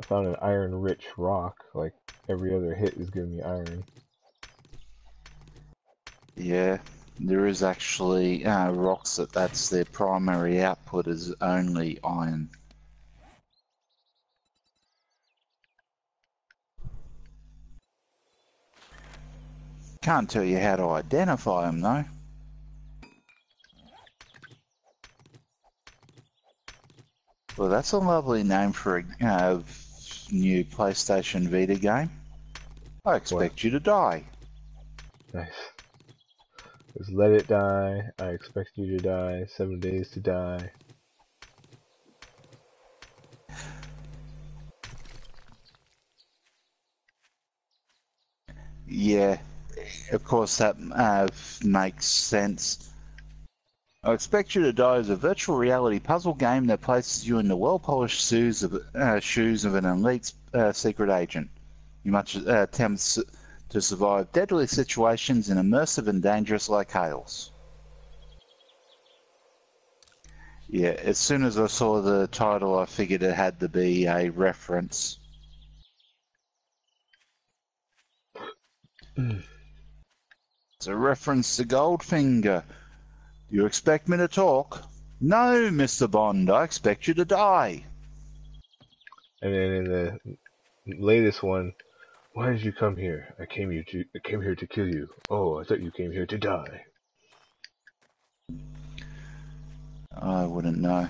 I found an iron-rich rock. Like, every other hit is giving me iron. Yeah, there is actually rocks that's their primary output is only iron. Can't tell you how to identify them though. Well, that's a lovely name for a new PlayStation Vita game. I expect you to die. Nice. Just let it die. I expect you to die. 7 days to die. Yeah, of course that makes sense. I Expect You to Die is a virtual reality puzzle game that places you in the well-polished shoes of an elite secret agent. You must attempt to survive deadly situations in immersive and dangerous locales. Yeah, as soon as I saw the title, I figured it had to be a reference. It's a reference to Goldfinger. Do you expect me to talk? No, Mr. Bond, I expect you to die. And then in the latest one, why did you come here? I came here to kill you. Oh, I thought you came here to die. I wouldn't know.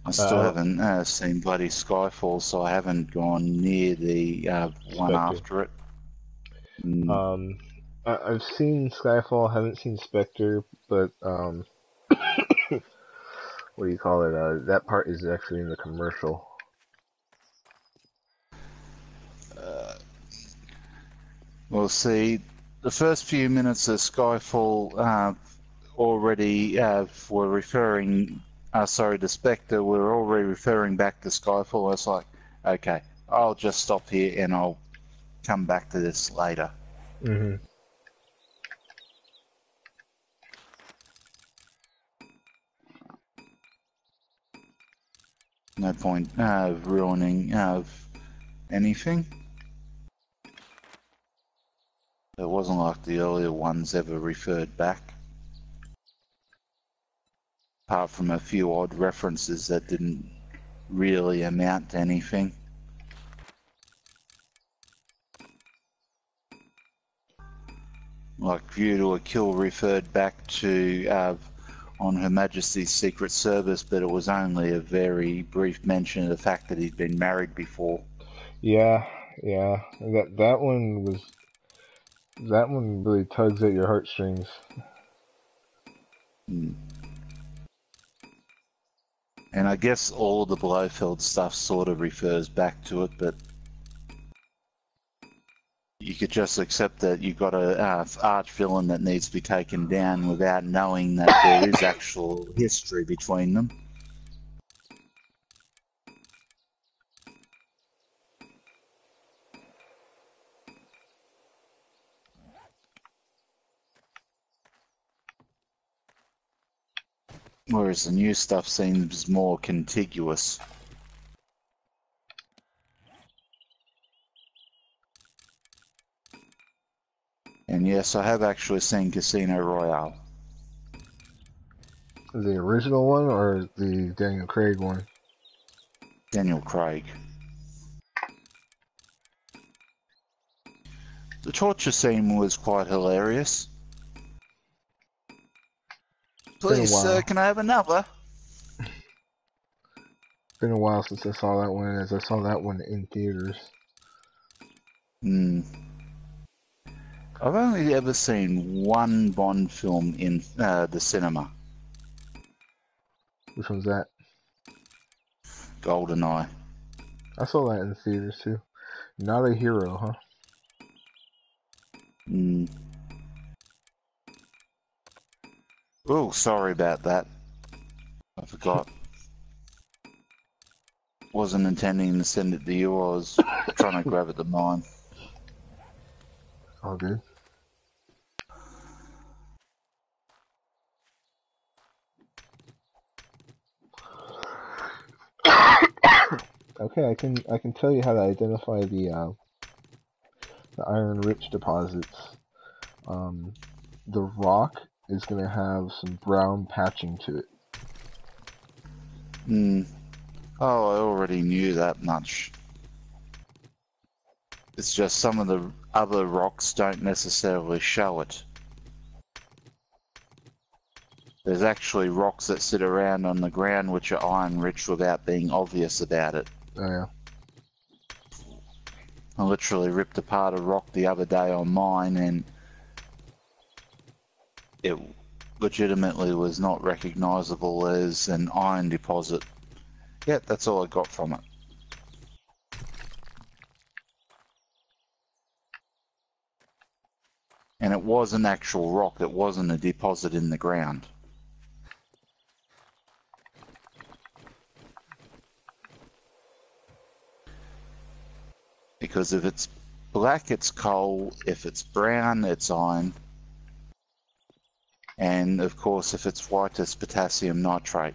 I still Uh, haven't seen bloody Skyfall, so I haven't gone near the one Spectre. after it. Mm. I've seen Skyfall, haven't seen Spectre, but what do you call it? That part is actually in the commercial. We'll see. The first few minutes of Skyfall already were referring, sorry, the Spectre were already referring back to Skyfall. I was like, okay, I'll just stop here and I'll come back to this later. Mm-hmm. No point ruining anything. It wasn't like the earlier ones ever referred back, apart from a few odd references that didn't really amount to anything. Like View to a Kill referred back to on Her Majesty's Secret Service, but it was only a very brief mention of the fact that he'd been married before. Yeah, yeah. That one really tugs at your heartstrings. Mm. And I guess all the Blofeld stuff sort of refers back to it, but you could just accept that you've got a arch villain that needs to be taken down without knowing that there is actual history between them. Whereas the new stuff seems more contiguous. And yes, I have actually seen Casino Royale. The original one or the Daniel Craig one? Daniel Craig. The torture scene was quite hilarious. Been a Please, sir, while. can I have another? Been a while since I saw that one, as I saw that one in theaters. Hmm. I've only ever seen one Bond film in the cinema. Which one's that? GoldenEye. I saw that in theaters too. Not a Hero, huh? Hmm. Oh, sorry about that. I forgot. Wasn't intending to send it to you. I was trying to grab it to mine. All good. Okay, I can tell you how to identify the iron rich deposits. The rock is going to have some brown patching to it. Hmm. Oh, I already knew that much. It's just some of the other rocks don't necessarily show it. There's actually rocks that sit around on the ground which are iron rich without being obvious about it. Oh yeah. I literally ripped apart a rock the other day on mine and it legitimately was not recognizable as an iron deposit. Yeah, that's all I got from it. it was an actual rock. It wasn't a deposit in the ground. Because if it's black, it's coal. If it's brown, it's iron. And of course, if it's white, it's potassium nitrate.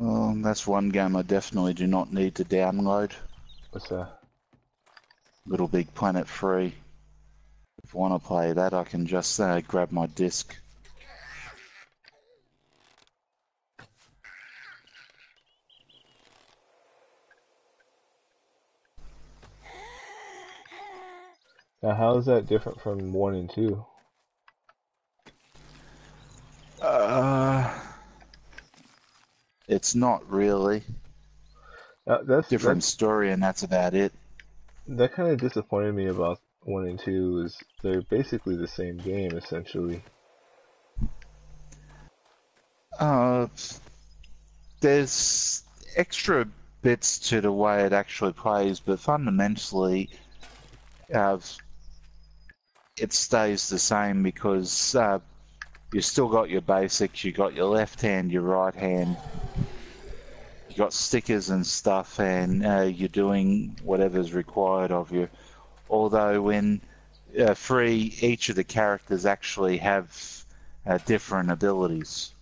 Well, that's one game I definitely do not need to download. What's that? Little Big Planet 3. If I want to play that, I can just grab my disc. Now, how is that different from 1 and 2? It's not really. That's Different story, and that's about it. That kind of disappointed me about 1 and 2 is they're basically the same game, essentially. There's extra bits to the way it actually plays, but fundamentally, it stays the same because you still got your basics. You got your left hand, your right hand. You got stickers and stuff, and you're doing whatever's required of you. Although in 3, each of the characters actually have different abilities.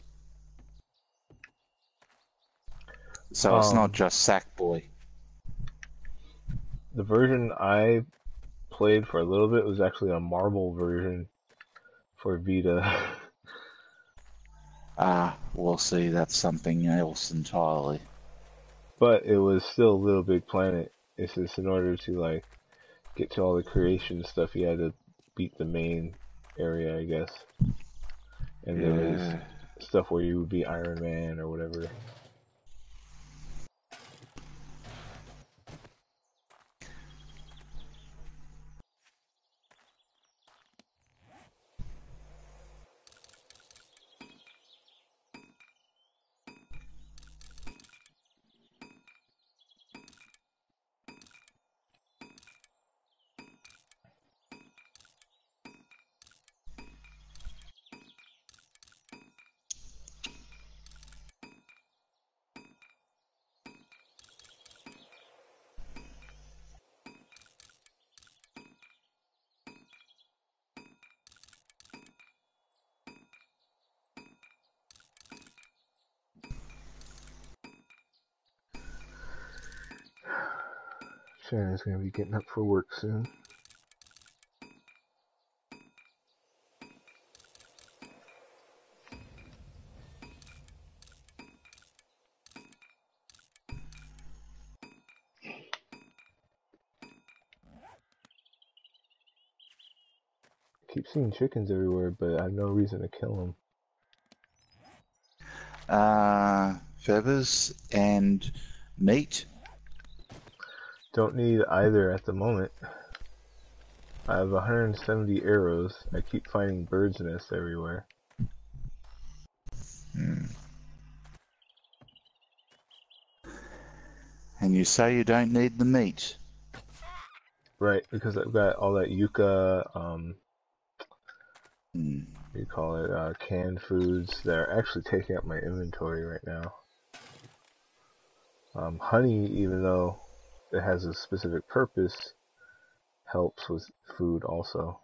So it's not just Sackboy. The version I played for a little bit was actually a marble version for Vita. We'll see, that's something else entirely. But it was still Little Big Planet. It's just in order to like get to all the creation stuff, you had to beat the main area, I guess. And there was stuff where you would be Iron Man or whatever. Shannon's gonna be getting up for work soon. Keep seeing chickens everywhere, but I have no reason to kill them. Feathers and meat. Don't need either at the moment. I have 170 arrows. I keep finding birds' nests everywhere. And you say you don't need the meat. Right, because I've got all that yucca, what do you call it, canned foods that are actually taking up my inventory right now. Honey, even though it has a specific purpose, helps with food also.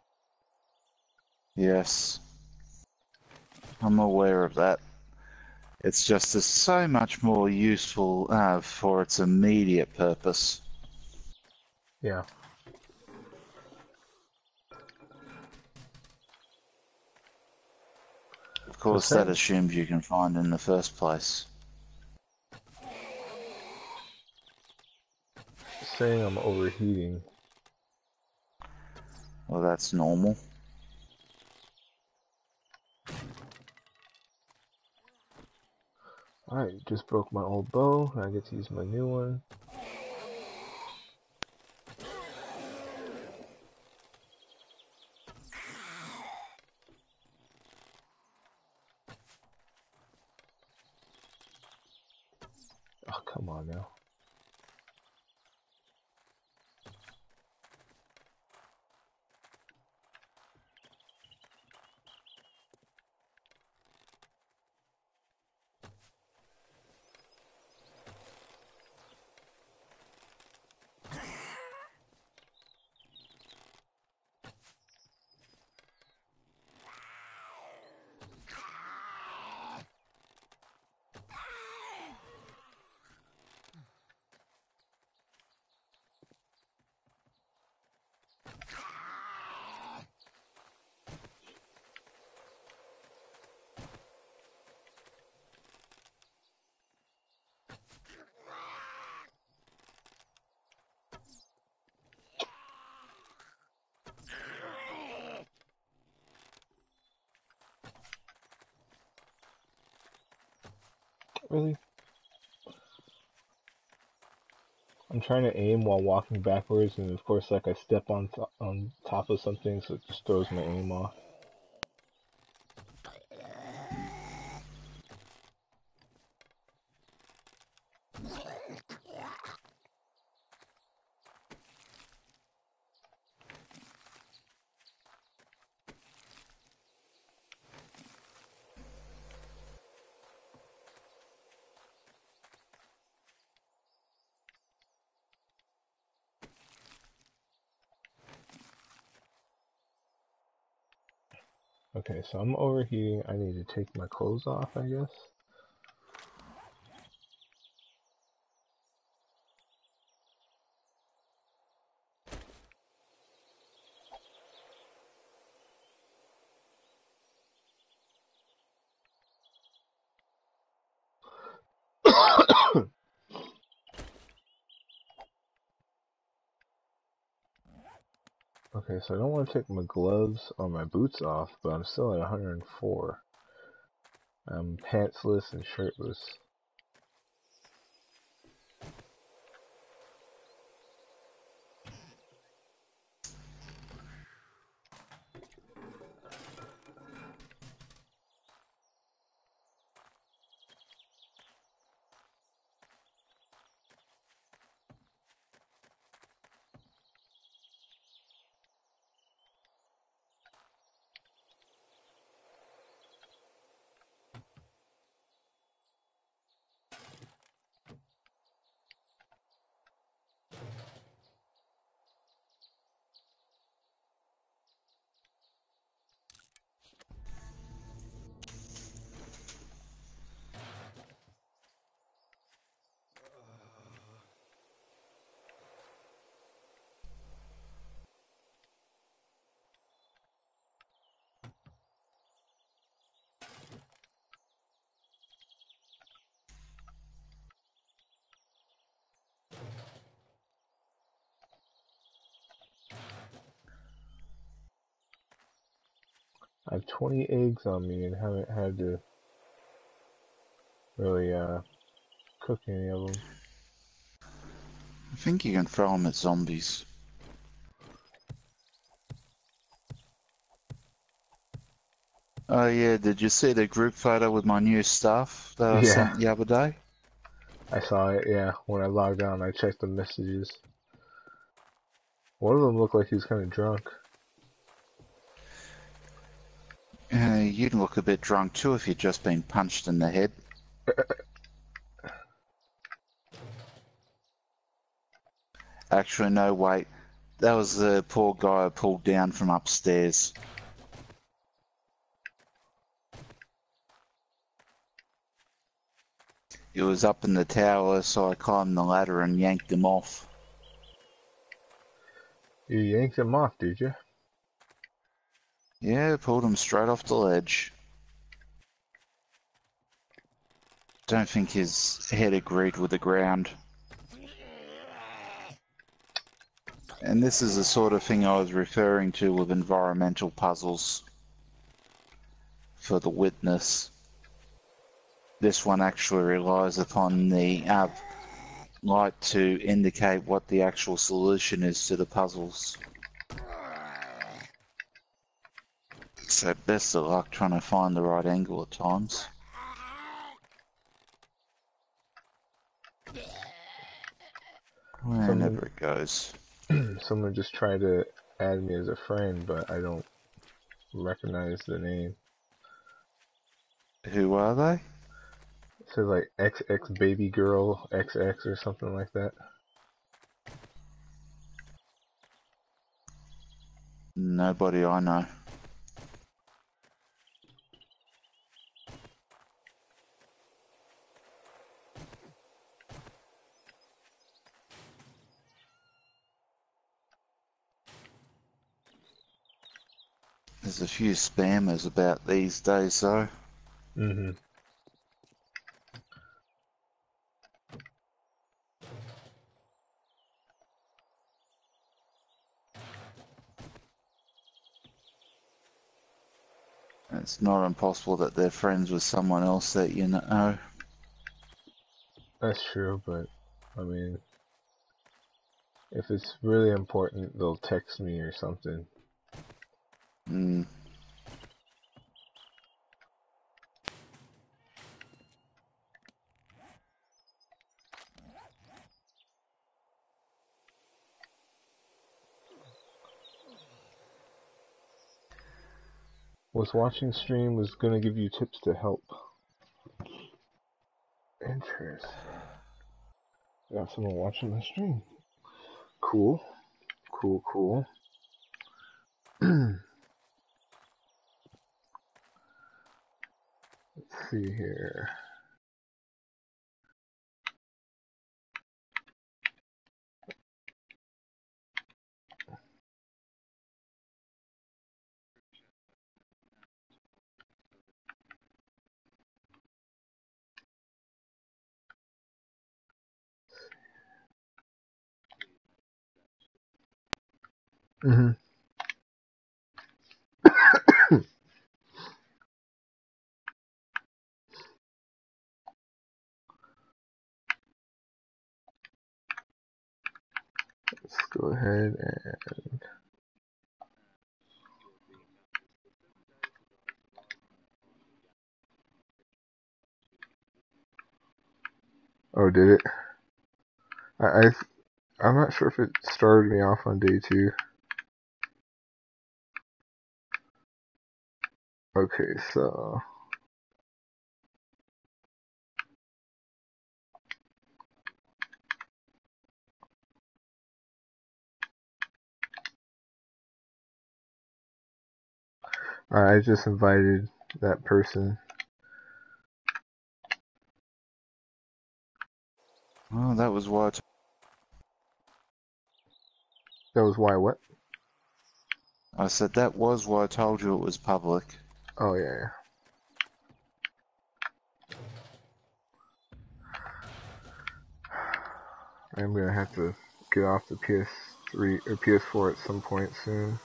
Yes. I'm aware of that. It's just it's so much more useful for its immediate purpose. Yeah. Of course, that assumes you can find in the first place. Saying I'm overheating. Well, that's normal. Alright, just broke my old bow. I get to use my new one. Come on now. Really? I'm trying to aim while walking backwards, and of course, like I step on top of something, so it just throws my aim off. Okay, so I'm over here. I need to take my clothes off, I guess. Okay, so I don't want to take my gloves or my boots off, but I'm still at 104. I'm pantsless and shirtless. I have 20 eggs on me and haven't had to really cook any of them. I think you can throw them at zombies. Oh yeah, did you see the group photo with my new stuff that I Yeah, sent the other day? I saw it, yeah. When I logged on, I checked the messages. One of them looked like he was kind of drunk. You'd look a bit drunk too if you'd just been punched in the head. Actually, no, wait. That was the poor guy I pulled down from upstairs. He was up in the tower, so I climbed the ladder and yanked him off. You yanked him off, did you? Yeah, pulled him straight off the ledge. Don't think his head agreed with the ground. And this is the sort of thing I was referring to with environmental puzzles for the witness. This one actually relies upon the light to indicate what the actual solution is to the puzzles. So best of luck trying to find the right angle at times. Wherever it goes. Someone just tried to add me as a friend, but I don't recognize the name. Who are they? It says like XX baby girl XX or something like that. Nobody I know. There's a few spammers about these days, though. Mm-hmm. It's not impossible that they're friends with someone else that you know. That's true, but I mean, if it's really important, they'll text me or something. Mm. Was watching stream was gonna give you tips to help. Interesting. Got someone watching the stream. Cool. Cool, cool. Let's see here. Mm-hmm. Let's go ahead and... Oh, did it? I'm not sure if it started me off on day 2. Okay, so... I just invited that person. Oh, that was what. That was why what? I said that was why I told you it was public. Oh, yeah. I'm gonna have to get off the PS3 or PS4 at some point soon.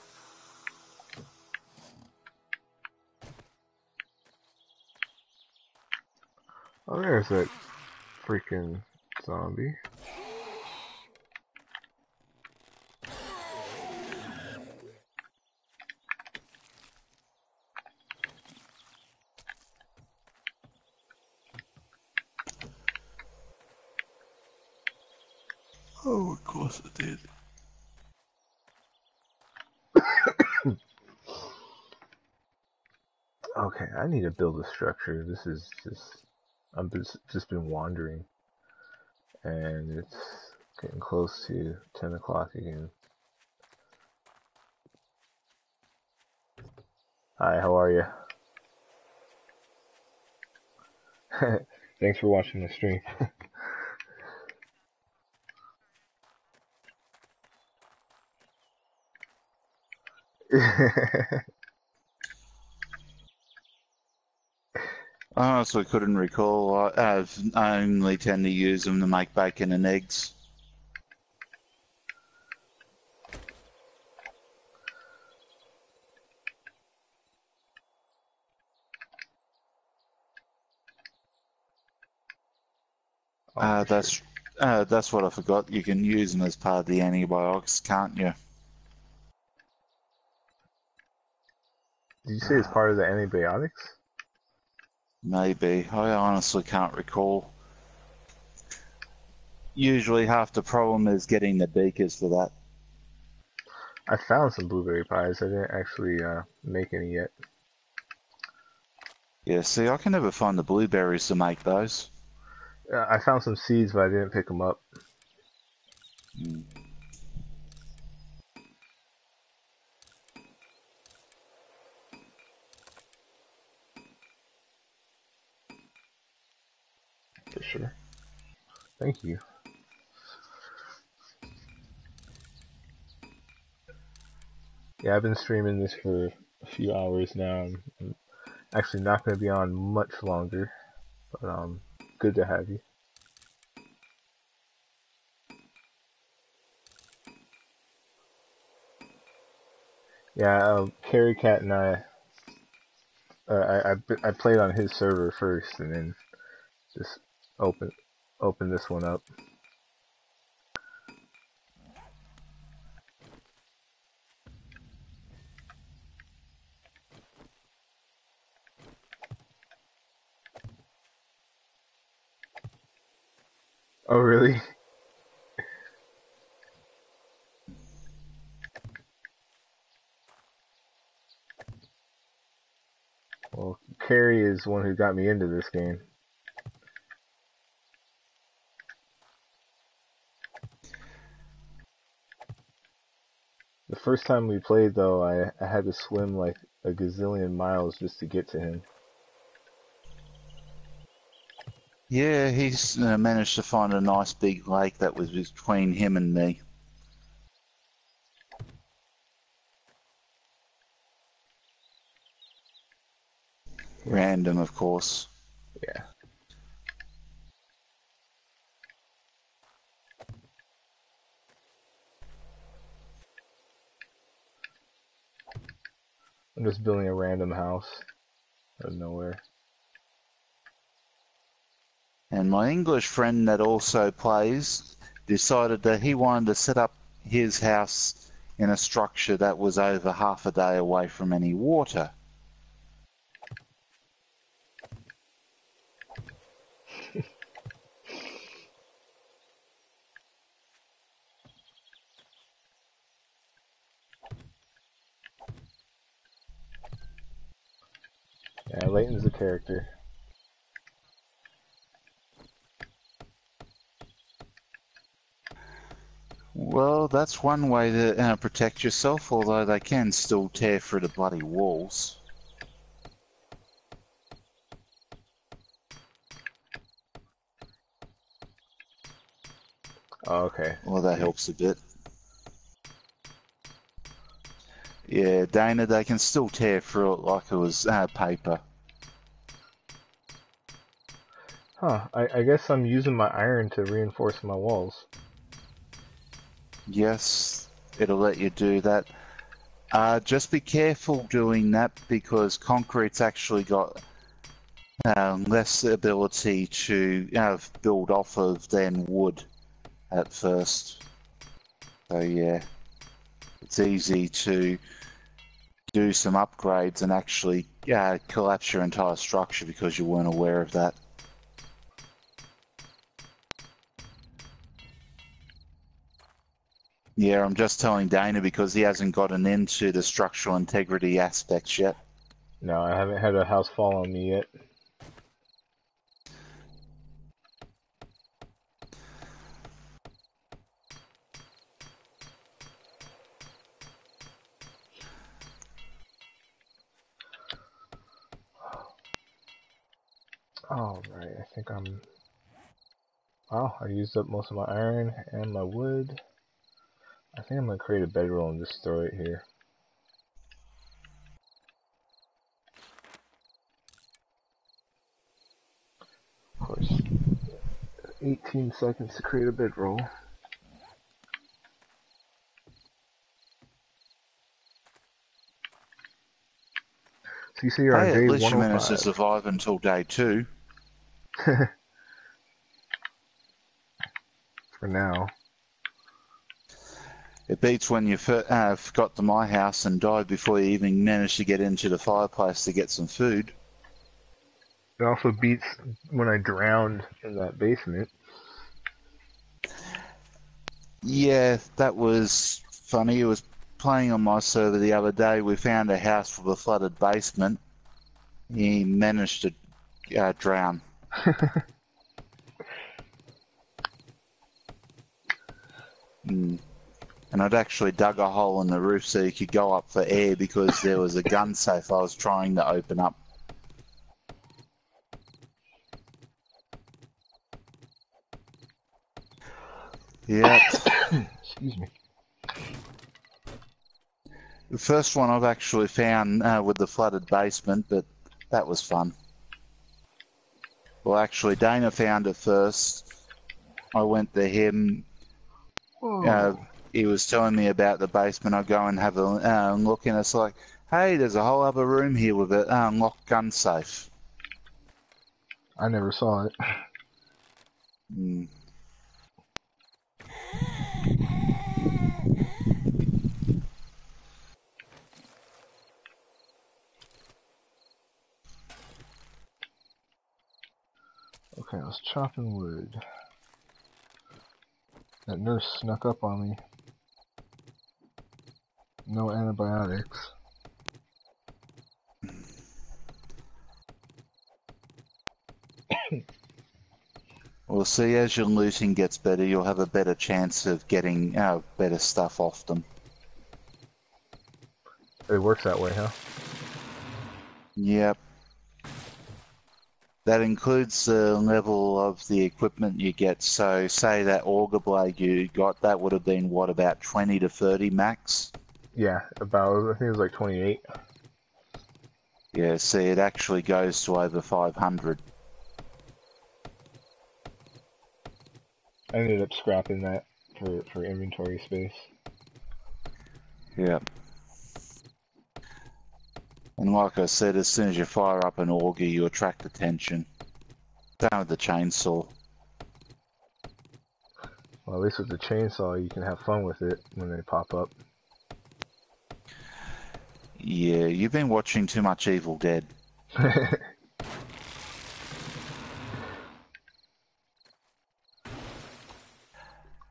Oh, there's that freaking zombie. Oh, of course it did. Okay, I need to build a structure. This is just... I've just been wandering. And it's getting close to 10 o'clock again. Hi, how are you? Thanks for watching the stream. I honestly couldn't recall. I only tend to use them to make bacon and eggs. Oh, That's what I forgot. You can use them as part of the antibiotics, can't you? Did you say it's part of the antibiotics? Maybe. I honestly can't recall. usually half the problem is getting the beakers for that. I found some blueberry pies. I didn't actually make any yet. Yeah, see, I can never find the blueberries to make those. I found some seeds, but I didn't pick them up. Mm. For sure. Thank you. Yeah, I've been streaming this for a few hours now. I'm actually not going to be on much longer, but good to have you. Yeah, Cericat and I played on his server first, and then just open this one up. Oh, really? Well, Carrie is one who got me into this game. The first time we played, though, I had to swim like a gazillion miles just to get to him. Yeah, he's managed to find a nice big lake that was between him and me. Yeah. Random, of course. Yeah. I'm just building a random house out of nowhere. And my English friend that also plays decided that he wanted to set up his house in a structure that was over half a day away from any water. Yeah, Leighton's a character. Well, that's one way to protect yourself, although they can still tear through the bloody walls. Oh, okay. Well, that helps a bit. Yeah, Dana, they can still tear through it like it was paper. Huh, I guess I'm using my iron to reinforce my walls. Yes, it'll let you do that. Just be careful doing that because concrete's actually got less ability to build off of than wood at first. So yeah, it's easy to do some upgrades and actually collapse your entire structure because you weren't aware of that. Yeah, I'm just telling Dana because he hasn't gotten into the structural integrity aspects yet. No, I haven't had a house fall on me yet. Alright, I think I'm... Wow, I used up most of my iron and my wood. I think I'm going to create a bedroll and just throw it here. Of course, 18 seconds to create a bedroll. So you say you're on Hey, at day least you managed to 105. survive until day 2. For now. It beats when you got to my house and died before you even managed to get into the fireplace to get some food. It also beats when I drowned in that basement. Yeah, that was funny. It was playing on my server the other day. We found a house with a flooded basement. He managed to drown. Mm. And I'd actually dug a hole in the roof so you could go up for air because there was a gun safe I was trying to open up. Yep. Excuse me. The first one I've actually found with the flooded basement, but that was fun. Well, actually, Dana found it first. I went to him. He was telling me about the basement. I go and have a look, and it's like, hey, there's a whole other room here with a locked gun safe. I never saw it. Mm. Okay, I was chopping wood. That nurse snuck up on me. No antibiotics. Well, see, as your looting gets better, you'll have a better chance of getting better stuff off them. It works that way, huh? Yep. That includes the level of the equipment you get. So, say that auger blade you got, that would have been, what, about 20 to 30 max? Yeah, about, I think it was like 28. Yeah, see, it actually goes to over 500. I ended up scrapping that for inventory space. Yep. And like I said, as soon as you fire up an auger, you attract attention. Same with the chainsaw. Well, at least with the chainsaw, you can have fun with it when they pop up. Yeah, you've been watching too much Evil Dead.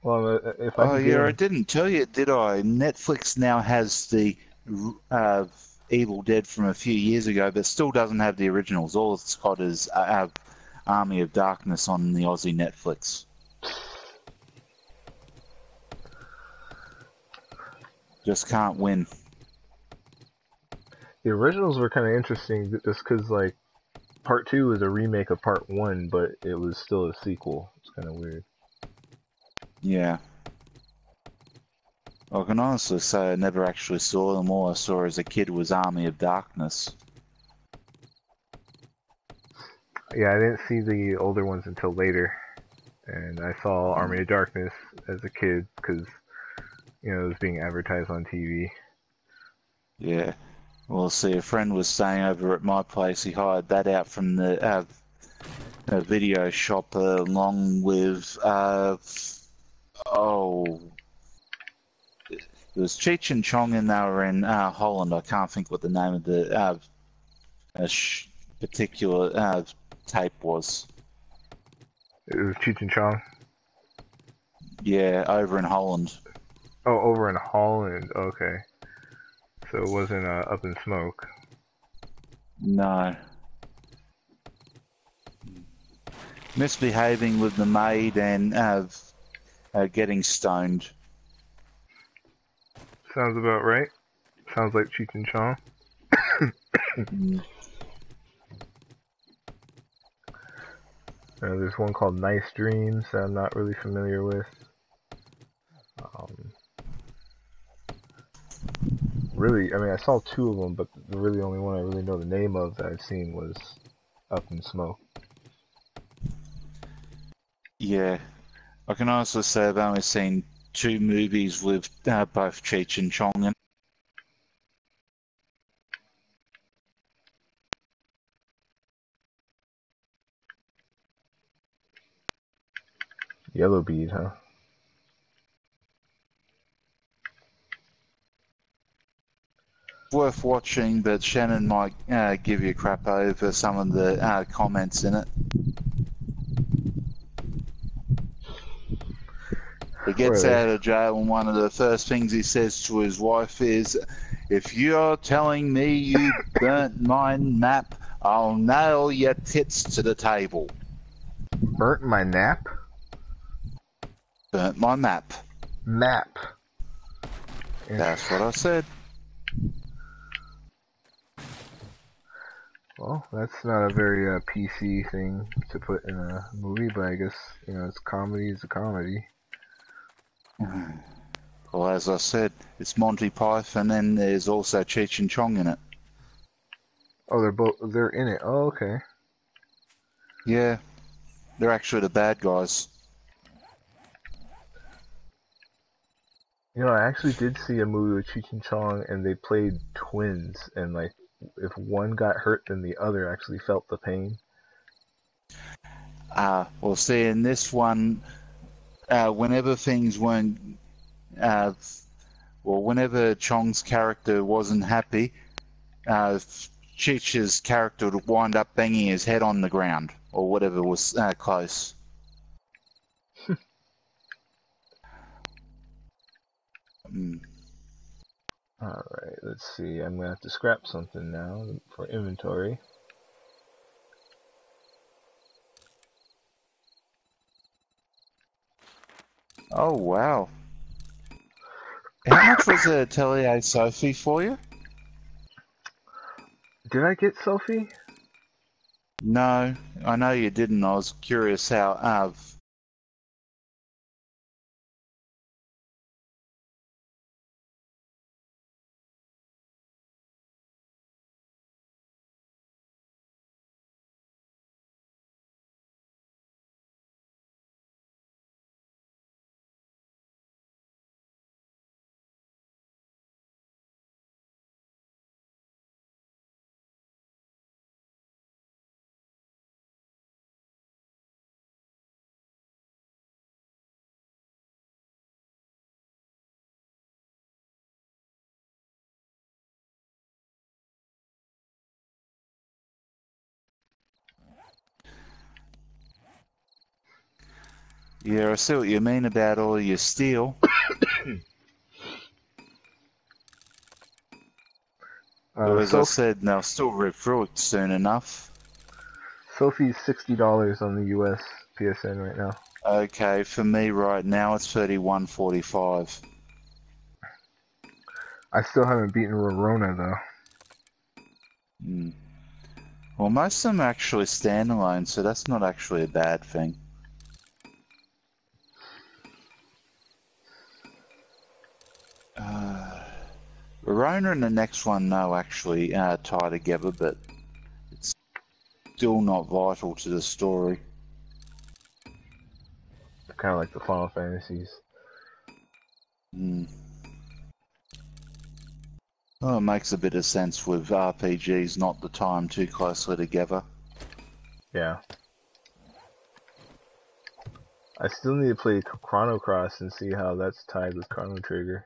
Well, if I Oh can get yeah, I in... didn't tell you, did I? Netflix now has the Evil Dead from a few years ago, but still doesn't have the originals. All it's got is Army of Darkness on the Aussie Netflix. Just can't win. The originals were kind of interesting just because, like, Part 2 is a remake of Part 1, but it was still a sequel. It's kind of weird. Yeah. I can honestly say I never actually saw them. All I saw as a kid was Army of Darkness. Yeah, I didn't see the older ones until later. And I saw Army of Darkness as a kid because, you know, it was being advertised on TV. Yeah. Well, see, a friend was staying over at my place. He hired that out from the video shop along with, it was Cheech and Chong, and they were in Holland. I can't think what the name of the particular tape was. It was Cheech and Chong. Yeah, over in Holland. Oh, over in Holland. Okay. So it wasn't Up in Smoke. No. Misbehaving with the maid and getting stoned. Sounds about right. Sounds like Cheech and Chong. There's one called Nice Dreams that I'm not really familiar with. Really, I mean, I saw two of them, but the really only one I really know the name of that I've seen was Up in Smoke. Yeah. I can also say I've only seen 2 movies with both Cheech and Chong in. Yellow Bead, huh? Worth watching, but Shannon might give you crap over some of the comments in it. He Where are gets they? out of jail, and one of the first things he says to his wife is, "If you're telling me you burnt my map, I'll nail your tits to the table." Burnt my nap? Burnt my map. Map. That's what I said. Well, that's not a very PC thing to put in a movie, but I guess, it's comedy is a comedy. Well, as I said, it's Monty Python, and there's also Cheech and Chong in it. Oh, they're in it. Oh, okay. Yeah, they're actually the bad guys. I actually did see a movie with Cheech and Chong, and they played twins, and like, if one got hurt, then the other actually felt the pain. Well, see, in this one, whenever things weren't, whenever Chong's character wasn't happy, Cheech's character would wind up banging his head on the ground, or whatever was close. Alright, let's see. I'm gonna have to scrap something now for inventory. Oh, wow. How much was a Atelier Sophie for you? Did I get Sophie? No, I know you didn't. I was curious how. Yeah, I see what you mean about all your steel. But as I said, they'll still rip through it soon enough. Sophie's $60 on the US PSN right now. Okay, for me right now it's 31.45. I still haven't beaten Rorona though. Well, most of them are actually standalone, so that's not actually a bad thing. Rorona and the next one, no, actually tie together, but it's still not vital to the story. Kind of like the Final Fantasies. Well, it makes a bit of sense with RPGs not the time too closely together. Yeah. I still need to play Chrono Cross and see how that's tied with Chrono Trigger.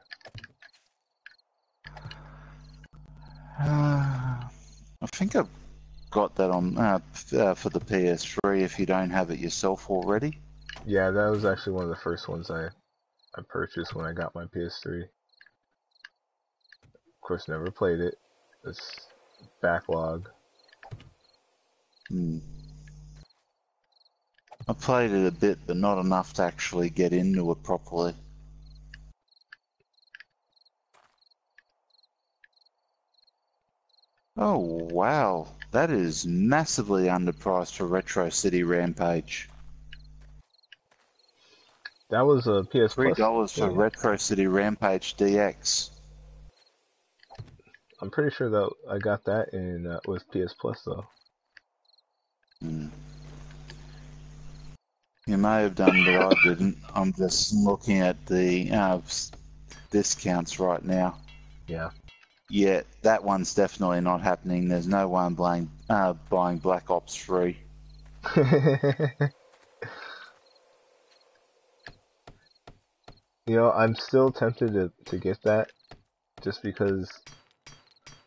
I think I've got that on for the PS3 if you don't have it yourself already. Yeah, that was actually one of the first ones I purchased when I got my PS3. Of course, never played it. It's backlog. I played it a bit, but not enough to actually get into it properly. Oh wow, that is massively underpriced for Retro City Rampage. That was a PS Plus. $3 for Retro City Rampage DX. I'm pretty sure that I got that in with PS Plus though. You may have done, but I didn't. I'm just looking at the discounts right now. Yeah. Yeah, that one's definitely not happening. There's no one buying Black Ops 3. I'm still tempted to get that just because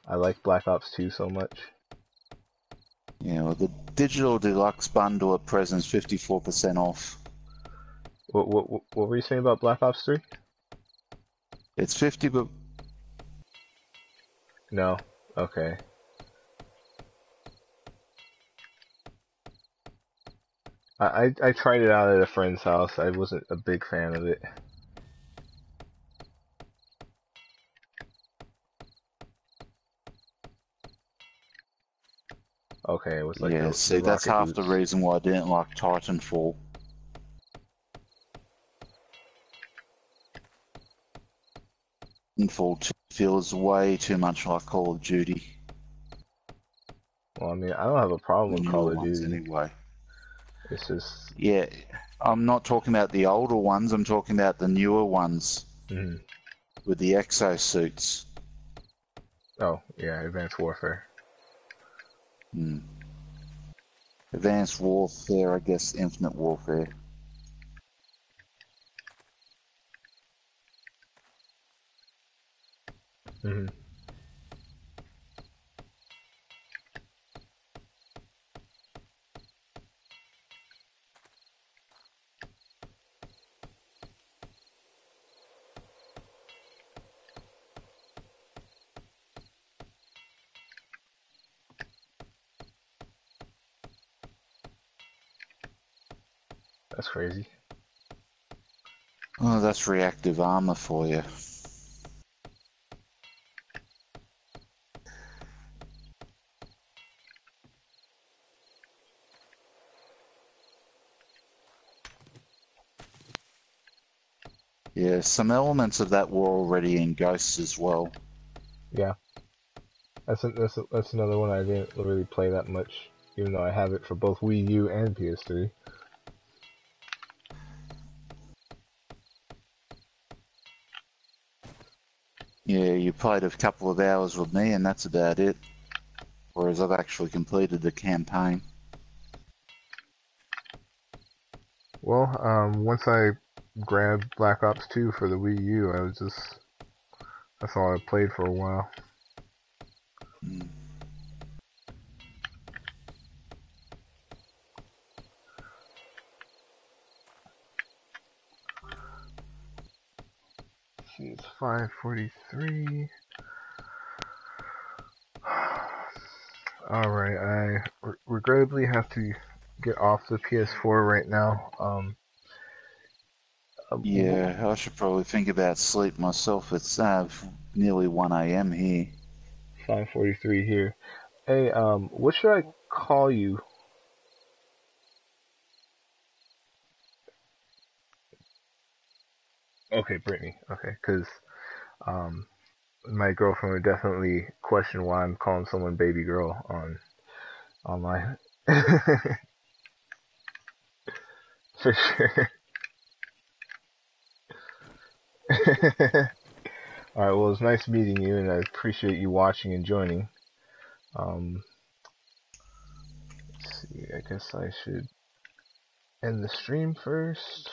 I like Black Ops 2 so much. Yeah, well, the digital deluxe bundle at present is 54% off. What were you saying about Black Ops 3? It's 50, but No. Okay. I tried it out at a friend's house. I wasn't a big fan of it. Okay, it was like yeah, the see, that's rocket half the boots. reason why I didn't like Titanfall. Titanfall 2 feels way too much like Call of Duty. Well, I mean, I don't have a problem The with newer Call of ones, Duty. anyway. It's just, Yeah, I'm not talking about the older ones, I'm talking about the newer ones mm, with the exosuits. oh yeah, Advanced Warfare. Hmm. Advanced Warfare, I guess Infinite Warfare. Hmm. That's crazy. Oh, that's reactive armor for you. Yeah, some elements of that were already in Ghosts as well. Yeah, that's another one I didn't really play that much, even though I have it for both Wii U and PS3. Yeah, you played a couple of hours with me and that's about it. Whereas I've actually completed the campaign. Well, once I grabbed Black Ops 2 for the Wii U, that's all I played for a while. Mm. Let's see, it's 5:43. Alright, I regrettably have to get off the PS4 right now. Yeah, I should probably think about sleep myself. It's nearly 1 a.m. here. 5:43 here. Hey, what should I call you? Okay, Brittney. Okay, because um, my girlfriend would definitely question why I'm calling someone baby girl on online. For sure. All right. Well, it's nice meeting you, and I appreciate you watching and joining. Um, let's see. I guess I should end the stream first.